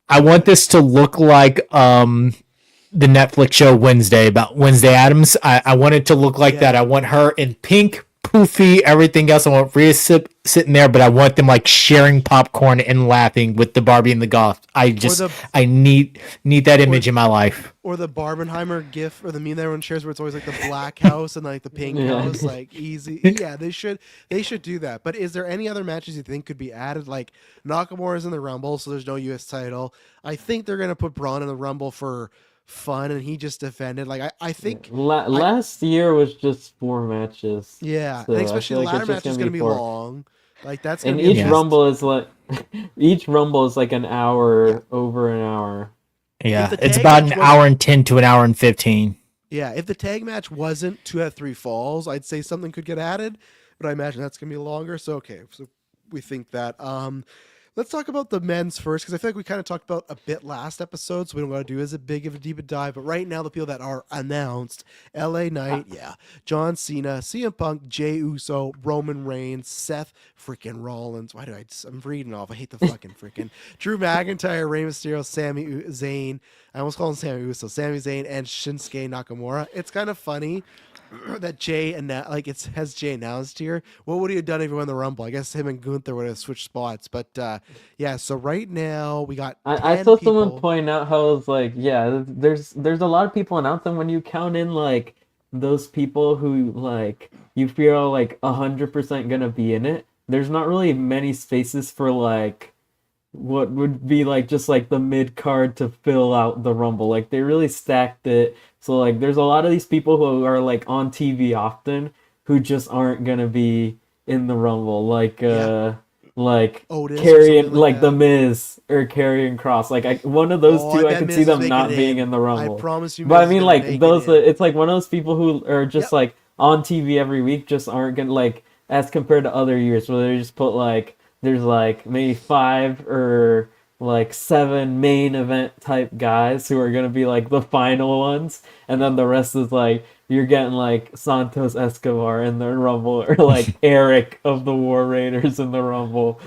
Speaker 2: I want this to look like the Netflix show Wednesday about Wednesday Adams. I want it to look like
Speaker 1: Yeah.
Speaker 2: that. I want her in pink, poofy, everything else. I want Rhea sitting there, but I want them like sharing popcorn and laughing with the Barbie and the Goth.
Speaker 1: the-
Speaker 2: I need that image in my life.
Speaker 1: Or the Barbenheimer gif or the meme that everyone shares where it's always like the black house and like the pink
Speaker 3: Yeah.
Speaker 1: house, like easy. Yeah, they should do that. But is there any other matches you think could be added? Like Nakamura's in the Rumble, so there's no US title. I think they're gonna put Braun in the Rumble for fun, and he just defended. Like I think,
Speaker 3: Last year was just 4 matches,
Speaker 1: yeah, and
Speaker 3: so I
Speaker 1: especially
Speaker 3: feel
Speaker 1: the
Speaker 3: like
Speaker 1: ladder
Speaker 3: it's just
Speaker 1: match is
Speaker 3: gonna
Speaker 1: going
Speaker 3: be
Speaker 1: to be
Speaker 3: four.
Speaker 1: long. Like that's going
Speaker 3: And
Speaker 1: to be at
Speaker 3: each
Speaker 2: Yeah.
Speaker 1: least
Speaker 3: rumble is like each rumble is like an
Speaker 1: yeah.
Speaker 3: hour, over an hour.
Speaker 1: If
Speaker 2: Yeah,
Speaker 1: the
Speaker 2: it's
Speaker 1: tag
Speaker 2: about
Speaker 1: match
Speaker 2: an
Speaker 1: wasn't
Speaker 2: hour and 10 to an hour and 15.
Speaker 1: Yeah, if the tag match wasn't 2 out of 3 falls, I'd say something could get added, but I imagine that's gonna be longer. So okay, so we think that. Let's talk about the men's first because I feel like we kind of talked about a bit last episode, so we don't want to do as a big of a deep dive. But right now, the people that are announced: L.A. Knight, yeah, John Cena, CM Punk, Jey Uso, Roman Reigns, Seth freaking Rollins. Why do I'm reading off? I hate the fucking freaking Drew McIntyre, Rey Mysterio, Zayn. I almost call him Sami Uso, Sami Zayn, and Shinsuke Nakamura. It's kind of funny that Jay and like it has Jay announced here. What would he have done if he won the Rumble? I guess him and Gunther would have switched spots. But yeah, so right now we got
Speaker 3: I
Speaker 1: 10
Speaker 3: saw someone
Speaker 1: people.
Speaker 3: point out how it's like, yeah, there's a lot of people announcing when you count in like those people who like you feel like 100% gonna be in it. There's not really many spaces for like what would be like just like the mid card to fill out the rumble. Like they really stacked it. So like there's a lot of these people who are like on TV often who just aren't gonna be in the rumble.
Speaker 1: Yeah,
Speaker 3: Like
Speaker 1: Otis or
Speaker 3: carrying
Speaker 1: something like
Speaker 3: like the
Speaker 1: that.
Speaker 3: Miz or carrying Cross. Like one of those
Speaker 1: Oh, I
Speaker 3: two I
Speaker 1: bet
Speaker 3: could see
Speaker 1: Miz is
Speaker 3: them
Speaker 1: making
Speaker 3: not
Speaker 1: it
Speaker 3: being
Speaker 1: in.
Speaker 3: in the
Speaker 1: I
Speaker 3: rumble.
Speaker 1: promise you,
Speaker 3: But
Speaker 1: Miz
Speaker 3: I
Speaker 1: is
Speaker 3: mean
Speaker 1: gonna
Speaker 3: like
Speaker 1: make it
Speaker 3: those
Speaker 1: in.
Speaker 3: it's like one of those people who are just
Speaker 1: Yep.
Speaker 3: like on TV every week just aren't gonna like as compared to other years where they just put like there's like maybe 5 or like 7 main event type guys who are gonna be like the final ones, and then the rest is like you're getting like Santos Escobar in the Rumble or like Eric of the War Raiders in the Rumble.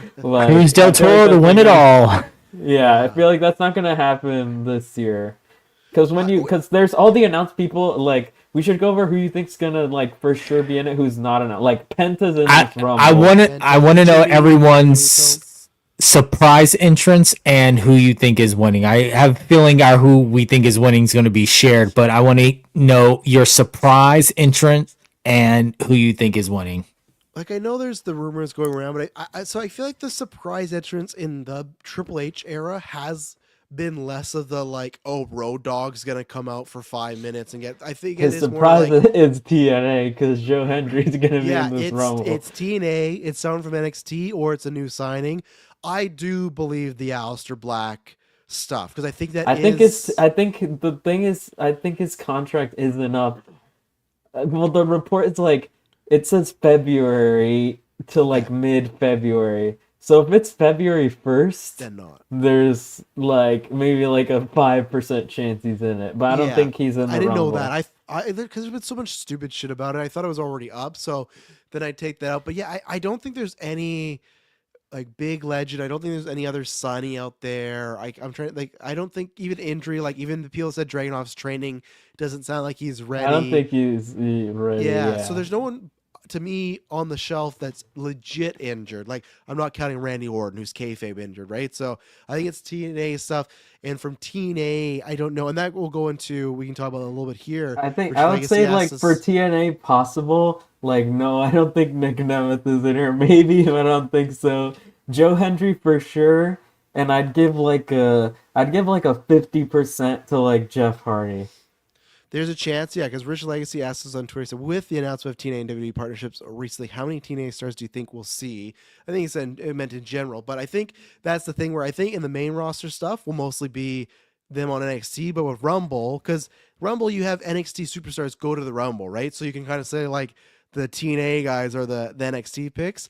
Speaker 2: Cruz
Speaker 3: Like
Speaker 2: del
Speaker 3: I feel like
Speaker 2: Toro to
Speaker 3: that's not
Speaker 2: win it
Speaker 3: gonna.
Speaker 2: all.
Speaker 3: Yeah, I
Speaker 1: Yeah.
Speaker 3: feel like that's not gonna happen this year. Because when you,
Speaker 1: I,
Speaker 3: because there's all the announced people, like, we should go over who you think's gonna, like, for sure be in it, who's not announced. Like, Penta's in
Speaker 2: I
Speaker 3: this
Speaker 2: I
Speaker 3: Rumble.
Speaker 2: want to I
Speaker 1: Penta,
Speaker 2: want to know
Speaker 1: Jimmy, Jey Uso.
Speaker 2: everyone's surprise entrance and who you think is winning. I have a feeling our who we think is winning is going to be shared, but I want to know your surprise entrance and who you think is winning.
Speaker 1: Like I know there's the rumors going around, but so I feel like the surprise entrance in the Triple H era has been less of the like, oh, Road Dogg's gonna come out for 5 minutes and get. I think it
Speaker 3: His
Speaker 1: is more
Speaker 3: surprise
Speaker 1: like,
Speaker 3: is TNA, because Joe Hendry's gonna be
Speaker 1: yeah,
Speaker 3: in this
Speaker 1: it's
Speaker 3: Rumble.
Speaker 1: it's TNA, it's someone from NXT, or it's a new signing. I do believe the Aleister Black stuff because I think that is
Speaker 3: I think the thing is, I think his contract isn't up. Well, the report is like it says February to
Speaker 1: okay.
Speaker 3: like mid-February. So if it's February 1st,
Speaker 1: Then not.
Speaker 3: there's like maybe like a 5% chance he's in it. But I don't
Speaker 1: Yeah,
Speaker 3: think he's in
Speaker 1: I
Speaker 3: the
Speaker 1: didn't know
Speaker 3: Rumble.
Speaker 1: that. I because there's been so much stupid shit about it. I thought it was already up, so then I take that out. But yeah, I don't think there's any like big legend. I don't think there's any other Sonny out there. I'm trying like I don't think even injury, like even the people said Dragunov's training doesn't sound like he's
Speaker 3: I don't
Speaker 1: ready.
Speaker 3: think he's ready,
Speaker 1: Yeah, so
Speaker 3: yeah.
Speaker 1: there's no one to me on the shelf that's legit injured. Like I'm not counting Randy Orton, who's kayfabe injured, right? So I think it's TNA stuff, and from TNA, I don't know, and that will go into we can talk about it a little bit here.
Speaker 3: I think
Speaker 1: Rich
Speaker 3: I would
Speaker 1: Legacy
Speaker 3: say
Speaker 1: asks
Speaker 3: like for
Speaker 1: us,
Speaker 3: TNA possible, like no, I don't think Nick Nemeth is in here. Maybe, but I don't think so. Joe Hendry for sure, and I'd give like a 50% to like Jeff Hardy.
Speaker 1: there's a chance, yeah, because Rich Legacy asked us on Twitter, so with the announcement of TNA and WWE partnerships recently, how many TNA stars do you think we'll see? I think he said it meant in general, but I think that's the thing where I think in the main roster stuff will mostly be them on NXT, but with Rumble, because Rumble, you have NXT superstars go to the Rumble, right? So you can kind of say like the TNA guys are the NXT picks.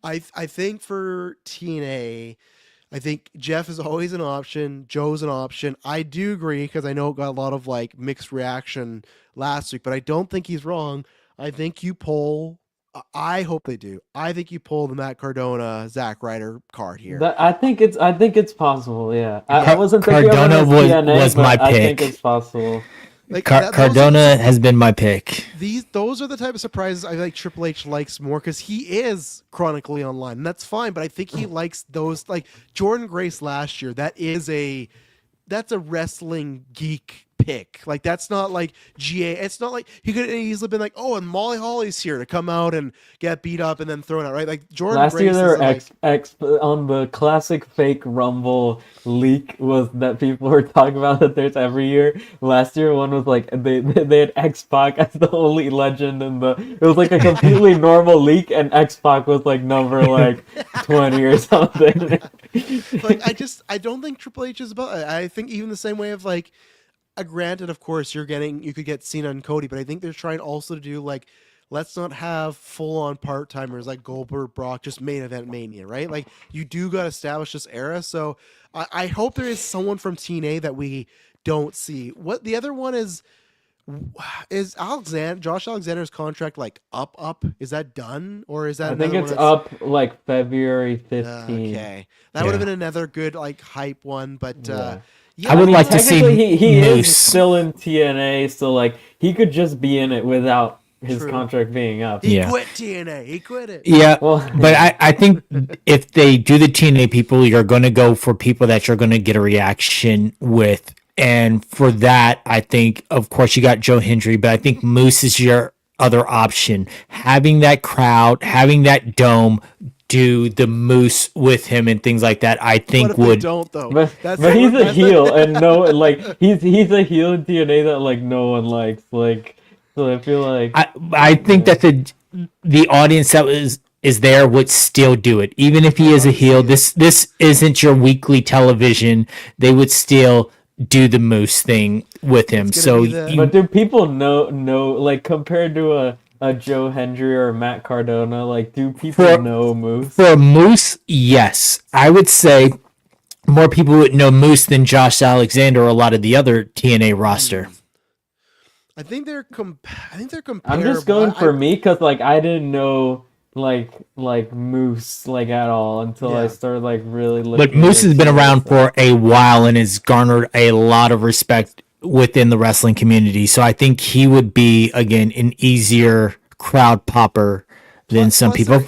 Speaker 1: I think for TNA, I think Jeff is always an option. Joe's an option. I do agree because I know it got a lot of like mixed reaction last week, but I don't think he's wrong. I think you pull. I hope they do. I think you pull the Matt Cardona, Zack Ryder card here.
Speaker 3: That I think it's possible. Yeah, I
Speaker 1: Yeah,
Speaker 3: wasn't thinking of him
Speaker 2: Cardona
Speaker 3: as
Speaker 2: was
Speaker 3: TNA,
Speaker 2: my
Speaker 3: but I think it's
Speaker 2: pick.
Speaker 3: possible.
Speaker 1: like that. Those are
Speaker 2: Cardona has been my pick.
Speaker 1: those are the type of surprises I like Triple H likes more because he is chronically online, and that's fine. But I think he likes those like Jordan Grace last year. That's a wrestling geek pick. Like that's not like GA. It's not like he could have easily been like, oh, and Molly Holly's here to come out and get beat up and then thrown out, right? Like Jordan
Speaker 3: Last
Speaker 1: Grace
Speaker 3: year there
Speaker 1: is
Speaker 3: were on the classic fake Rumble leak was that people were talking about that there's every year. Last year one was like they had X-Pac as the only legend in the. It was like a completely normal leak, and X-Pac was like number like 20 or something.
Speaker 1: like I don't think Triple H is about. I think even the same way of like. Granted, of course, you could get Cena and Cody, but I think they're trying also to do like, let's not have full on part timers like Goldberg, Brock, just main event mania, right? Like you do got to establish this era. So I hope there is someone from TNA that we don't see. What the other one is Josh Alexander's contract like up? Is that done or is that?
Speaker 3: I think it's up like February 15th.
Speaker 1: Okay, that would have been another good like hype one, but.
Speaker 2: Yeah, I would like to see
Speaker 3: he
Speaker 2: Moose.
Speaker 3: Is still in TNA, so like he could just be in it without his contract being up.
Speaker 1: He quit TNA. He quit it.
Speaker 2: Yeah, well, but I think if they do the TNA people, you're going to go for people that you're going to get a reaction with. And for that, I think, of course, you got Joe Hendry, but I think Moose is your other option. Having that crowd, having that dome, do the Moose with him and things like that, I think would.
Speaker 1: Don't though.
Speaker 3: But he's a heel, and no, like he's a heel in TNA that like no one likes. Like, so I feel like
Speaker 2: I think that the audience that is there would still do it, even if he is a heel. This isn't your weekly television. They would still do the Moose thing with him. So,
Speaker 3: but do people know like compared to a Joe Hendry or Matt Cardona, like do people know Moose?
Speaker 2: For Moose, yes. I would say more people would know Moose than Josh Alexander or a lot of the other TNA roster.
Speaker 1: I think they're comparable.
Speaker 3: I'm just going for me because like I didn't know like Moose like at all until I started like really looking.
Speaker 2: But Moose has been around for a while and has garnered a lot of respect within the wrestling community. So I think he would be, again, an easier crowd popper than some people.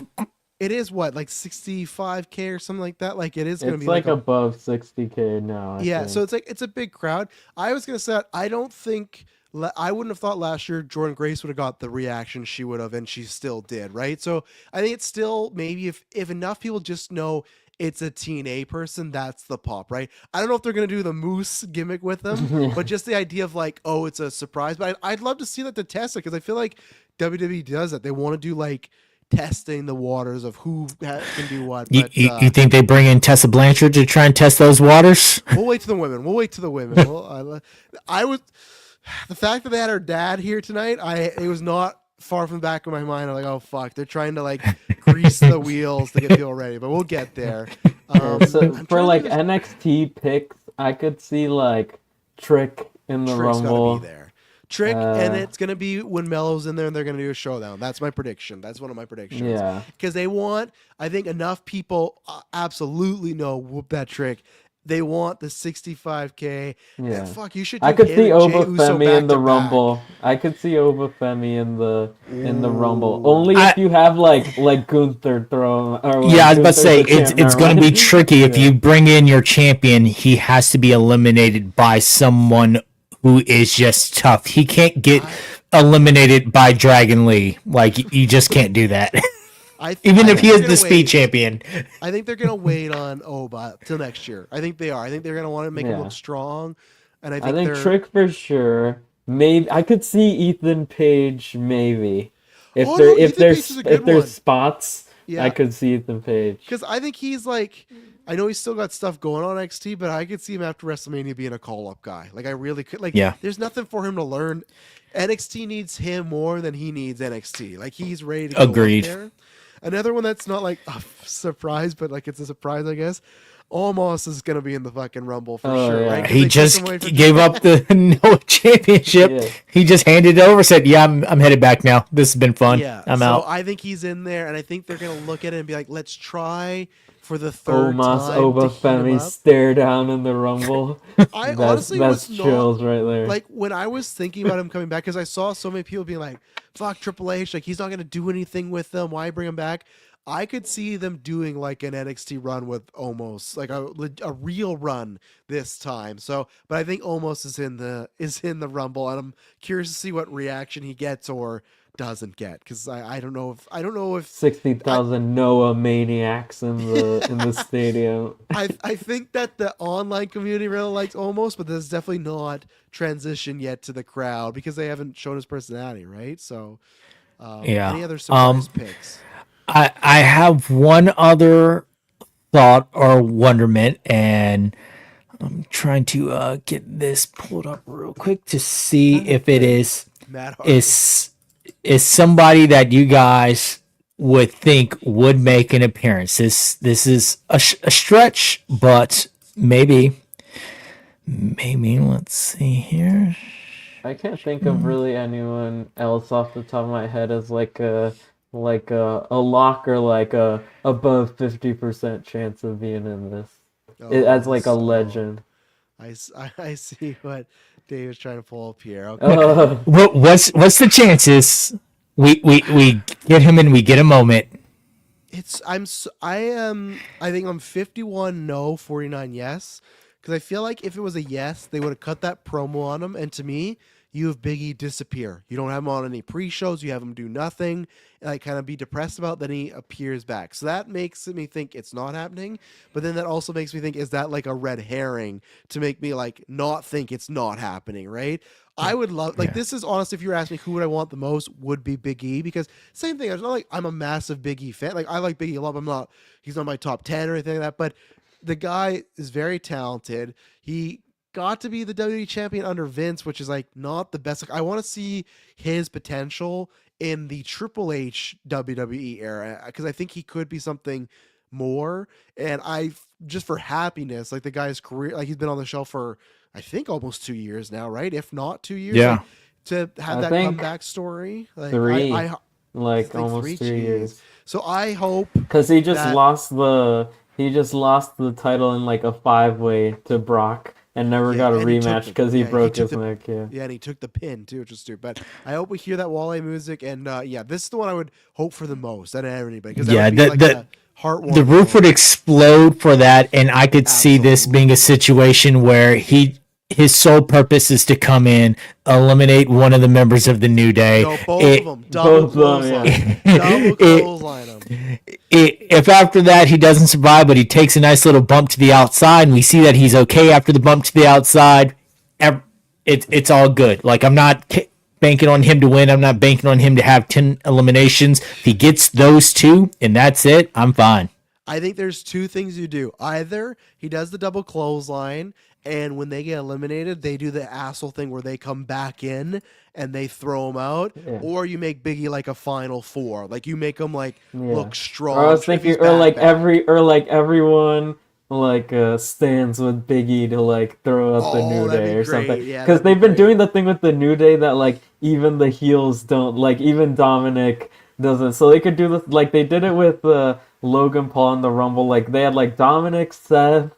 Speaker 1: It is what, like 65K or something like that? Like it is going to be
Speaker 3: like above 60K now. I think.
Speaker 1: So it's a big crowd. I was going to say, I wouldn't have thought last year Jordan Grace would have got the reaction she would have, and she still did, right? So I think it's still maybe if enough people just know it's a TNA person, that's the pop, right? I don't know if they're going to do the Moose gimmick with them, but just the idea of like, oh, it's a surprise. But I'd love to see that to test it because I feel like WWE does that. They want to do like testing the waters of who can do what. But,
Speaker 2: you think they bring in Tessa Blanchard to try and test those waters?
Speaker 1: We'll wait to the women. The fact that they had her dad here tonight, it was not far from the back of my mind. I'm like, oh fuck, they're trying to like grease the wheels to get people ready, but we'll get there.
Speaker 3: So for like NXT picks, I could see like Trick in the
Speaker 1: Trick's
Speaker 3: Rumble.
Speaker 1: Gotta be there. Trick, and it's gonna be when Mello's in there, and they're gonna do a showdown. That's my prediction. That's one of my predictions.
Speaker 3: Yeah,
Speaker 1: because I think enough people absolutely know whoop that Trick. They want the 65K.
Speaker 3: Yeah.
Speaker 1: And fuck, you should. Do
Speaker 3: I could see
Speaker 1: Oba
Speaker 3: Femi in the Rumble. I could see Oba Femi in the Rumble. Only if you have like Gunther throw. Or
Speaker 2: I was about to say it's going to be tricky if you bring in your champion. He has to be eliminated by someone who is just tough. He can't get eliminated by Dragon Lee. Like you just can't do that. Even if he is the speed champion.
Speaker 1: I think they're going to wait on Oba till next year. I think they are. I think they're going to want to make him look strong. And I think
Speaker 3: Trick for sure. Maybe I could see Ethan Page maybe. If there's spots, I could see Ethan Page.
Speaker 1: Because I think he's like, I know he's still got stuff going on NXT, but I could see him after WrestleMania being a call-up guy. Like I really could. Like there's nothing for him to learn. NXT needs him more than he needs NXT. Like he's ready to go
Speaker 2: Agreed.
Speaker 1: there. Another one that's not like a surprise, but like it's a surprise, I guess. Almost is going to be in the fucking Rumble for sure.
Speaker 3: Yeah.
Speaker 1: Right?
Speaker 2: He just gave up the no championship. Yeah. He just handed it over, said, "Yeah, I'm headed back now. This has been fun. I'm out."
Speaker 1: So I think he's in there, and I think they're going to look at it and be like, "Let's try for the third time."
Speaker 3: Oba Femi stare down in the Rumble.
Speaker 1: Honestly
Speaker 3: that's
Speaker 1: was
Speaker 3: chills
Speaker 1: not,
Speaker 3: right there.
Speaker 1: Like when I was thinking about him coming back, because I saw so many people being like, "Fuck Triple H, like he's not going to do anything with them. Why bring him back?" I could see them doing like an NXT run with almost like a real run this time. So, but I think almost is in the Rumble, and I'm curious to see what reaction he gets or doesn't get because I don't know if
Speaker 3: 60,000 Noah maniacs in the stadium.
Speaker 1: I think that the online community really likes almost, but there's definitely not transitioned yet to the crowd because they haven't shown his personality, right? So,
Speaker 2: Yeah.
Speaker 1: any other surprise picks?
Speaker 2: I have one other thought or wonderment, and I'm trying to get this pulled up real quick to see if it
Speaker 1: Matt Hardy.
Speaker 2: is is somebody that you guys would think would make an appearance. This is a stretch, but maybe let's see here.
Speaker 3: I can't think of really anyone else off the top of my head as like a lock or like a above 50% chance of being in this. As
Speaker 1: Oh,
Speaker 3: like a
Speaker 1: so
Speaker 3: legend.
Speaker 1: I see what Dave's trying to pull up here. Okay.
Speaker 3: Uh,
Speaker 2: What's the chances we get him and we get a moment?
Speaker 1: I think I'm 51 no, 49 yes, because I feel like if it was a yes, they would have cut that promo on him, and to me, you have Biggie disappear. You don't have him on any pre-shows. You have him do nothing, and like kind of be depressed about. Then he appears back, so that makes me think it's not happening. But then that also makes me think, is that like a red herring to make me like not think it's not happening, right? I would love like
Speaker 2: Yeah.
Speaker 1: this is honest. If you were asking me who would I want the most, would be Big E because same thing. It's not like I'm a massive Big E fan. Like I like Big E a lot. But I'm not. He's not my top 10 or anything like that. But the guy is very talented. He got to be the WWE champion under Vince, which is like not the best. Like I want to see his potential in the Triple H WWE era because I think he could be something more. And I just for happiness, like the guy's career, like he's been on the show for I think almost 2 years now, right? If not 2 years, like
Speaker 2: Yeah.
Speaker 1: to have
Speaker 3: I
Speaker 1: that
Speaker 3: think
Speaker 1: comeback story, like
Speaker 3: three,
Speaker 1: I
Speaker 3: like
Speaker 1: like
Speaker 3: almost
Speaker 1: three.
Speaker 3: 3 years.
Speaker 1: Jeez. So I hope
Speaker 3: Cause
Speaker 1: that
Speaker 3: he just lost the title in like a 5-way to Brock and never
Speaker 1: yeah,
Speaker 3: got a
Speaker 1: and he took
Speaker 3: rematch
Speaker 1: the
Speaker 3: because he
Speaker 1: yeah he
Speaker 3: broke
Speaker 1: took
Speaker 3: his
Speaker 1: the
Speaker 3: neck. Yeah.
Speaker 1: yeah, and he took the pin too, which is stupid. But I hope we hear that Wale music, and yeah, this is the one I would hope for the most out of anybody because that
Speaker 2: Yeah,
Speaker 1: would be like a
Speaker 2: the
Speaker 1: heartwarming
Speaker 2: roof would
Speaker 1: moment.
Speaker 2: explode for that, and I could see this being a
Speaker 1: Absolutely.
Speaker 2: situation where his sole purpose is to come in, eliminate one of the members of the New Day.
Speaker 1: No, both of
Speaker 2: It,
Speaker 1: them. Double
Speaker 3: Both of them,
Speaker 1: clothesline.
Speaker 3: yeah.
Speaker 1: Double
Speaker 2: it,
Speaker 1: clothesline them.
Speaker 2: if after that he doesn't survive, but he takes a nice little bump to the outside, and we see that he's okay after the bump to the outside, it's all good. Like I'm not banking on him to win. I'm not banking on him to have 10 eliminations. If he gets those two and that's it, I'm fine.
Speaker 1: I think there's two things you do. Either he does the double clothesline, and when they get eliminated, they do the asshole thing where they come back in and they throw him out,
Speaker 3: Yeah.
Speaker 1: or you make Biggie like a final four. Like you make him like
Speaker 3: Yeah.
Speaker 1: look
Speaker 3: Or I
Speaker 1: strong
Speaker 3: was
Speaker 1: if
Speaker 3: thinking,
Speaker 1: he's back.
Speaker 3: or like everyone like stands with Biggie to like throw out the
Speaker 1: Oh,
Speaker 3: New
Speaker 1: that'd
Speaker 3: Day
Speaker 1: be
Speaker 3: or something.
Speaker 1: great. Yeah,
Speaker 3: Because
Speaker 1: that'd be
Speaker 3: they've been
Speaker 1: great.
Speaker 3: doing the thing with the New Day that like even the heels don't like. Even Dominic doesn't. So they could do this like they did it with Logan Paul in the Rumble. Like they had like Dominic, Seth,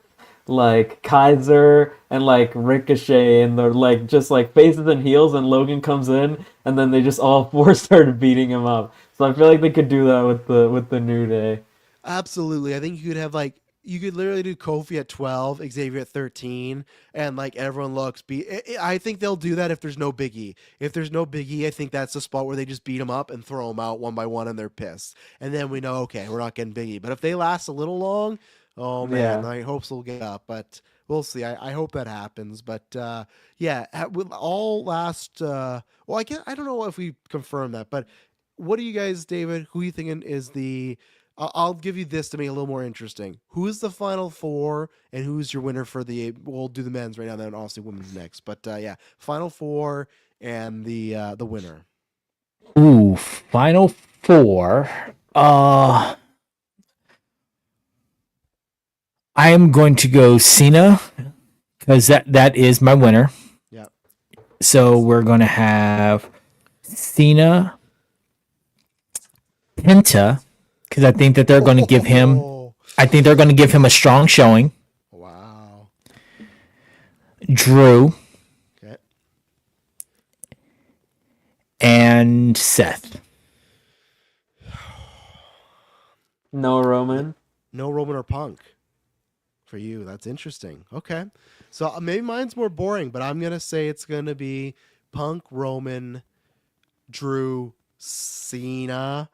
Speaker 3: like Kaiser and like Ricochet and they're like just like faces and heels and Logan comes in and then they just all four started beating him up. So I feel like they could do that with the New Day.
Speaker 1: Absolutely. I think you could have like you could literally do Kofi at 12, Xavier at 13, and like everyone looks beat. I think they'll do that if there's no Biggie. If there's no Biggie, I think that's the spot where they just beat them up and throw them out one by one and they're pissed. And then we know, okay, we're not getting Biggie. But if they last a little long, oh man,
Speaker 3: Yeah.
Speaker 1: my hopes will get up. But we'll see. I hope that happens. But yeah, with all last, well, I don't know if we confirm that, but what do you guys, David? Who are you thinking is the I'll give you this to make it a little more interesting. Who is the final four, and who's your winner for the? We'll do the men's right now, then obviously women's next. But yeah, final four and the winner.
Speaker 2: Ooh, final four. Uh I am going to go Cena because that is my winner.
Speaker 1: Yeah,
Speaker 2: So we're gonna have Cena, Penta, because I think that they're going to give him.
Speaker 1: Oh,
Speaker 2: I think they're going to give him a strong showing.
Speaker 1: wow.
Speaker 2: Drew
Speaker 1: Okay.
Speaker 2: and Seth.
Speaker 3: No Roman.
Speaker 1: No Roman or Punk for you. That's interesting. Okay. So maybe mine's more boring, but I'm going to say it's going to be Punk, Roman, Drew, Cena.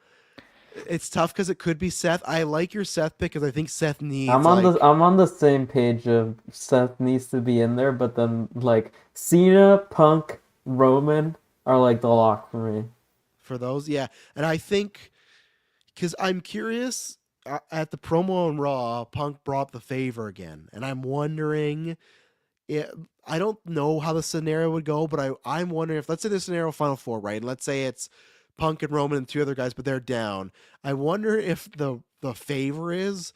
Speaker 1: It's tough because it could be Seth. I like your Seth pick because I think Seth needs
Speaker 3: I'm on the same page of Seth needs to be in there, but then like Cena, Punk, Roman are like the lock for me.
Speaker 1: for those. Yeah. And I think because I'm curious at the promo on Raw, Punk brought the favor again. And I'm wondering, I don't know how the scenario would go, but I'm wondering if, let's say the scenario Final Four, right? And let's say it's Punk and Roman and two other guys, but they're down. I wonder if the favor is,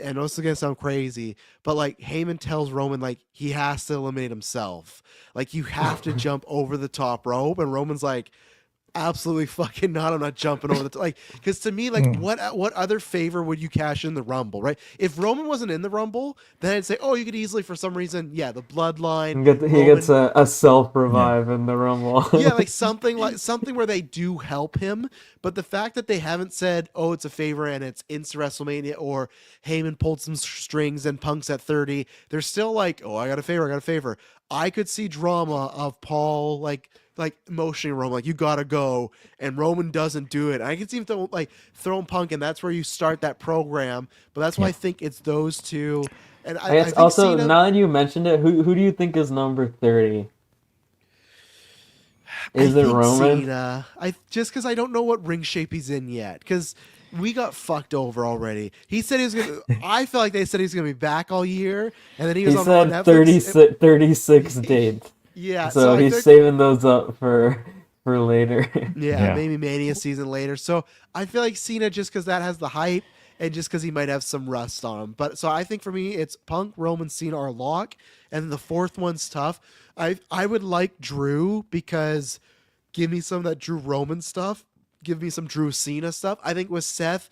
Speaker 1: I know this is gonna sound crazy, but like Heyman tells Roman like he has to eliminate himself. Like you have to jump over the top rope, and Roman's like, absolutely fucking not. I'm not jumping over the like, because to me, like, what other favor would you cash in the Rumble, right? If Roman wasn't in the Rumble, then I'd say, oh, you could easily, for some reason, yeah, the bloodline.
Speaker 3: He gets a self revive in the Rumble.
Speaker 1: Yeah, like something where they do help him. But the fact that they haven't said, oh, it's a favor and it's into WrestleMania, or Heyman pulled some strings and Punk's at 30, they're still like, oh, I got a favor. I could see drama of Paul like motioning Roman, like you gotta go, and Roman doesn't do it. I can see him throwing Punk, and that's where you start that program. But that's why I think it's those two. And I
Speaker 3: guess
Speaker 1: think
Speaker 3: also,
Speaker 1: Cena,
Speaker 3: now that you mentioned it, who do you think is number 30? Is it Roman?
Speaker 1: Cena. Just because I don't know what ring shape he's in yet, because we got fucked over already. He said he was gonna. I feel like they said he was gonna be back all year, and then he was on
Speaker 3: said
Speaker 1: Netflix.
Speaker 3: 36 dates.
Speaker 1: Yeah,
Speaker 3: so he's saving those up for later.
Speaker 1: Yeah, maybe Mania season later. So I feel like Cena, just because that has the hype, and just because he might have some rust on him. But so I think for me, it's Punk, Roman, Cena are lock, and the fourth one's tough. I would like Drew, because give me some of that Drew Roman stuff. Give me some Drew Cena stuff. I think with Seth,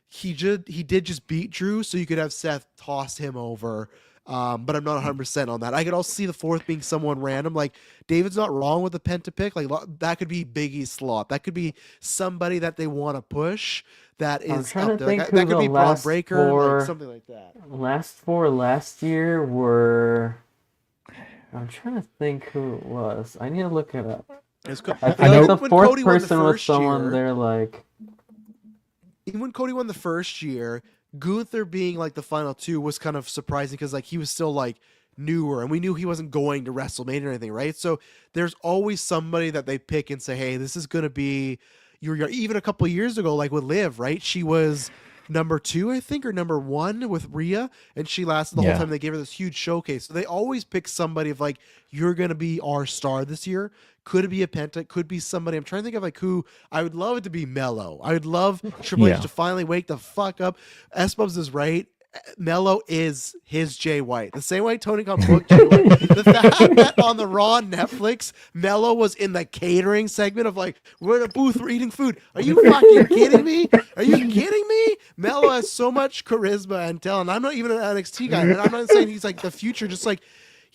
Speaker 1: he did just beat Drew, so you could have Seth toss him over. But I'm not 100% on that. I could also see the fourth being someone random. Like, David's not wrong with the penta pick. Like, that could be Big Slot. That could be somebody that they want to push. That is up there. Like, that could be Braun Breaker, like something like that.
Speaker 3: Last four last year were. I'm trying to think who it was. I need to look it up. I feel like the fourth person was someone they're like.
Speaker 1: Even when Cody won the first year, Gunther being like the final two was kind of surprising, because like he was still like newer, and we knew he wasn't going to WrestleMania or anything, right? So there's always somebody that they pick and say, hey, this is going to be you're even a couple of years ago, like with Liv, right? She was number 2, I think, or number 1 with Rhea, and she lasted the whole time. They gave her this huge showcase. So they always pick somebody of like, you're going to be our star this year. Could it be a Penta? Could be somebody. I'm trying to think of like who. I would love it to be Mello. I would love Triple H to finally wake the fuck up. S-Bubs is right. Mello is his Jay White. The same way Tony Khan booked Jay White. The fact that on the Raw Netflix, Mello was in the catering segment of like, we're in a booth, we're eating food. Are you fucking kidding me? Are you kidding me? Mello has so much charisma and talent. I'm not even an NXT guy. And I'm not saying he's like the future, just like,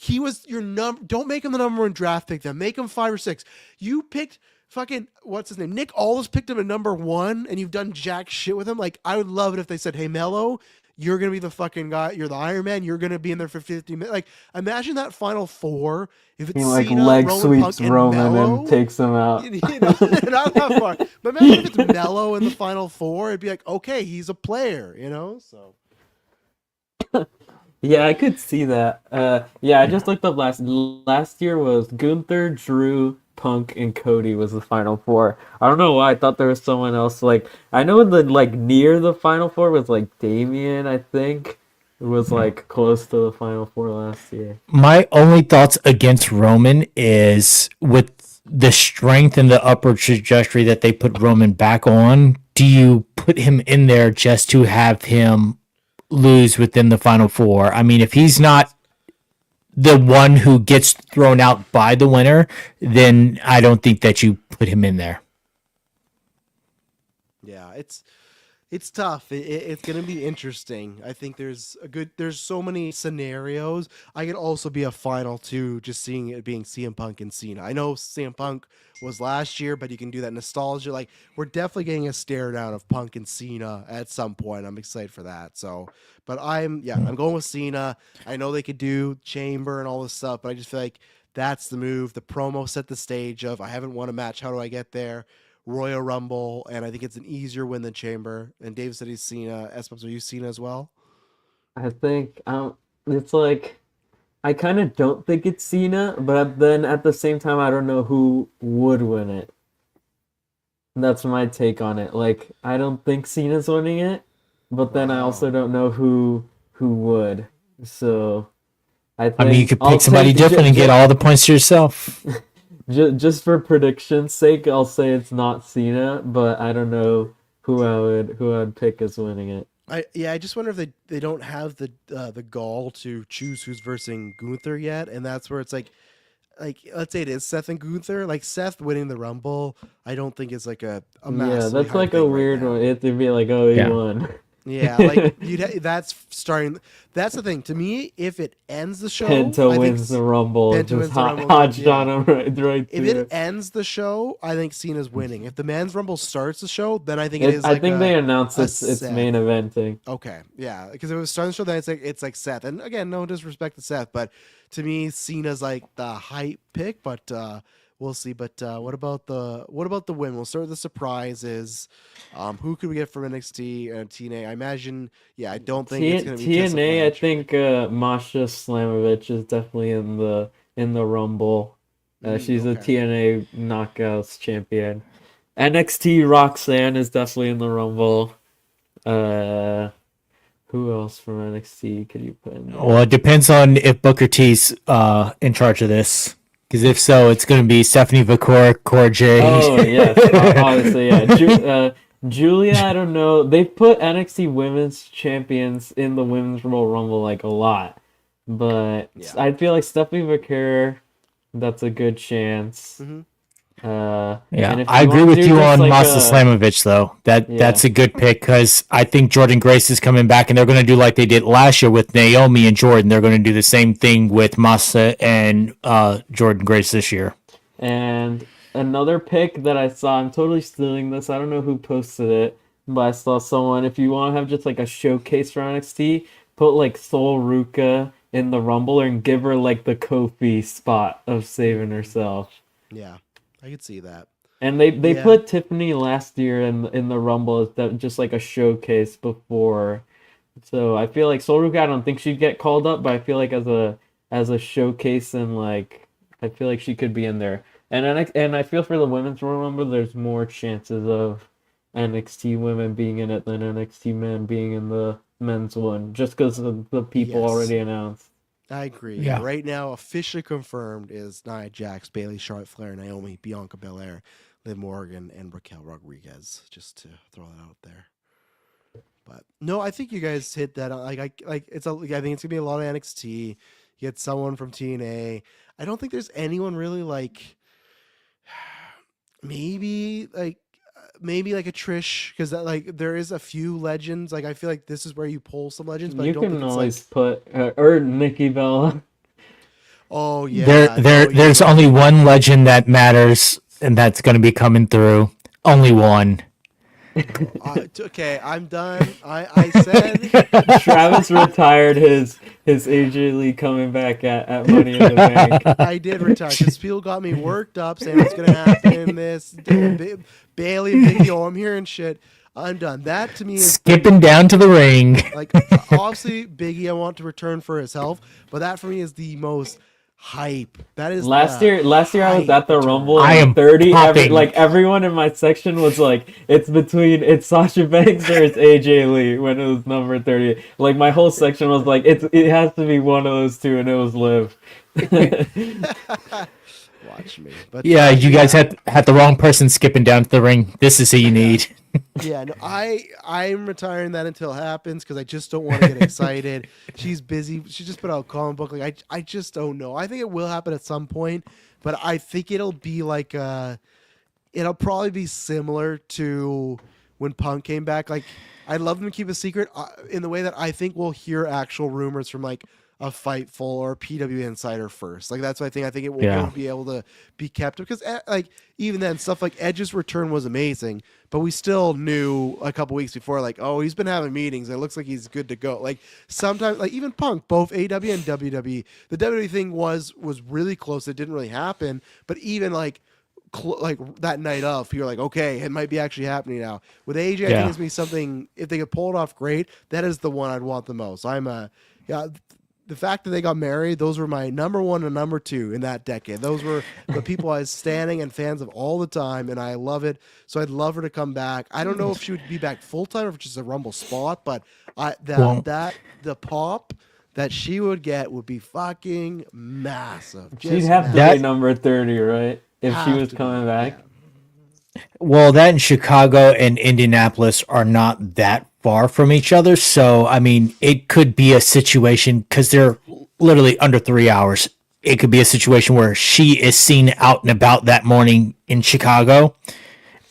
Speaker 1: he was your number. Don't make him the number 1 draft pick. Then make him 5 or 6. You picked fucking what's his name? Nick Aldis picked him at number 1, and you've done jack shit with him. Like, I would love it if they said, "Hey, Mello, you're gonna be the fucking guy. You're the Iron Man. You're gonna be in there for 50 minutes." Like, imagine that final 4. If it's
Speaker 3: like
Speaker 1: Cena,
Speaker 3: leg
Speaker 1: Roman,
Speaker 3: sweeps
Speaker 1: Punk, and
Speaker 3: Roman
Speaker 1: Mello,
Speaker 3: and takes him out.
Speaker 1: You know, not that far. But imagine if it's Mello in the final 4. It'd be like, okay, he's a player. You know, so.
Speaker 3: Yeah, I could see that. Yeah, I just looked up last year was Gunther, Drew, Punk, and Cody was the final 4. I don't know why I thought there was someone else. Like, I know the like near the final 4 was like Damian. I think it was like close to the final 4 last year.
Speaker 2: My only thoughts against Roman is with the strength and the upward trajectory that they put Roman back on. Do you put him in there just to have him lose within the final 4? I mean, if he's not the one who gets thrown out by the winner, then I don't think that you put him in there.
Speaker 1: Yeah, It's tough. It's going to be interesting. I think there's so many scenarios. I could also be a final two, just seeing it being CM Punk and Cena. I know CM Punk was last year, but you can do that nostalgia. Like, we're definitely getting a stare down of Punk and Cena at some point. I'm excited for that. So, but I'm going with Cena. I know they could do Chamber and all this stuff, but I just feel like that's the move. The promo set the stage of I haven't won a match. How do I get there? Royal Rumble, and I think it's an easier win than Chamber. And Dave said he's Cena. S-Bubs, are you Cena as well?
Speaker 3: I think it's like I kind of don't think it's Cena, but then at the same time, I don't know who would win it. That's my take on it. Like, I don't think Cena's winning it, but then I also don't know who would. So I
Speaker 2: I mean, you
Speaker 3: think
Speaker 2: could
Speaker 3: I'll
Speaker 2: pick somebody
Speaker 3: take
Speaker 2: different and get all the points to yourself.
Speaker 3: just for prediction's sake, I'll say it's not Cena, but I don't know who I would pick as winning it.
Speaker 1: I just wonder if they don't have the gall to choose who's versing Gunther yet, and that's where it's like let's say it is Seth and Gunther. Like, Seth winning the Rumble, I don't think is like a
Speaker 3: Yeah,
Speaker 1: massively
Speaker 3: that's
Speaker 1: hard
Speaker 3: like a
Speaker 1: thing right
Speaker 3: weird
Speaker 1: now.
Speaker 3: one. It to be like, oh, he
Speaker 2: Yeah.
Speaker 3: won.
Speaker 1: Yeah, like that's starting. That's the thing to me. If it ends the show,
Speaker 3: Penta
Speaker 1: I think
Speaker 3: wins the Rumble.
Speaker 1: Penta
Speaker 3: Just
Speaker 1: wins the Rumble,
Speaker 3: hodged
Speaker 1: yeah.
Speaker 3: on him right
Speaker 1: If
Speaker 3: through.
Speaker 1: it ends the show, I think Cena's winning. If the Men's Rumble starts the show, then I think it is
Speaker 3: I
Speaker 1: like
Speaker 3: think they announced
Speaker 1: a
Speaker 3: it's
Speaker 1: Seth.
Speaker 3: main eventing.
Speaker 1: Okay, yeah, because if it was starting the show, then it's like Seth. And again, no disrespect to Seth, but to me, Cena's like the hype pick. But we'll see. But what about the win? We'll start with the surprises. Who could we get from NXT and TNA? I imagine. Yeah, I don't think it's gonna be Tessa
Speaker 3: TNA. I
Speaker 1: Blanchard.
Speaker 3: think Masha Slamovich is definitely in the Rumble. She's a
Speaker 1: Okay.
Speaker 3: TNA Knockouts champion. NXT Roxanne is definitely in the Rumble. Uh, who else from NXT could you put in there?
Speaker 2: Well, it depends on if Booker T's in charge of this. Because if so, it's going to be Stephanie Vicor, Cora J.
Speaker 3: Oh yes, obviously yeah. Julia, I don't know. They've put NXT Women's Champions in the Women's Royal Rumble like a lot, but
Speaker 1: Yeah.
Speaker 3: I feel like Stephanie McCare, that's a good chance.
Speaker 1: Mhm.
Speaker 3: And
Speaker 2: Yeah,
Speaker 3: if
Speaker 2: I
Speaker 3: you
Speaker 2: agree
Speaker 3: wanna
Speaker 2: with
Speaker 3: do
Speaker 2: you
Speaker 3: just
Speaker 2: on
Speaker 3: like
Speaker 2: Masa
Speaker 3: a-
Speaker 2: Slamovich, though. That's a good pick because I think Jordan Grace is coming back, and they're going to do like they did last year with Naomi and Jordan. They're going to do the same thing with Masa and Jordan Grace this year.
Speaker 3: And another pick that I saw, I'm totally stealing this. I don't know who posted it, but I saw someone. If you want to have just like a showcase for NXT, put like Sol Ruka in the Rumble and give her like the Kofi spot of saving herself.
Speaker 1: Yeah, I could see that.
Speaker 3: And they
Speaker 1: Yeah.
Speaker 3: put Tiffany last year in the Rumble as that just like a showcase before. So I feel like Sol Ruka, I don't think she'd get called up, but I feel like as a showcase and like I feel like she could be in there. And I feel for the women's Royal Rumble, there's more chances of NXT women being in it than NXT men being in the men's one, just because of the people
Speaker 1: Yes.
Speaker 3: already announced.
Speaker 1: I agree.
Speaker 2: Yeah.
Speaker 1: Right now, officially confirmed is Nia Jax, Bailey, Charlotte Flair, Naomi, Bianca Belair, Liv Morgan, and Raquel Rodriguez. Just to throw that out there. But no, I think you guys hit that. I think it's gonna be a lot of NXT. You get someone from TNA. I don't think there's anyone really like. Maybe like a Trish, because like there is a few legends. Like, I feel like this is where you pull some legends, but I
Speaker 3: You
Speaker 1: don't
Speaker 3: can
Speaker 1: think it's
Speaker 3: always
Speaker 1: like.
Speaker 3: put or Nikki Bella.
Speaker 1: Oh yeah,
Speaker 2: There's only one legend that matters, and that's going to be coming through. Only one.
Speaker 1: Okay, I'm done. I said
Speaker 3: Travis retired his AJ Lee coming back at Money in the Bank.
Speaker 1: I did retire because people got me worked up saying what's gonna happen. Bailey and Big O, I'm hearing shit. I'm done. That to me is
Speaker 2: Skipping down to the ring.
Speaker 1: like obviously Biggie. I want to return for his health, but that for me is the most hype. That is
Speaker 3: Last
Speaker 1: the
Speaker 3: year I was
Speaker 1: hype
Speaker 3: at the
Speaker 1: return.
Speaker 3: Rumble.
Speaker 2: I
Speaker 3: And
Speaker 2: am
Speaker 3: 30.
Speaker 2: popping.
Speaker 3: Everyone in my section was like, it's Sasha Banks or it's AJ Lee when it was number 30. Like my whole section was like, it has to be one of those two, and it was Liv.
Speaker 1: Watch me, but
Speaker 2: Yeah, you guys had the wrong person skipping down to the ring. This is who you need.
Speaker 1: yeah, no, I'm retiring that until it happens because I just don't want to get excited. She's busy. She just put out a comic book. Like I just don't know. I think it will happen at some point, but I think it'll be like it'll probably be similar to when Punk came back. Like I'd love them to keep a secret in the way that I think we'll hear actual rumors from like a Fightful or a PW Insider first. Like that's what I think. I think it'll be able to be kept because like even then stuff like Edge's return was amazing, but we still knew a couple weeks before like oh he's been having meetings. It looks like he's good to go. Like sometimes like even Punk, both AW and WWE, the WWE thing was really close. It didn't really happen, but even like that night of, you're like, okay, it might be actually happening now. With AJ, I think it's gonna be something. If they could pull it off, great. That is the one I'd want the most. The fact that they got married, those were my number one and number two in that decade. Those were the people I was standing and fans of all the time, and I love it. So I'd love her to come back. I don't know if she would be back full time or if it's just a Rumble spot, but the pop that she would get would be fucking massive.
Speaker 3: She'd have to be number 30, right? If she was coming back.
Speaker 1: Yeah.
Speaker 2: Well, that in Chicago and Indianapolis are not that far from each other. So, I mean, it could be a situation because they're literally under 3 hours. It could be a situation where she is seen out and about that morning in Chicago.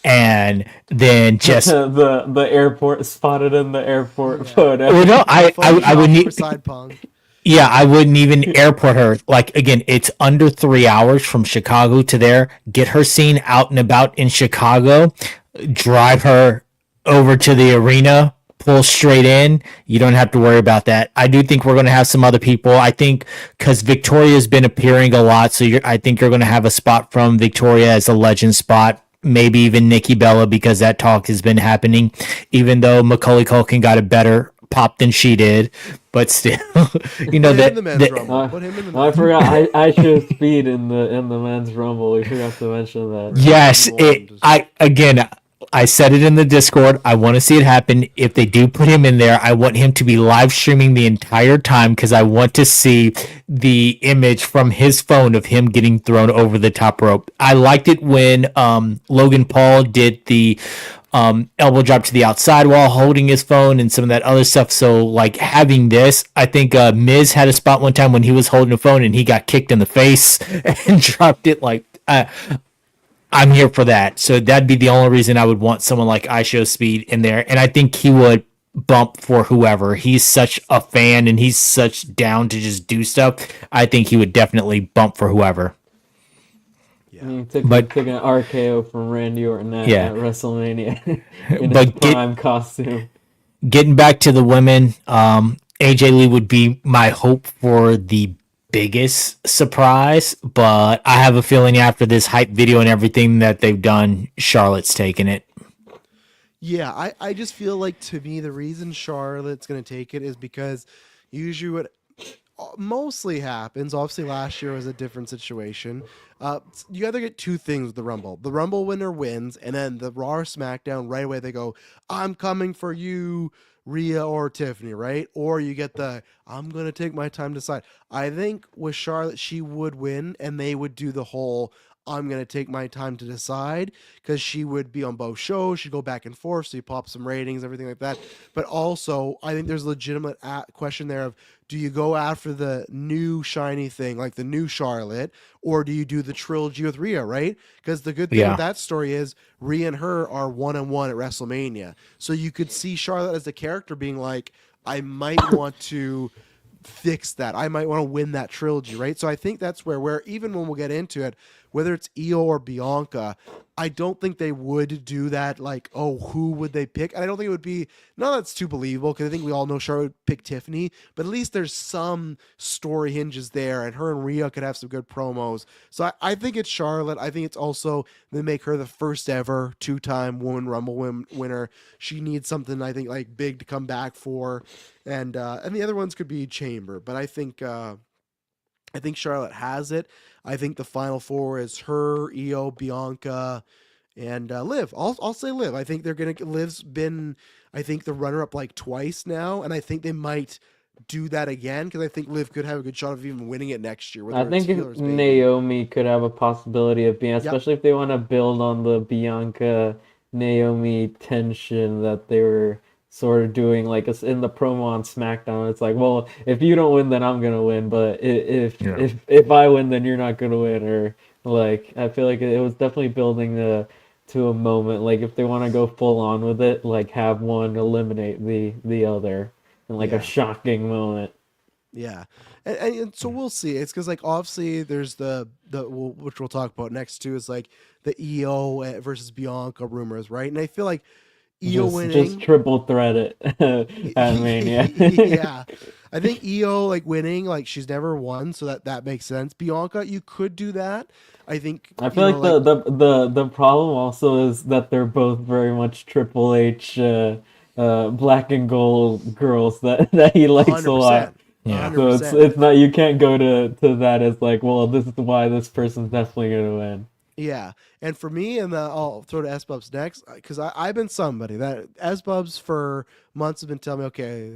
Speaker 2: And then just
Speaker 3: the airport spotted in the airport photo.
Speaker 2: Well, no, I would need
Speaker 1: side pong.
Speaker 2: Yeah, I wouldn't even airport her. Like, again, it's under 3 hours from Chicago to there. Get her seen out and about in Chicago. Drive her over to the arena. Pull straight in. You don't have to worry about that. I do think we're going to have some other people. I think because Victoria's been appearing a lot, so I think you're going to have a spot from Victoria as a legend spot. Maybe even Nikki Bella because that talk has been happening. Even though Macaulay Culkin got a better pop than she did, but still, you know that.
Speaker 1: Put him in the
Speaker 3: I forgot. I showed Speed in the men's rumble. We forgot to mention that.
Speaker 2: Yes, I said it in the Discord. I want to see it happen. If they do put him in there, I want him to be live streaming the entire time because I want to see the image from his phone of him getting thrown over the top rope. I liked it when Logan Paul did the elbow drop to the outside while holding his phone and some of that other stuff. So like having this, I think Miz had a spot one time when he was holding a phone and he got kicked in the face and dropped it. Like I'm here for that. So that'd be the only reason I would want someone like IShowSpeed in there. And I think he would bump for whoever. He's such a fan and he's such down to just do stuff. I think he would definitely bump for whoever.
Speaker 3: Yeah. Took an RKO from Randy Orton at WrestleMania in his prime costume.
Speaker 2: Getting back to the women, AJ Lee would be my hope for the biggest surprise, but I have a feeling after this hype video and everything that they've done, Charlotte's taking it.
Speaker 1: Yeah, I just feel like to me the reason Charlotte's going to take it is because usually what mostly happens, obviously last year was a different situation. You either get two things with the Rumble. The Rumble winner wins, and then the Raw or SmackDown right away they go, I'm coming for you, Rhea or Tiffany, right? Or you get the, I'm going to take my time to decide. I think with Charlotte, she would win, and they would do the whole, I'm going to take my time to decide, because she would be on both shows. She'd go back and forth, so you pop some ratings, everything like that. But also, I think there's a legitimate question there of, do you go after the new shiny thing, like the new Charlotte, or do you do the trilogy with Rhea, right? Because the good thing with that story is Rhea and her are 1-on-1 at WrestleMania. So you could see Charlotte as the character being like, I might want to fix that. I might want to win that trilogy, right? So I think that's where even when we'll get into it, whether it's Io or Bianca, I don't think they would do that. Like, oh, who would they pick? And I don't think it would be, no, that's too believable because I think we all know Charlotte would pick Tiffany, but at least there's some story hinges there, and her and Rhea could have some good promos. So I think it's Charlotte. I think it's also they make her the first ever 2-time Women Rumble winner. She needs something, I think, like big to come back for, and the other ones could be Chamber, but I think Charlotte has it. I think the final four is her, Io, Bianca, and Liv. I'll say Liv. I think they're gonna. Liv's been, I think, the runner-up like twice now, and I think they might do that again because I think Liv could have a good shot of even winning it next year.
Speaker 3: I think Naomi could have a possibility of being, especially if they want to build on the Bianca Naomi tension that they were sort of doing like in the promo on SmackDown. It's like, well, if you don't win, then I'm gonna win, but if I win, then you're not gonna win. Or like, I feel like it was definitely building the to a moment. Like if they want to go full on with it, like have one eliminate the other in like a
Speaker 1: Yeah.
Speaker 3: shocking moment.
Speaker 1: Yeah, and so we'll see. It's because like obviously there's which we'll talk about next too is like the EO versus Bianca rumors, right? And I feel like EO
Speaker 3: Just
Speaker 1: winning,
Speaker 3: triple threat it at Mania.
Speaker 1: yeah, I think EO like winning, like she's never won, so that makes sense. Bianca, you could do that. I think
Speaker 3: I feel like
Speaker 1: like
Speaker 3: the problem also is that they're both very much Triple H black and gold girls that he likes a
Speaker 1: hundred
Speaker 3: lot.
Speaker 1: percent,
Speaker 2: Yeah.
Speaker 1: hundred
Speaker 3: So it's
Speaker 1: percent.
Speaker 3: it's not you can't go to that as like, well, this is why this person's definitely gonna win.
Speaker 1: Yeah, and for me, and I'll throw to S Bubs next because I've been somebody that S Bubs for months have been telling me, okay,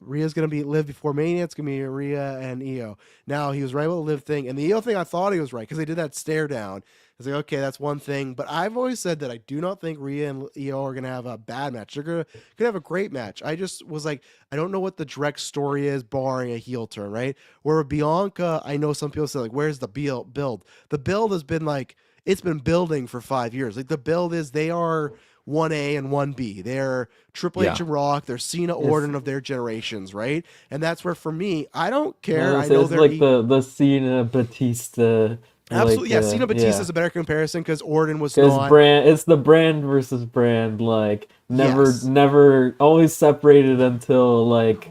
Speaker 1: Rhea's gonna be live before Mania. It's gonna be Rhea and Io. Now he was right about the live thing, and the Io thing I thought he was right because they did that stare down. I was like, okay, that's one thing, but I've always said that I do not think Rhea and Io are gonna have a bad match. They're gonna have a great match. I just was like, I don't know what the direct story is, barring a heel turn, right? Where with Bianca, I know some people say like, where's the build? The build has been like it's been building for 5 years. Like the build is they are 1A and 1B. They're Triple H
Speaker 2: Yeah.
Speaker 1: and Rock. They're Cena
Speaker 3: It's
Speaker 1: Orton of their generations, right? And that's where for me, I don't care.
Speaker 3: yeah,
Speaker 1: I know
Speaker 3: it's
Speaker 1: they're
Speaker 3: like the Cena Batista
Speaker 1: absolutely yeah. Cena Batista
Speaker 3: yeah.
Speaker 1: is a better comparison because Orton was
Speaker 3: Because
Speaker 1: not.
Speaker 3: it's the brand versus brand, like
Speaker 1: Yes,
Speaker 3: never always separated until like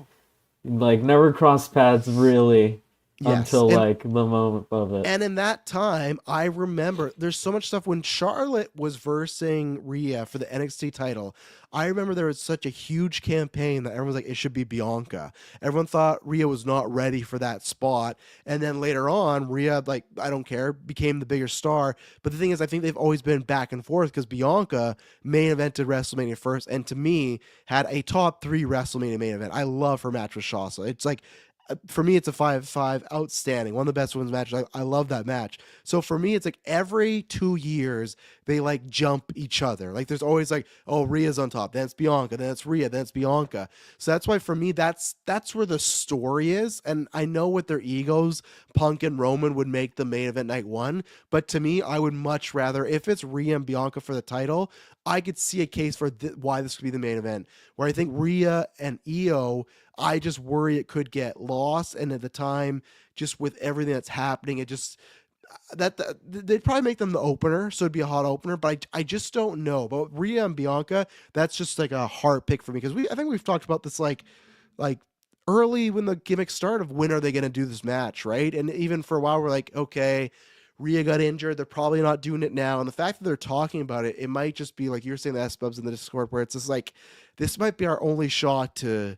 Speaker 3: never cross paths really
Speaker 1: yes,
Speaker 3: until like the moment of it.
Speaker 1: and in that time, I remember there's so much stuff when Charlotte was versing Rhea for the NXT title. I remember there was such a huge campaign that everyone was like, it should be Bianca. Everyone thought Rhea was not ready for that spot. And then later on, Rhea, like, I don't care, became the bigger star. But the thing is, I think they've always been back and forth because Bianca main evented WrestleMania first. And to me, had a top 3 WrestleMania main event. I love her match with Shasa. It's like, for me, it's a 5-5, outstanding, one of the best women's matches. I love that match. So for me, it's like every 2 years they like jump each other. Like there's always like, oh, Rhea's on top, then it's Bianca, then it's Rhea, then it's Bianca. So that's why for me, that's where the story is. And I know with their egos, Punk and Roman would make the main event night one. But to me, I would much rather if it's Rhea and Bianca for the title, I could see a case for why this could be the main event. Where I think Rhea and Io, I just worry it could get lost. And at the time, just with everything that's happening, it just they'd probably make them the opener, so it'd be a hot opener. But I just don't know. But Rhea and Bianca, that's just like a hard pick for me because I think we've talked about this like early when the gimmick started of when are they going to do this match, right? And even for a while, we're like, okay, Rhea got injured. They're probably not doing it now. And the fact that they're talking about it, it might just be like you're saying the S-Bubs in the Discord where it's just like, this might be our only shot to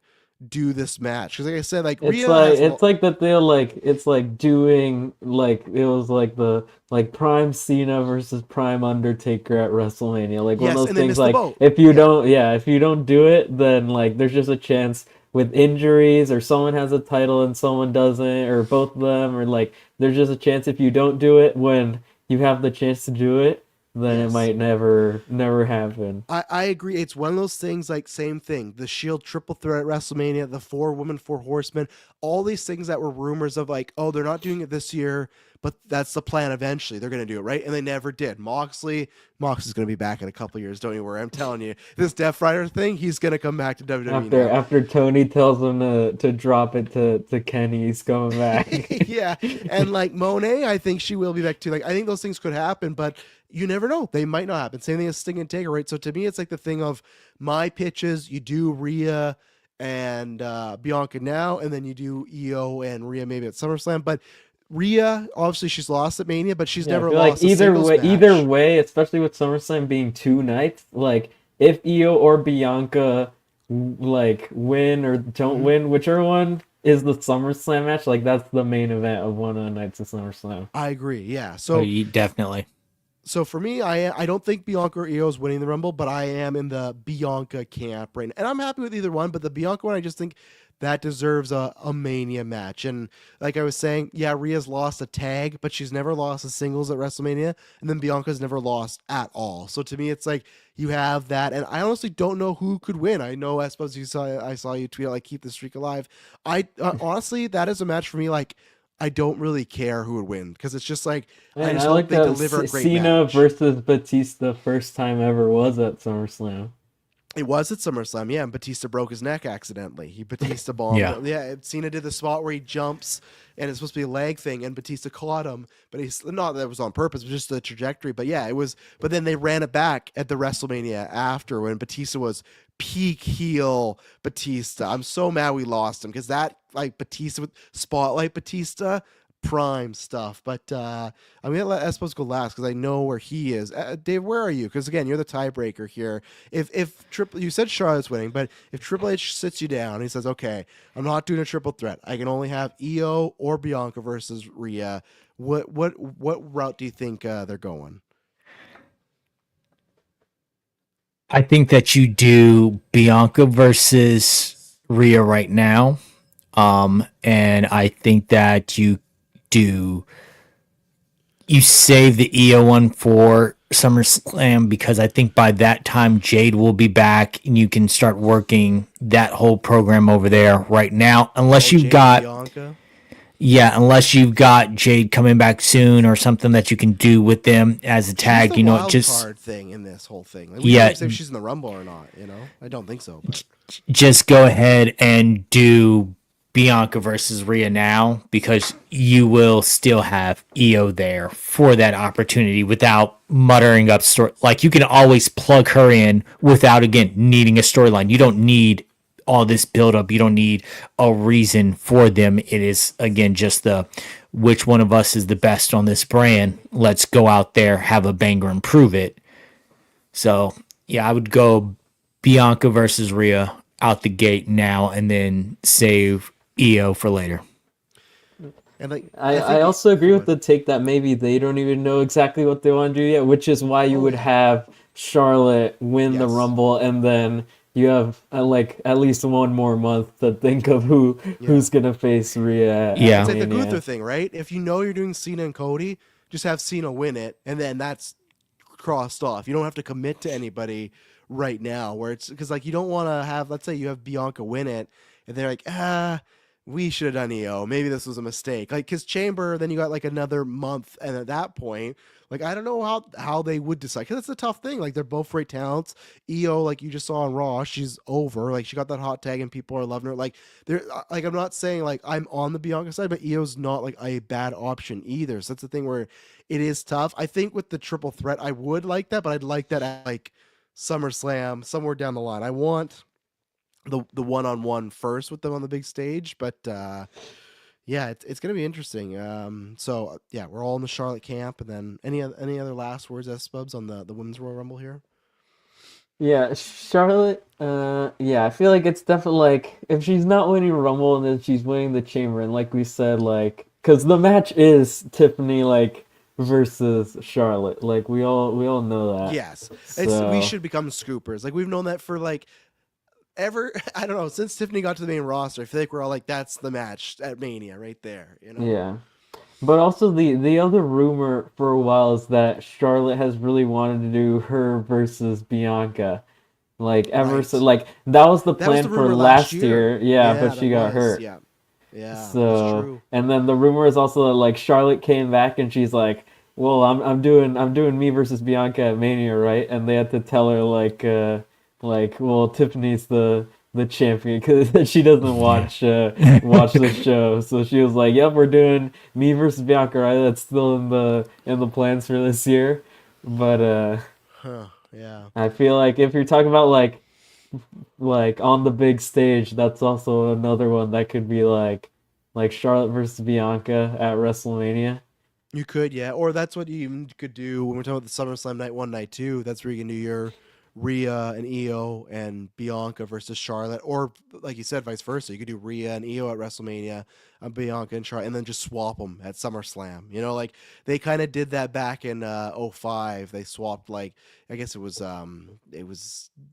Speaker 1: do this match. Because like I said, like Rhea has...
Speaker 3: It's like that they're like it's like doing like it was like the like Prime Cena versus Prime Undertaker at WrestleMania. Like one of
Speaker 1: Yes,
Speaker 3: those
Speaker 1: and they
Speaker 3: things
Speaker 1: missed the
Speaker 3: like
Speaker 1: boat.
Speaker 3: if you
Speaker 1: Yeah.
Speaker 3: don't if you don't do it, then like there's just a chance with injuries or someone has a title and someone doesn't, or both of them, or like there's just a chance if you don't do it when you have the chance to do it, then it
Speaker 1: Yes.
Speaker 3: might never happen.
Speaker 1: I agree. It's one of those things like same thing. The Shield triple threat at WrestleMania, the 4 women, 4 horsemen, all these things that were rumors of like, oh, they're not doing it this year, but that's the plan eventually. They're going to do it, right? And they never did. Moxley's going to be back in a couple of years. Don't you worry. I'm telling you, this Death Rider thing, he's going to come back to WWE now.
Speaker 3: After Tony tells him to drop it to Kenny, he's coming back.
Speaker 1: Yeah. And like Monet, I think she will be back too. Like, I think those things could happen, but you never know. They might not happen. Same thing as Sting and Taker, right? So to me, it's like the thing of my pitches. You do Rhea and Bianca now, and then you do Io and Rhea maybe at SummerSlam. But Rhea, obviously, she's lost at Mania, but she's
Speaker 3: Yeah, I
Speaker 1: never
Speaker 3: feel
Speaker 1: lost
Speaker 3: like
Speaker 1: a singles match.
Speaker 3: either way, especially with SummerSlam being 2 nights, like if Io or Bianca like win or don't win, whichever one is the SummerSlam match, like that's the main event of one of the nights of SummerSlam.
Speaker 1: I agree. Yeah.
Speaker 2: Oh,
Speaker 1: So
Speaker 2: definitely.
Speaker 1: for me, I don't think Bianca or Io is winning the Rumble, but I am in the Bianca camp right now. And I'm happy with either one, but the Bianca one, I just think that deserves a Mania match. And like I was saying, yeah, Rhea's lost a tag, but she's never lost a singles at WrestleMania. And then Bianca's never lost at all. So to me, it's like you have that. And I honestly don't know who could win. I know, I suppose I saw you tweet out, like, keep the streak alive. I honestly, that is a match for me, like, I don't really care who would win because it's just like I
Speaker 3: Man,
Speaker 1: just
Speaker 3: I
Speaker 1: hope
Speaker 3: like
Speaker 1: they
Speaker 3: that
Speaker 1: deliver a great
Speaker 3: Cena
Speaker 1: match.
Speaker 3: versus Batista first time ever was at SummerSlam.
Speaker 1: It was at SummerSlam, yeah, and Batista broke his neck accidentally. Batista bombed.
Speaker 2: Yeah.
Speaker 1: Yeah, Cena did the spot where he jumps, and it's supposed to be a leg thing, and Batista caught him, but he's not that it was on purpose, it was just the trajectory. But yeah, it was. But then they ran it back at the WrestleMania after when Batista was peak heel Batista. I'm so mad we lost him because that like Batista with Spotlight Batista prime stuff. But I'm gonna let Espos go last because I know where he is. Dave, where are you? Because again, you're the tiebreaker here. If triple, you said Charlotte's winning, but if Triple H sits you down, he says, "Okay, I'm not doing a triple threat. I can only have Io or Bianca versus Rhea." What route do you think they're going?
Speaker 2: I think that you do Bianca versus Rhea right now. And I think that do you save the EO one for SummerSlam because I think by that time Jade will be back and you can start working that whole program over there right now.
Speaker 1: Oh, Jade and Bianca.
Speaker 2: Unless you've got Jade coming back soon or something that you can do with them as a
Speaker 1: She's
Speaker 2: tag,
Speaker 1: the wild
Speaker 2: just
Speaker 1: card thing in this whole thing. Like, we
Speaker 2: yeah,
Speaker 1: don't even say if she's in the Rumble or not. I don't think so. But
Speaker 2: just go ahead and do Bianca versus Rhea now because you will still have Io there for that opportunity without muttering up story. Like you can always plug her in without again needing a storyline. You don't need all this build up. You don't need a reason for them. It is again just the which one of us is the best on this brand. Let's go out there, have a banger, and prove it. So yeah, I would go Bianca versus Rhea out the gate now, and then save Io for later.
Speaker 1: and like
Speaker 3: I also agree with the take that maybe they don't even know exactly what they want to do yet, which is why you would have Charlotte win the
Speaker 1: Yes.
Speaker 3: Rumble, and then you have like at least one more month to think of who's gonna face Rhea
Speaker 2: Yeah.
Speaker 3: at
Speaker 1: It's like the
Speaker 3: Mania.
Speaker 1: Gunther thing, right? If you know you're doing Cena and Cody, just have Cena win it, and then that's crossed off. You don't have to commit to anybody right now. Where it's because like you don't want to have. Let's say you have Bianca win it, and they're like, we should have done EO. Maybe this was a mistake. Like because Chamber, then you got like another month, and at that point, like I don't know how they would decide because it's a tough thing. Like they're both great talents. EO, like you just saw on Raw, she's over. Like she got that hot tag, and people are loving her. Like they're like I'm not saying like I'm on the Bianca side, but EO's not like a bad option either. So that's the thing where it is tough. I think with the triple threat, I would like that, but I'd like that at like SummerSlam somewhere down the line. I want the one-on-one first with them on the big stage, but yeah, it's gonna be interesting. So yeah, we're all in the Charlotte camp, and then any other last words, S Bubs, on the Women's Royal Rumble here?
Speaker 3: Yeah, Charlotte. Yeah, I feel like it's definitely like if she's not winning Rumble and then she's winning the Chamber, and like we said, like because the match is Tiffany like versus Charlotte. Like we all know that.
Speaker 1: Yes, we
Speaker 3: So
Speaker 1: should become scoopers. Like we've known that for like ever. I don't know, since Tiffany got to the main roster. I feel like we're all like, that's the match at Mania right there.
Speaker 3: yeah. But also the other rumor for a while is that Charlotte has really wanted to do her versus Bianca. Like ever
Speaker 1: Right.
Speaker 3: so like that was the
Speaker 1: That was
Speaker 3: plan
Speaker 1: the
Speaker 3: for
Speaker 1: rumor
Speaker 3: last
Speaker 1: last
Speaker 3: year.
Speaker 1: year.
Speaker 3: Yeah,
Speaker 1: Yeah,
Speaker 3: but she
Speaker 1: that
Speaker 3: got
Speaker 1: was.
Speaker 3: hurt.
Speaker 1: Yeah, yeah, that's
Speaker 3: So
Speaker 1: true.
Speaker 3: and then the rumor is also that like Charlotte came back and she's like, "Well, I'm doing me versus Bianca at Mania, right?" And they had to tell her like, "Well, Tiffany's the champion because she doesn't watch the show." So she was like, "Yep, we're doing me versus Bianca, right? That's still in the plans for this year." But
Speaker 1: Huh. Yeah.
Speaker 3: I feel like if you're talking about like on the big stage, that's also another one that could be like Charlotte versus Bianca at WrestleMania.
Speaker 1: You could, yeah. Or that's what you even could do when we're talking about the SummerSlam night one, night two. That's where you can do your Rhea and Io and Bianca versus Charlotte. Or, like you said, vice versa. You could do Rhea and Io at WrestleMania and Bianca and Charlotte, and then just swap them at SummerSlam. Like they kind of did that back in '05. They swapped, like, I guess it was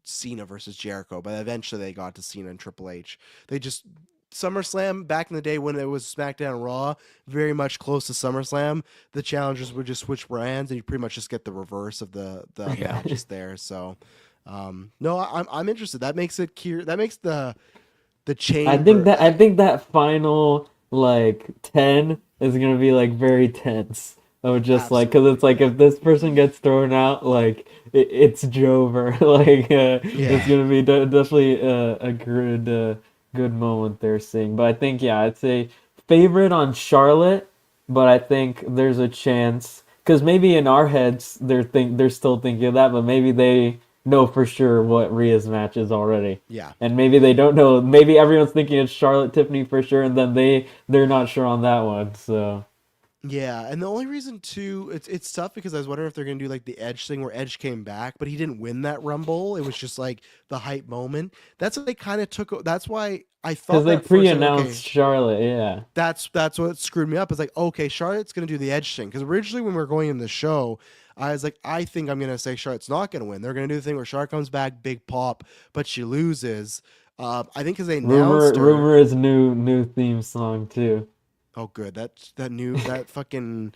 Speaker 1: Cena versus Jericho, but eventually they got to Cena and Triple H. They just SummerSlam back in the day when it was SmackDown and Raw, very much close to SummerSlam. The challengers would just switch brands, and you pretty much just get the reverse of the
Speaker 2: Yeah.
Speaker 1: matches there. So, no, I'm interested. That makes it that makes the chamber.
Speaker 3: I think that final like 10 is gonna be like very tense. Of just like, because
Speaker 1: Absolutely,
Speaker 3: it's like
Speaker 1: yeah.
Speaker 3: if this person gets thrown out, like it's Jover. Like it's
Speaker 1: Yeah.
Speaker 3: gonna be definitely a good moment they're seeing. But I think yeah, I'd say favorite on Charlotte, but I think there's a chance because maybe in our heads they're still thinking of that, but maybe they know for sure what Rhea's match is already.
Speaker 1: Yeah.
Speaker 3: And maybe they don't know. Maybe everyone's thinking it's Charlotte Tiffany for sure, and then they're not sure on that one. So
Speaker 1: Yeah, and the only reason too, it's tough because I was wondering if they're gonna do like the Edge thing where Edge came back, but he didn't win that Rumble. It was just like the hype moment. That's what they kind of took. That's why I
Speaker 3: because
Speaker 1: thought
Speaker 3: they
Speaker 1: that first, like, okay,
Speaker 3: pre-announced Charlotte, yeah.
Speaker 1: that's what screwed me up. It's like, okay, Charlotte's gonna do the Edge thing because originally when we were going in the show, I was like, I think I'm gonna say Charlotte's not gonna win. They're gonna do the thing where Charlotte comes back, big pop, but she loses. I think because they announced her.
Speaker 3: Rumor is new theme song too.
Speaker 1: Oh, good. That new that fucking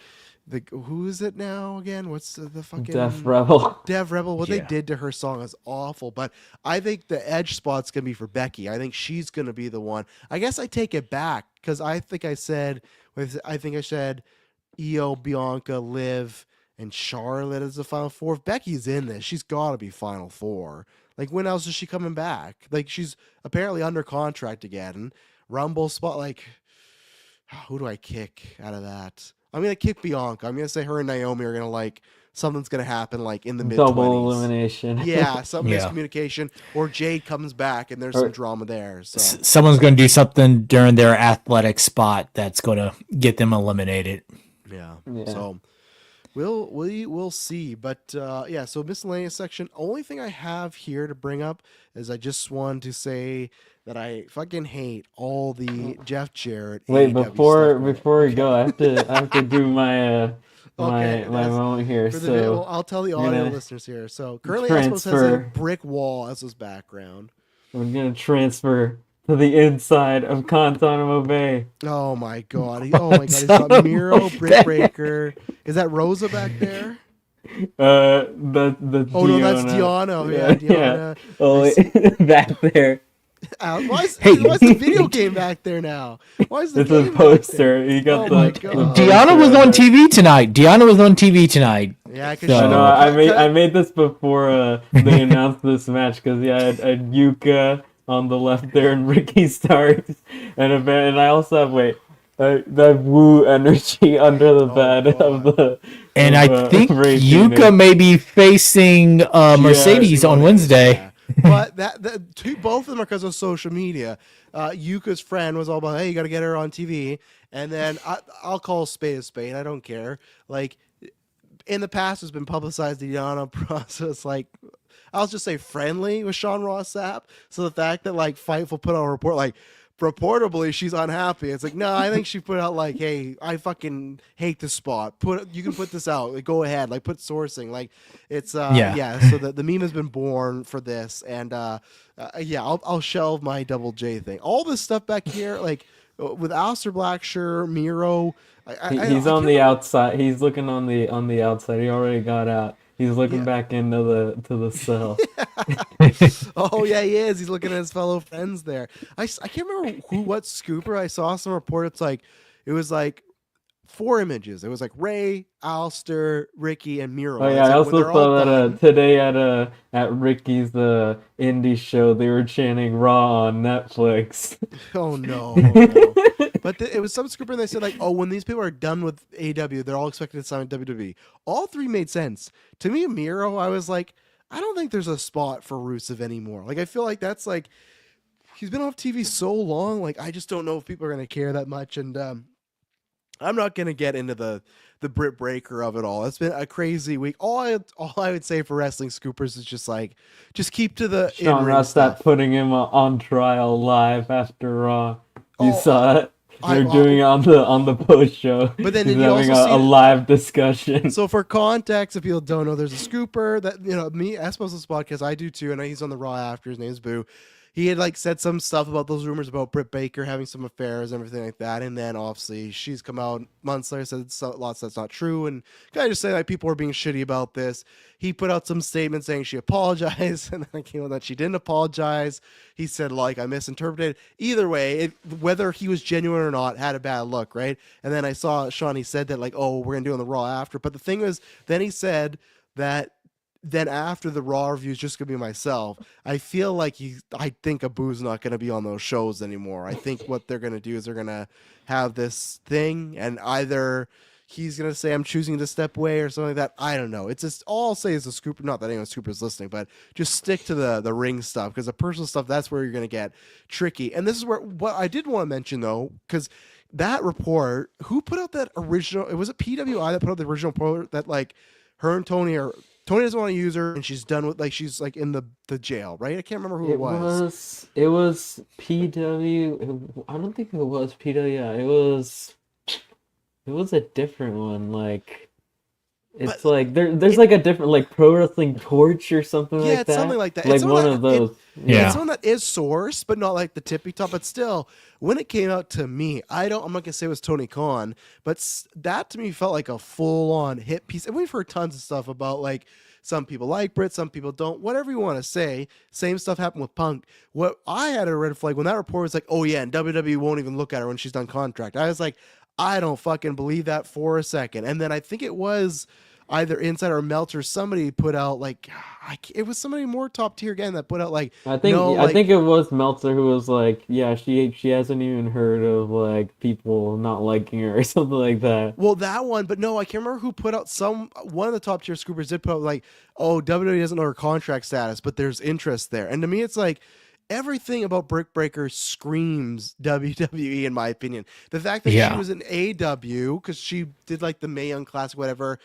Speaker 1: who is it now again? What's the
Speaker 3: Def
Speaker 1: fucking
Speaker 3: Rebel.
Speaker 1: Dev Rebel? What they
Speaker 2: Yeah.
Speaker 1: did to her song is awful. But I think the Edge spot's gonna be for Becky. I think she's gonna be the one. I guess I take it back because I think I said Io, Bianca, Liv, and Charlotte as the final four. If Becky's in this, she's got to be final four. Like when else is she coming back? Like she's apparently under contract again. Rumble spot like. Who do I kick out of that? I'm gonna kick Bianca. I'm gonna say her and Naomi are gonna like something's gonna happen like in the mid 20s.
Speaker 3: Double elimination.
Speaker 1: Yeah, some
Speaker 2: Yeah.
Speaker 1: miscommunication, or Jade comes back and there's
Speaker 3: Or-
Speaker 1: some drama there. So
Speaker 2: Someone's going to do something during their athletic spot that's going to get them eliminated.
Speaker 1: yeah.
Speaker 3: Yeah.
Speaker 1: So we'll see. But yeah, so miscellaneous section. Only thing I have here to bring up is I just want to say that I fucking hate all the Jeff Jarrett.
Speaker 3: Wait,
Speaker 1: AEW
Speaker 3: before
Speaker 1: stuff.
Speaker 3: before we go, I have to do my
Speaker 1: Okay,
Speaker 3: my
Speaker 1: that's-
Speaker 3: moment here.
Speaker 1: For the video, well,
Speaker 3: So
Speaker 1: I'll tell the
Speaker 3: we're
Speaker 1: audio
Speaker 3: gonna
Speaker 1: listeners here. So currently, Espos has a
Speaker 3: transfer.
Speaker 1: brick wall as his background.
Speaker 3: we're gonna transfer to the inside of Guantanamo Bay.
Speaker 1: Oh my god! Oh my god! He's got Miro, Brick Breaker. Is that Rosa back there?
Speaker 3: The
Speaker 1: Oh no, that's Diano. Yeah, Diana.
Speaker 3: Oh,
Speaker 1: I see.
Speaker 3: back there.
Speaker 1: Why is
Speaker 2: Hey.
Speaker 1: the video game back there now? Why is the
Speaker 3: This is
Speaker 1: game back
Speaker 3: poster. You got
Speaker 1: Oh my
Speaker 3: the
Speaker 1: God.
Speaker 2: Deanna was on TV tonight. Deanna was on TV tonight.
Speaker 1: there? Yeah, I could
Speaker 2: So-
Speaker 3: I
Speaker 1: show
Speaker 3: know.
Speaker 1: up.
Speaker 3: I made this before they announced this match because yeah, I had Yuka on the left there and Ricky Starks and I also have that Woo energy under the bed
Speaker 1: God.
Speaker 3: of the.
Speaker 2: And
Speaker 3: of,
Speaker 2: I think
Speaker 3: Ray
Speaker 2: Yuka
Speaker 3: Phoenix.
Speaker 2: may be facing Mercedes on Wednesday.
Speaker 1: Yeah. But both of them are because of social media. Yuka's friend was all about, hey, you got to get her on TV. And then I'll call a spade. I don't care. Like, in the past, it's been publicized the Yana process, like, I'll just say friendly with Sean Ross Sapp. So the fact that, like, Fightful put out a report, like, purportedly she's unhappy. It's like, no, I think she put out like, hey, I fucking hate this spot. You can put this out. Like, go ahead. Like, put sourcing. Like, it's yeah. So the meme has been born for this, and yeah, I'll shelve my Double J thing. All this stuff back here, like with Aleister Black, sure, Miro.
Speaker 3: He's on the outside. He's looking on the outside. He already got out. He's looking
Speaker 1: Yeah.
Speaker 3: back into the cell.
Speaker 1: Oh yeah, he is. He's looking at his fellow friends there. I can't remember what scooper I saw some report. It was like 4 images. It was like Ray, Alistair, Ricky, and Miro.
Speaker 3: Oh
Speaker 1: And
Speaker 3: yeah,
Speaker 1: it's
Speaker 3: I
Speaker 1: like when
Speaker 3: also
Speaker 1: they're all
Speaker 3: saw that
Speaker 1: done-
Speaker 3: today at Ricky's indie show. They were chanting Raw on Netflix.
Speaker 1: Oh no. Oh, no. But it was some scooper and they said like, oh, when these people are done with AW, they're all expected to sign with WWE. All three made sense. To me, Miro, I was like, I don't think there's a spot for Rusev anymore. Like, I feel like that's like, he's been off TV so long. Like, I just don't know if people are going to care that much. And I'm not going to get into the Brit Breaker of it all. It's been a crazy week. All I would say for wrestling scoopers is just like, just keep to the
Speaker 3: Sean
Speaker 1: in-ring
Speaker 3: Ross
Speaker 1: stuff.
Speaker 3: putting him on trial live after Raw. You
Speaker 1: Oh,
Speaker 3: saw it.
Speaker 1: I-
Speaker 3: They're doing it on the post show.
Speaker 1: But then
Speaker 3: He's
Speaker 1: did you
Speaker 3: having
Speaker 1: also see
Speaker 3: a live discussion.
Speaker 1: So for context, if people don't know, there's a scooper that, me, Espos' podcast, I do too, and he's on the Raw after. His name's Boo. he had like said some stuff about those rumors about Britt Baker having some affairs and everything like that, and then obviously she's come out months later said lots that's not true, and can I just say like people are being shitty about this. He put out some statement saying she apologized, and then it came out that she didn't apologize. He said like I misinterpreted. Either way, whether he was genuine or not, had a bad look, right? And then I saw Sean. He said that like, oh, we're gonna do it on the Raw after. But the thing was, then he said that then after the Raw review is just gonna be myself. I feel like I think Abu's not gonna be on those shows anymore. I think what they're gonna do is they're gonna have this thing, and either he's gonna say I'm choosing to step away or something like that. I don't know. It's just all I'll say is the scoop. Not that anyone Scooper's listening, but just stick to the ring stuff, because the personal stuff, that's where you're gonna get tricky. And this is where what I did want to mention though, because that report, who put out that original? It was it PWI that put out the original report that like her and Tony doesn't want to use her, and she's done with like she's like in the jail, right? I can't remember who it was.
Speaker 3: It was PW. I don't think it was PW. It was a different one. Like it's
Speaker 1: But
Speaker 3: like there's like a different like Pro Wrestling Torch or something
Speaker 1: yeah,
Speaker 3: like
Speaker 1: it's
Speaker 3: that.
Speaker 1: something like that.
Speaker 3: Like
Speaker 1: It's someone
Speaker 3: one of those.
Speaker 2: Yeah.
Speaker 1: It's someone that is source, but not like the tippy top. But still, when it came out to me, I'm not gonna say it was Tony Khan, but that to me felt like a full on hit piece. And we've heard tons of stuff about like some people like Britt, some people don't. Whatever you want to say. Same stuff happened with Punk. What I had a red flag when that report was like, oh yeah, and WWE won't even look at her when she's done contract. I was like, I don't fucking believe that for a second. And then I think it was either Inside or Meltzer, somebody put out like it was somebody more top tier again that put out like
Speaker 3: I think
Speaker 1: no,
Speaker 3: I think it was Meltzer who was like, yeah, she hasn't even heard of like people not liking her or something like that.
Speaker 1: well that one, but no, I can't remember who put out one of the top tier scoopers did put out like, oh, WWE doesn't know her contract status, but there's interest there. And to me it's like everything about Brick Breaker screams WWE in my opinion. The fact that she was an AW because she did like the Mae Young Classic, whatever.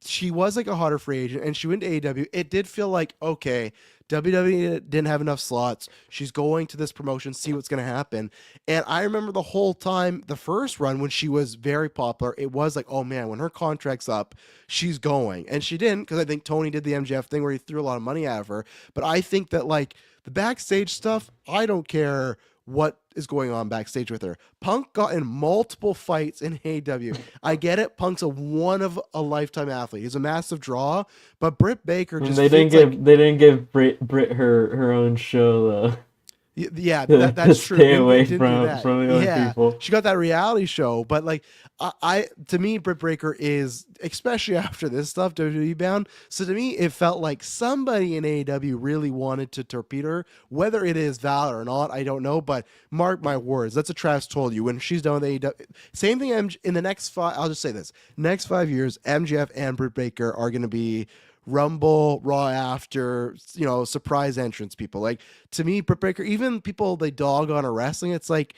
Speaker 1: She was like a hotter free agent, and she went to AW. It did feel like okay, WWE didn't have enough slots. She's going to this promotion, see what's going to happen. And I remember the whole time, the first run when she was very popular, it was like, oh man, when her contract's up, she's going, and she didn't because I think Tony did the MJF thing where he threw a lot of money at her. But I think that like the backstage stuff, I don't care what is going on backstage with her. Punk got in multiple fights in AW. I get it. Punk's a one of a lifetime athlete. He's a massive draw, but Britt Baker just
Speaker 3: they didn't give Brit her own show though.
Speaker 1: Yeah, that's true.
Speaker 3: Stay away from the other people.
Speaker 1: She got that reality show, but like I to me, Britt Baker is, especially after this stuff, WWE bound. So to me, it felt like somebody in AEW really wanted to torpedo her. Whether it is Valor or not, I don't know. But mark my words, that's what Travis told you when she's done with AEW. Same thing in the next five. I'll just say this: next 5 years, MJF and Britt Baker are going to be Rumble, Raw after, surprise entrance people. Like to me, Britt Baker, even people they dog on her wrestling, it's like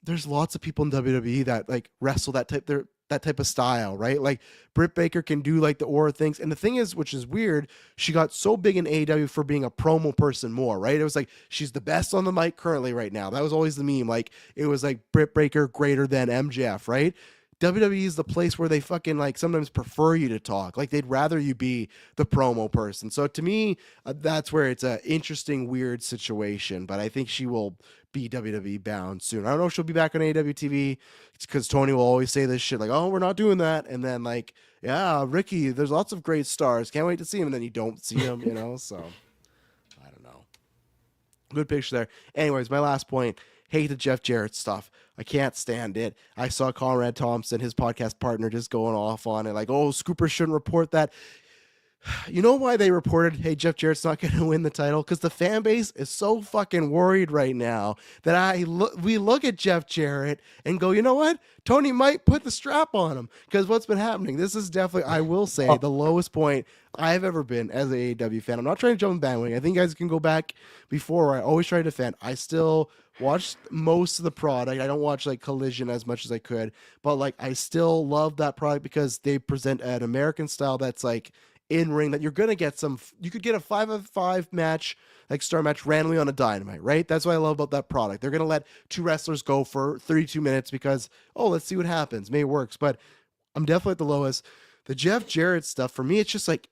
Speaker 1: there's lots of people in WWE that like wrestle that type of style, right? Like Britt Baker can do like the aura things. And the thing is, which is weird, she got so big in AEW for being a promo person more, right? It was like she's the best on the mic currently right now. That was always the meme. Like it was like Britt Baker greater than MJF, right? WWE is the place where they fucking like sometimes prefer you to talk. Like they'd rather you be the promo person. So to me, that's where it's an interesting, weird situation. But I think she will be WWE bound soon. I don't know if she'll be back on AWTV. It's because Tony will always say this shit like, "Oh, we're not doing that," and then like, "Yeah, Ricky, there's lots of great stars. Can't wait to see him." And then you don't see him, So I don't know. Good picture there. Anyways, my last point. Hate the Jeff Jarrett stuff. I can't stand it. I saw Conrad Thompson, his podcast partner, just going off on it like, oh, Scooper shouldn't report that. You know why they reported, hey, Jeff Jarrett's not going to win the title? Because the fan base is so fucking worried right now that we look at Jeff Jarrett and go, you know what? Tony might put the strap on him because what's been happening. This is definitely, I will say, the lowest point I've ever been as an AEW fan. I'm not trying to jump the bandwagon. I think you guys can go back before where I always try to defend. I still watch most of the product. I don't watch like Collision as much as I could, but like I still love that product because they present an American style that's like in ring that you're gonna get you could get a 5-on-5 match, like star match randomly on a Dynamite, right? That's what I love about that product. They're gonna let two wrestlers go for 32 minutes because, oh, let's see what happens. Maybe it works, but I'm definitely at the lowest. The Jeff Jarrett stuff for me, it's just like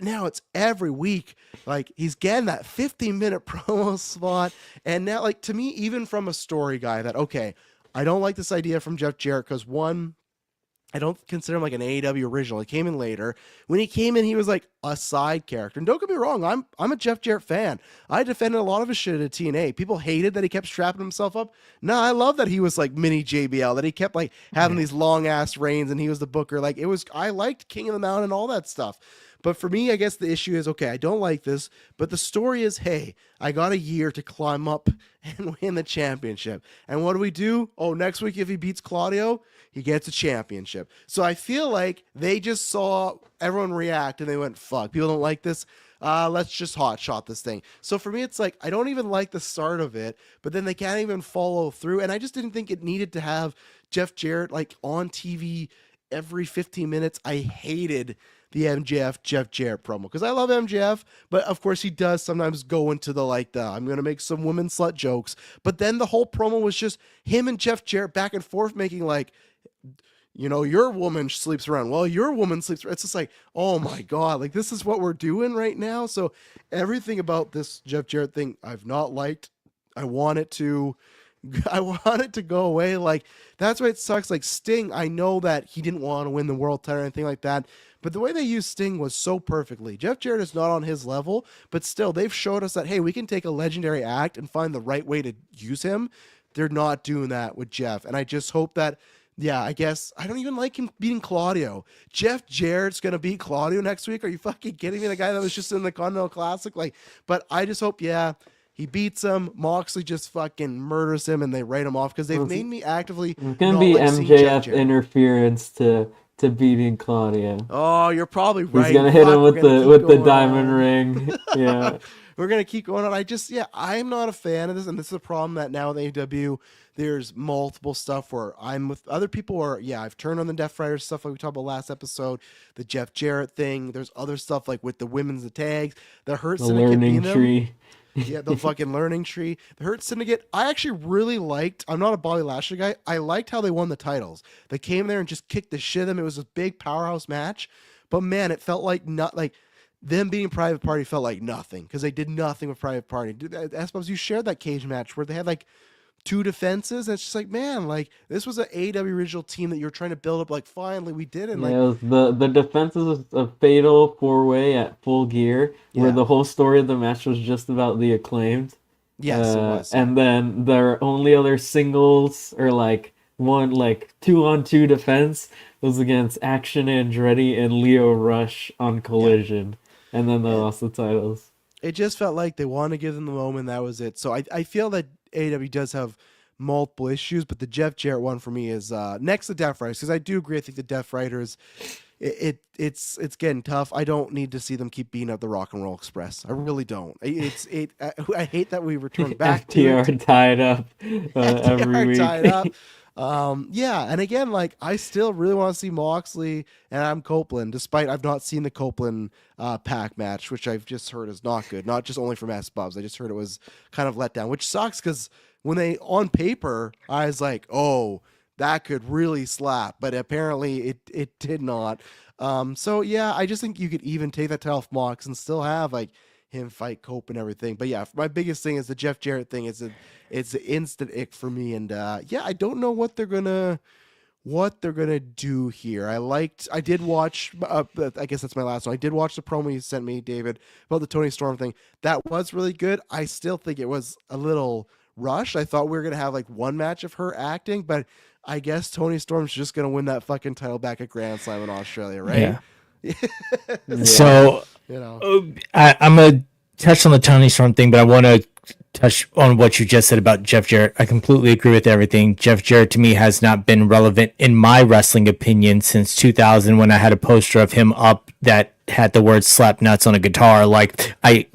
Speaker 1: now it's every week. Like, he's getting that 15-minute promo slot. And now, like, to me, even from a story guy, that, okay, I don't like this idea from Jeff Jarrett because, one, I don't consider him like an AEW original. He came in later. When he came in, he was like a side character. And don't get me wrong, I'm a Jeff Jarrett fan. I defended a lot of his shit at TNA. People hated that he kept strapping himself up. No, I love that he was like mini JBL, that he kept like having these long ass reigns and he was the booker. Like, it was, I liked King of the Mountain and all that stuff. But for me, I guess the issue is, okay, I don't like this, but the story is, hey, I got a year to climb up and win the championship. And what do we do? Oh, next week, if he beats Claudio, he gets a championship. So I feel like they just saw everyone react and they went, fuck, people don't like this. Let's just hot shot this thing. So for me, it's like, I don't even like the start of it, but then they can't even follow through. And I just didn't think it needed to have Jeff Jarrett like on TV every 15 minutes. I hated the MJF Jeff Jarrett promo because I love MJF, but of course he does sometimes go into the I'm gonna make some women slut jokes, but then the whole promo was just him and Jeff Jarrett back and forth making like, your woman sleeps around. Well, your woman sleeps around. It's just like, oh my God, like, this is what we're doing right now. So everything about this Jeff Jarrett thing I've not liked. I want it to go away. Like, that's why it sucks. Like, Sting, I know that he didn't want to win the world title or anything like that, but the way they used Sting was so perfectly. Jeff Jarrett is not on his level, but still, they've showed us that, hey, we can take a legendary act and find the right way to use him. They're not doing that with Jeff, and I just hope that, I guess, I don't even like him beating Claudio. Jeff Jarrett's going to beat Claudio next week? Are you fucking kidding me? The guy that was just in the Continental Classic? Like, but I just hope, he beats him. Moxley just fucking murders him, and they write him off because they've made me actively.
Speaker 3: It's gonna be MJF interference to beating Claudio.
Speaker 1: Oh, you're probably right.
Speaker 3: He's gonna hit him with the diamond ring. Yeah,
Speaker 1: we're gonna keep going on. I'm not a fan of this, and this is a problem that now with AEW, there's multiple stuff where I'm with other people, or I've turned on the Death Rider stuff like we talked about last episode, the Jeff Jarrett thing. There's other stuff like with the women's tags, the Hurt Syndicate
Speaker 3: learning tree.
Speaker 1: The fucking learning tree. The Hurt Syndicate, I actually really liked. I'm not a Bobby Lashley guy. I liked how they won the titles. They came there and just kicked the shit out of them. It was a big powerhouse match. But man, it felt like them beating Private Party felt like nothing because they did nothing with Private Party. I suppose you shared that cage match where they had like 2 defenses, and it's just like, man, like, this was an AEW original team that you're trying to build up. Like, finally we did it.
Speaker 3: It was the defenses was a fatal 4-way at Full Gear, where the whole story of the match was just about the Acclaimed.
Speaker 1: Yes, it was.
Speaker 3: And then their only other singles or like 2-on-2 defense was against Action Andretti and Leo Rush on Collision, and then they lost the titles.
Speaker 1: It just felt like they wanted to give them the moment. That was it. So I feel that AEW does have multiple issues, but the Jeff Jarrett one for me is next to Death Riders, because I do agree. I think the Death Riders, it's getting tough. I don't need to see them keep beating up the Rock and Roll Express. I really don't. I hate that we return back to
Speaker 3: FTR tied up every week.
Speaker 1: Tied up. And again, like, I still really want to see Moxley and Adam Copeland, despite I've not seen the Copeland pack match, which I've just heard is not good. Not just only from S-Bubs. I just heard it was kind of let down, which sucks because when they, on paper, I was like, oh, that could really slap, but apparently it did not. I just think you could even take that title off Mox and still have like him fight Cope and everything. But my biggest thing is the Jeff Jarrett thing. It's an instant ick for me, and I don't know what they're gonna do here. I did watch. I guess that's my last one. I did watch the promo you sent me, David, about the Tony Storm thing. That was really good. I still think it was a little rushed. I thought we were gonna have like one match of her acting, but I guess Tony Storm's just gonna win that fucking title back at Grand Slam in Australia, right?
Speaker 2: Yeah. So I'm gonna touch on the Tony Storm thing, but I want to touch on what you just said about Jeff Jarrett. I completely agree with everything. Jeff Jarrett to me has not been relevant in my wrestling opinion since 2000 when I had a poster of him up that had the word slap nuts on a guitar. Like, I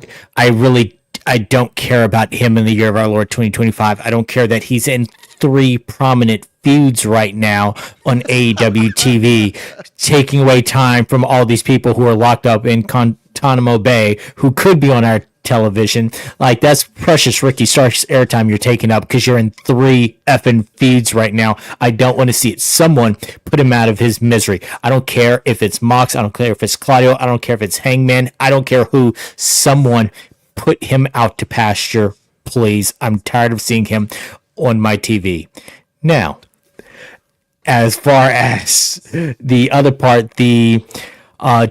Speaker 2: don't care about him in the year of our Lord 2025. I don't care that he's in 3 prominent feuds right now on AEW TV, taking away time from all these people who are locked up in Guantanamo Bay who could be on our television. Like, that's precious Ricky Starks airtime you're taking up because you're in 3 effing feeds right now. I don't want to see it. Someone put him out of his misery. I don't care if it's Mox. I don't care if it's Claudio. I don't care if it's Hangman. I don't care who. Someone put him out to pasture, please. I'm tired of seeing him on my TV. Now, as far as the other part, the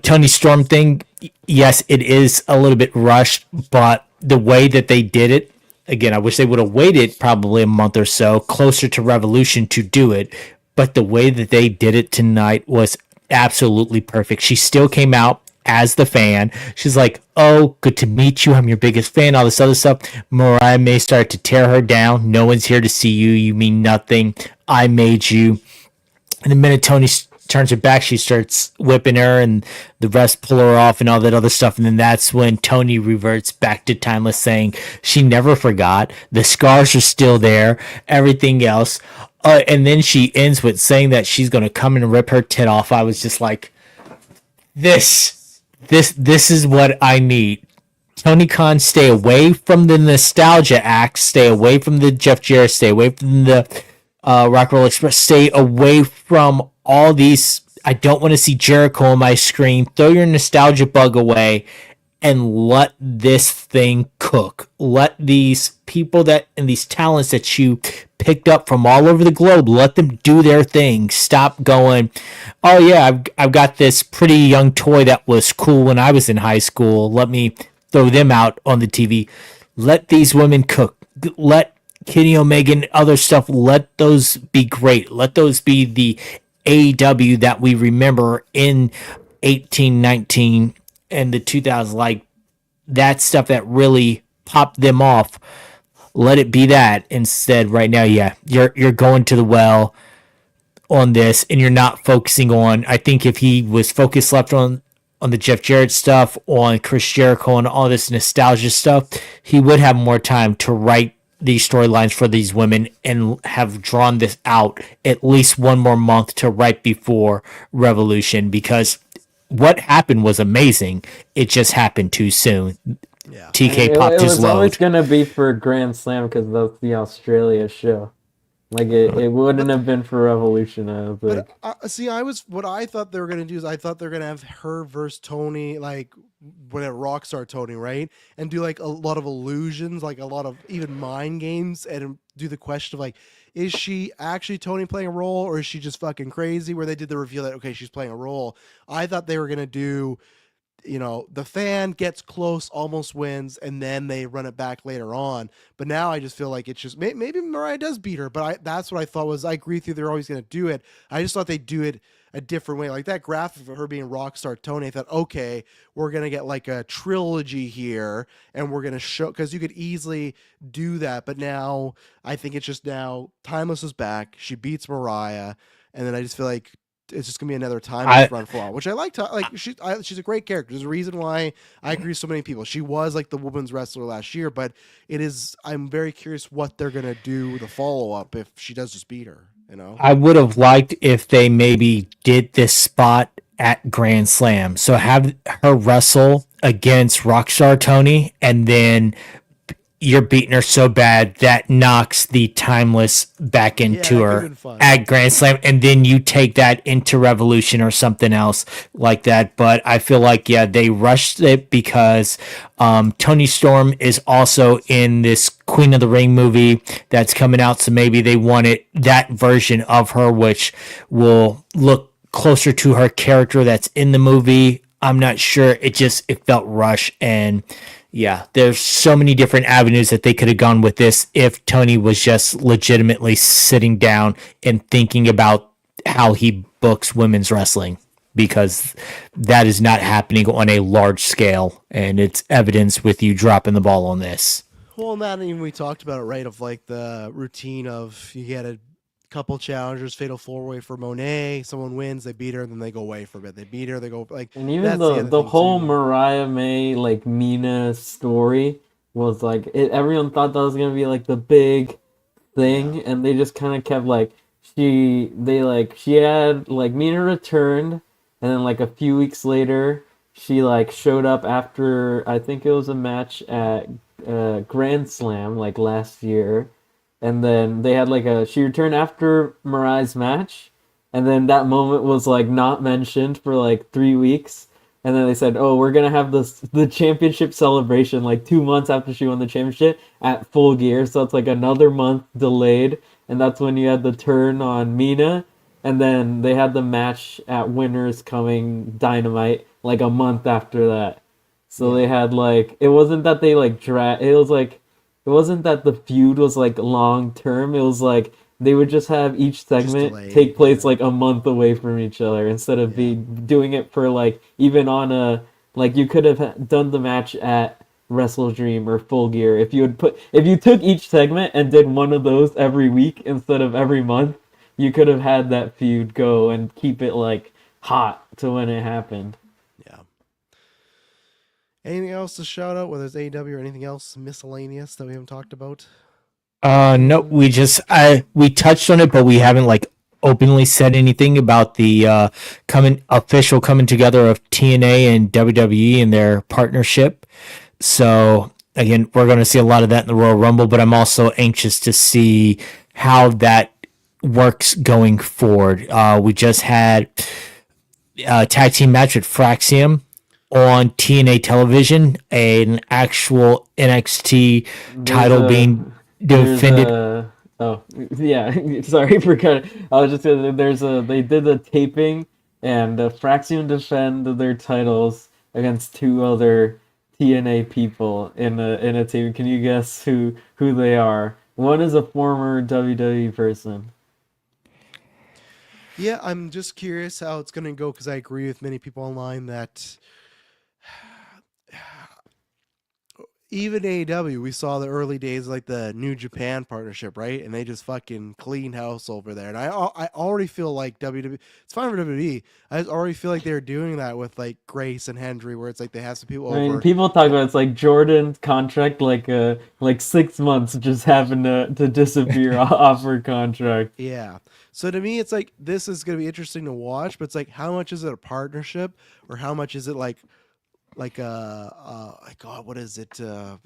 Speaker 2: Tony Storm thing, yes, it is a little bit rushed, but the way that they did it, again, I wish they would have waited probably a month or so closer to Revolution to do it, but the way that they did it tonight was absolutely perfect. She still came out as the fan. She's like, oh, good to meet you. I'm your biggest fan, all this other stuff. Mariah may start to tear her down. No one's here to see you. You mean nothing. I made you. And the minute Tony turns her back, she starts whipping her, and the rest pull her off and all that other stuff. And then that's when Tony reverts back to Timeless, saying she never forgot. The scars are still there, everything else. And then she ends with saying that she's going to come and rip her tit off. I was just like, this is what I need. Tony Khan, stay away from the nostalgia acts, stay away from the Jeff Jarrett, stay away from the Rock Roll Express, stay away from all these. I don't want to see Jericho on my screen. Throw your nostalgia bug away and let this thing cook. Let these people and these talents that you picked up from all over the globe, let them do their thing. Stop going, oh yeah, I've got this pretty young toy that was cool when I was in high school. Let me throw them out on the TV. Let these women cook. Let Kenny Omega and other stuff, let those be great. Let those be the AEW that we remember in 1819 and the 2000s, like that stuff that really popped them off. Let it be that instead. Right now, yeah, you're going to the well on this, and you're not focusing on. I think if he was focused left on the Jeff Jarrett stuff, on Chris Jericho, and all this nostalgia stuff, he would have more time to write these storylines for these women and have drawn this out at least one more month to right before Revolution, because what happened was amazing. It just happened too soon.
Speaker 1: Yeah.
Speaker 2: TK popped his
Speaker 3: It was
Speaker 2: load.
Speaker 3: always going to be for Grand Slam because that's the Australia show. Like, it wouldn't have been for Revolution, I don't think.
Speaker 1: But see, what I thought they were gonna do is I thought they were gonna have her versus Tony, like whatever, Rockstar Tony, right? And do like a lot of illusions, like a lot of even mind games, and do the question of like, is she actually Tony playing a role, or is she just fucking crazy? Where they did the reveal that okay, she's playing a role. I thought they were gonna do, the fan gets close, almost wins, and then they run it back later on. But now I just feel like it's just maybe Mariah does beat her, but that's what I thought was. I agree with you. They're always going to do it. I just thought they'd do it a different way. Like that graphic of her being Rockstar Tony, I thought, okay, we're going to get like a trilogy here, and we're going to show, because you could easily do that. But now I think it's just now Timeless is back. She beats Mariah, and then I just feel like it's just gonna be another time run for all, which I like. She's a great character. There's a reason why I agree with so many people. She was like the women's wrestler last year, but I'm very curious what they're gonna do the follow up if she does just beat her.
Speaker 2: I would have liked if they maybe did this spot at Grand Slam, so have her wrestle against Rockstar Tony, and then you're beating her so bad that knocks the Timeless back into her at Grand Slam, and then you take that into Revolution or something else like that. But I feel like, they rushed it because Tony Storm is also in this Queen of the Ring movie that's coming out, so maybe they wanted that version of her, which will look closer to her character that's in the movie. I'm not sure. It felt rushed, and yeah, there's so many different avenues that they could have gone with this if Tony was just legitimately sitting down and thinking about how he books women's wrestling, because that is not happening on a large scale, and it's evidence with you dropping the ball on this.
Speaker 1: Well, not even we talked about it, right? Of like the routine of you get a couple challengers, fatal four-way for Monet. Someone wins, they beat her, and then they go away for a bit. They beat her, they go like.
Speaker 3: And even the whole Mariah May like Mina story was like everyone thought that was gonna be like the big thing, and they just kind of kept like she had like Mina returned, and then like a few weeks later she like showed up after I think it was a match at Grand Slam like last year, and then they had like a she returned after Mariah's match, and then that moment was like not mentioned for like 3 weeks, and then they said, "Oh, we're gonna have the championship celebration like 2 months after she won the championship at Full Gear." So it's like another month delayed, and that's when you had the turn on Mina, and then they had the match at Winners Coming Dynamite like a month after that. So they had like it wasn't that they like it was like it wasn't that the feud was like long term. It was like they would just have each segment
Speaker 1: delayed,
Speaker 3: take place like a month away from each other instead of be doing it for like even on a like you could have done the match at Wrestle Dream or Full Gear if you took each segment and did one of those every week instead of every month, you could have had that feud go and keep it like hot to when it happened.
Speaker 1: Yeah. Anything else to shout out, whether it's AEW or anything else miscellaneous that we haven't talked about?
Speaker 2: No, we touched on it, but we haven't like openly said anything about the coming together of TNA and WWE and their partnership. So again, we're going to see a lot of that in the Royal Rumble, but I'm also anxious to see how that works going forward. We just had a tag team match with Fraxium on TNA television, an actual NXT title being defended.
Speaker 3: Oh yeah, sorry for cutting. I was just gonna, they did a taping and Fraxium defend their titles against two other TNA people in a taping. Can you guess who they are? One is a former WWE person.
Speaker 1: Yeah, I'm just curious how it's going to go because I agree with many people online that even AEW, we saw the early days like the New Japan partnership, right? And they just fucking clean house over there. And I already feel like WWE, it's fine for WWE. I just already feel like they're doing that with like Grace and Hendry, where it's like they have some people
Speaker 3: I mean,
Speaker 1: over.
Speaker 3: people talk about it's like Jordan's contract, like 6 months just happened to disappear off her contract.
Speaker 1: Yeah. So to me, it's like this is going to be interesting to watch, but it's like how much is it a partnership or how much is it like God, what is it? I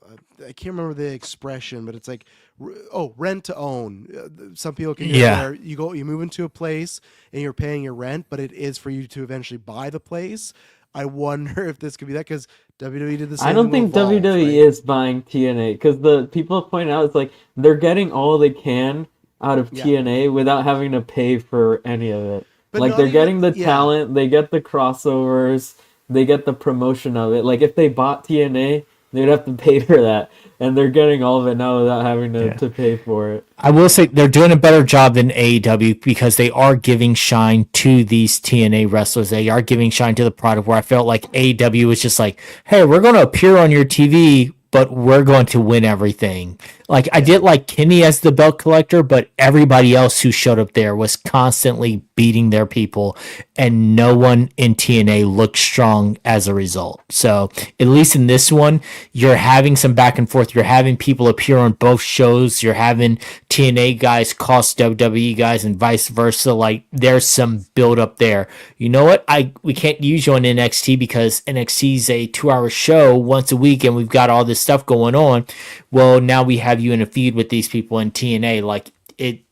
Speaker 1: can't remember the expression, but it's like rent to own. Some people can do it where you move into a place and you're paying your rent, but it is for you to eventually buy the place. I wonder if this could be that because WWE did the same.
Speaker 3: I don't think WWE is buying TNA because the people point out it's like they're getting all they can out of TNA without having to pay for any of it. But like they're getting the talent, they get the crossovers, they get the promotion of it. Like if they bought TNA, they'd have to pay for that, and they're getting all of it now without having to pay for it.
Speaker 2: I will say they're doing a better job than AEW because they are giving shine to these TNA wrestlers. They are giving shine to the product where I felt like AEW was just like, hey, we're going to appear on your TV, but we're going to win everything. Like I did like Kenny as the belt collector, but everybody else who showed up there was constantly beating their people, and no one in TNA looked strong as a result. So at least in this one, you're having some back and forth. You're having people appear on both shows. You're having TNA guys cost WWE guys and vice versa. Like there's some build up there. You know what? We can't use you on NXT because NXT is a 2-hour show once a week, and we've got all this stuff going on. Well, now we have you in a feud with these people in TNA. Like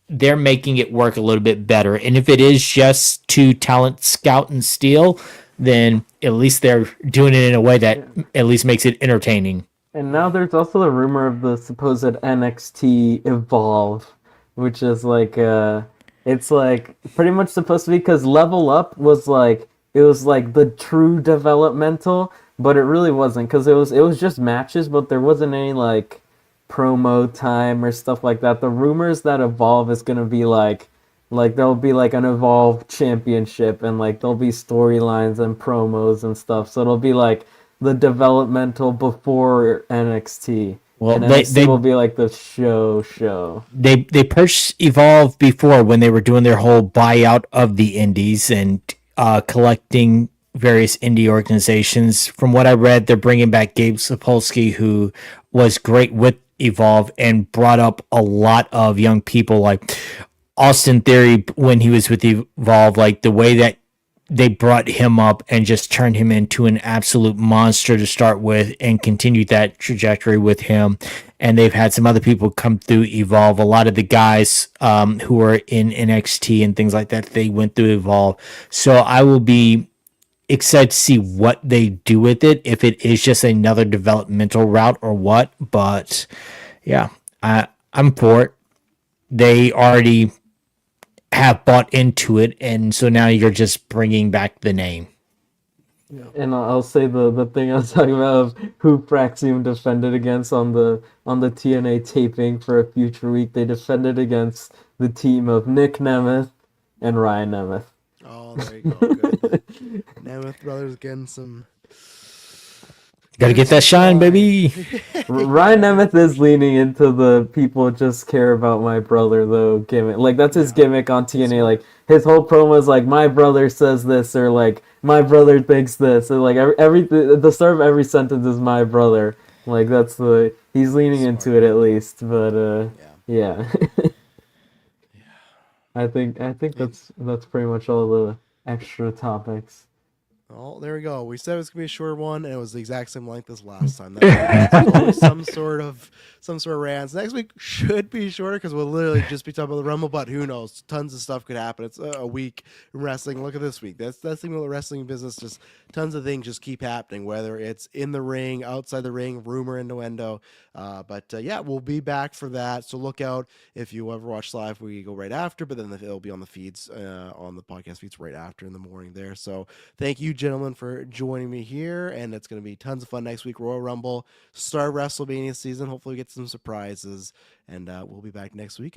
Speaker 2: they're making it work a little bit better. And if it is just to talent scout and steal, then at least they're doing it in a way that at least makes it entertaining.
Speaker 3: And now there's also the rumor of the supposed NXT Evolve, which is like it's like pretty much supposed to be because Level Up was like it was like the true developmental, but it really wasn't because it was just matches, but there wasn't any like promo time or stuff like that. The rumors that Evolve is gonna be like there'll be like an Evolve championship and like there'll be storylines and promos and stuff. So it'll be like the developmental before NXT.
Speaker 2: Well,
Speaker 3: and NXT will be like the show.
Speaker 2: They purchased Evolve before when they were doing their whole buyout of the indies and collecting various indie organizations. From what I read, they're bringing back Gabe Sapolsky, who was great with Evolve and brought up a lot of young people like Austin Theory when he was with Evolve, like the way that they brought him up and just turned him into an absolute monster to start with and continued that trajectory with him. And they've had some other people come through Evolve. A lot of the guys who are in NXT and things like that, they went through Evolve. So I will be excited to see what they do with it, if it is just another developmental route or what. But yeah, I'm for it. They already have bought into it, and so now you're just bringing back the name.
Speaker 3: And I'll say the thing I was talking about of who Praxium defended against on the TNA taping for a future week. They defended against the team of Nick Nemeth and Ryan Nemeth.
Speaker 1: Oh, there you go. Good. Nemeth brothers getting some.
Speaker 2: Gotta get that shine, baby.
Speaker 3: Ryan Nemeth is leaning into the people just care about my brother though gimmick. Like that's his gimmick on TNA. Like his whole promo is like my brother says this or like my brother thinks this or like every the start of every sentence is my brother. Like that's the he's leaning into it at least. But yeah. I think that's pretty much all the extra topics.
Speaker 1: Oh, there we go. We said it was gonna be a short one, and it was the exact same length as last time. That's some sort of rants. Next week should be shorter because we'll literally just be talking about the Rumble. But who knows? Tons of stuff could happen. It's a week in wrestling. Look at this week. That's the thing with the wrestling business. Just tons of things just keep happening. Whether it's in the ring, outside the ring, rumor, innuendo. But we'll be back for that. So look out. If you ever watch live, we go right after. But then it'll be on the feeds, on the podcast feeds right after in the morning there. So thank you, gentlemen, for joining me here, and it's going to be tons of fun next week. Royal Rumble, start WrestleMania season. Hopefully we get some surprises, and we'll be back next week.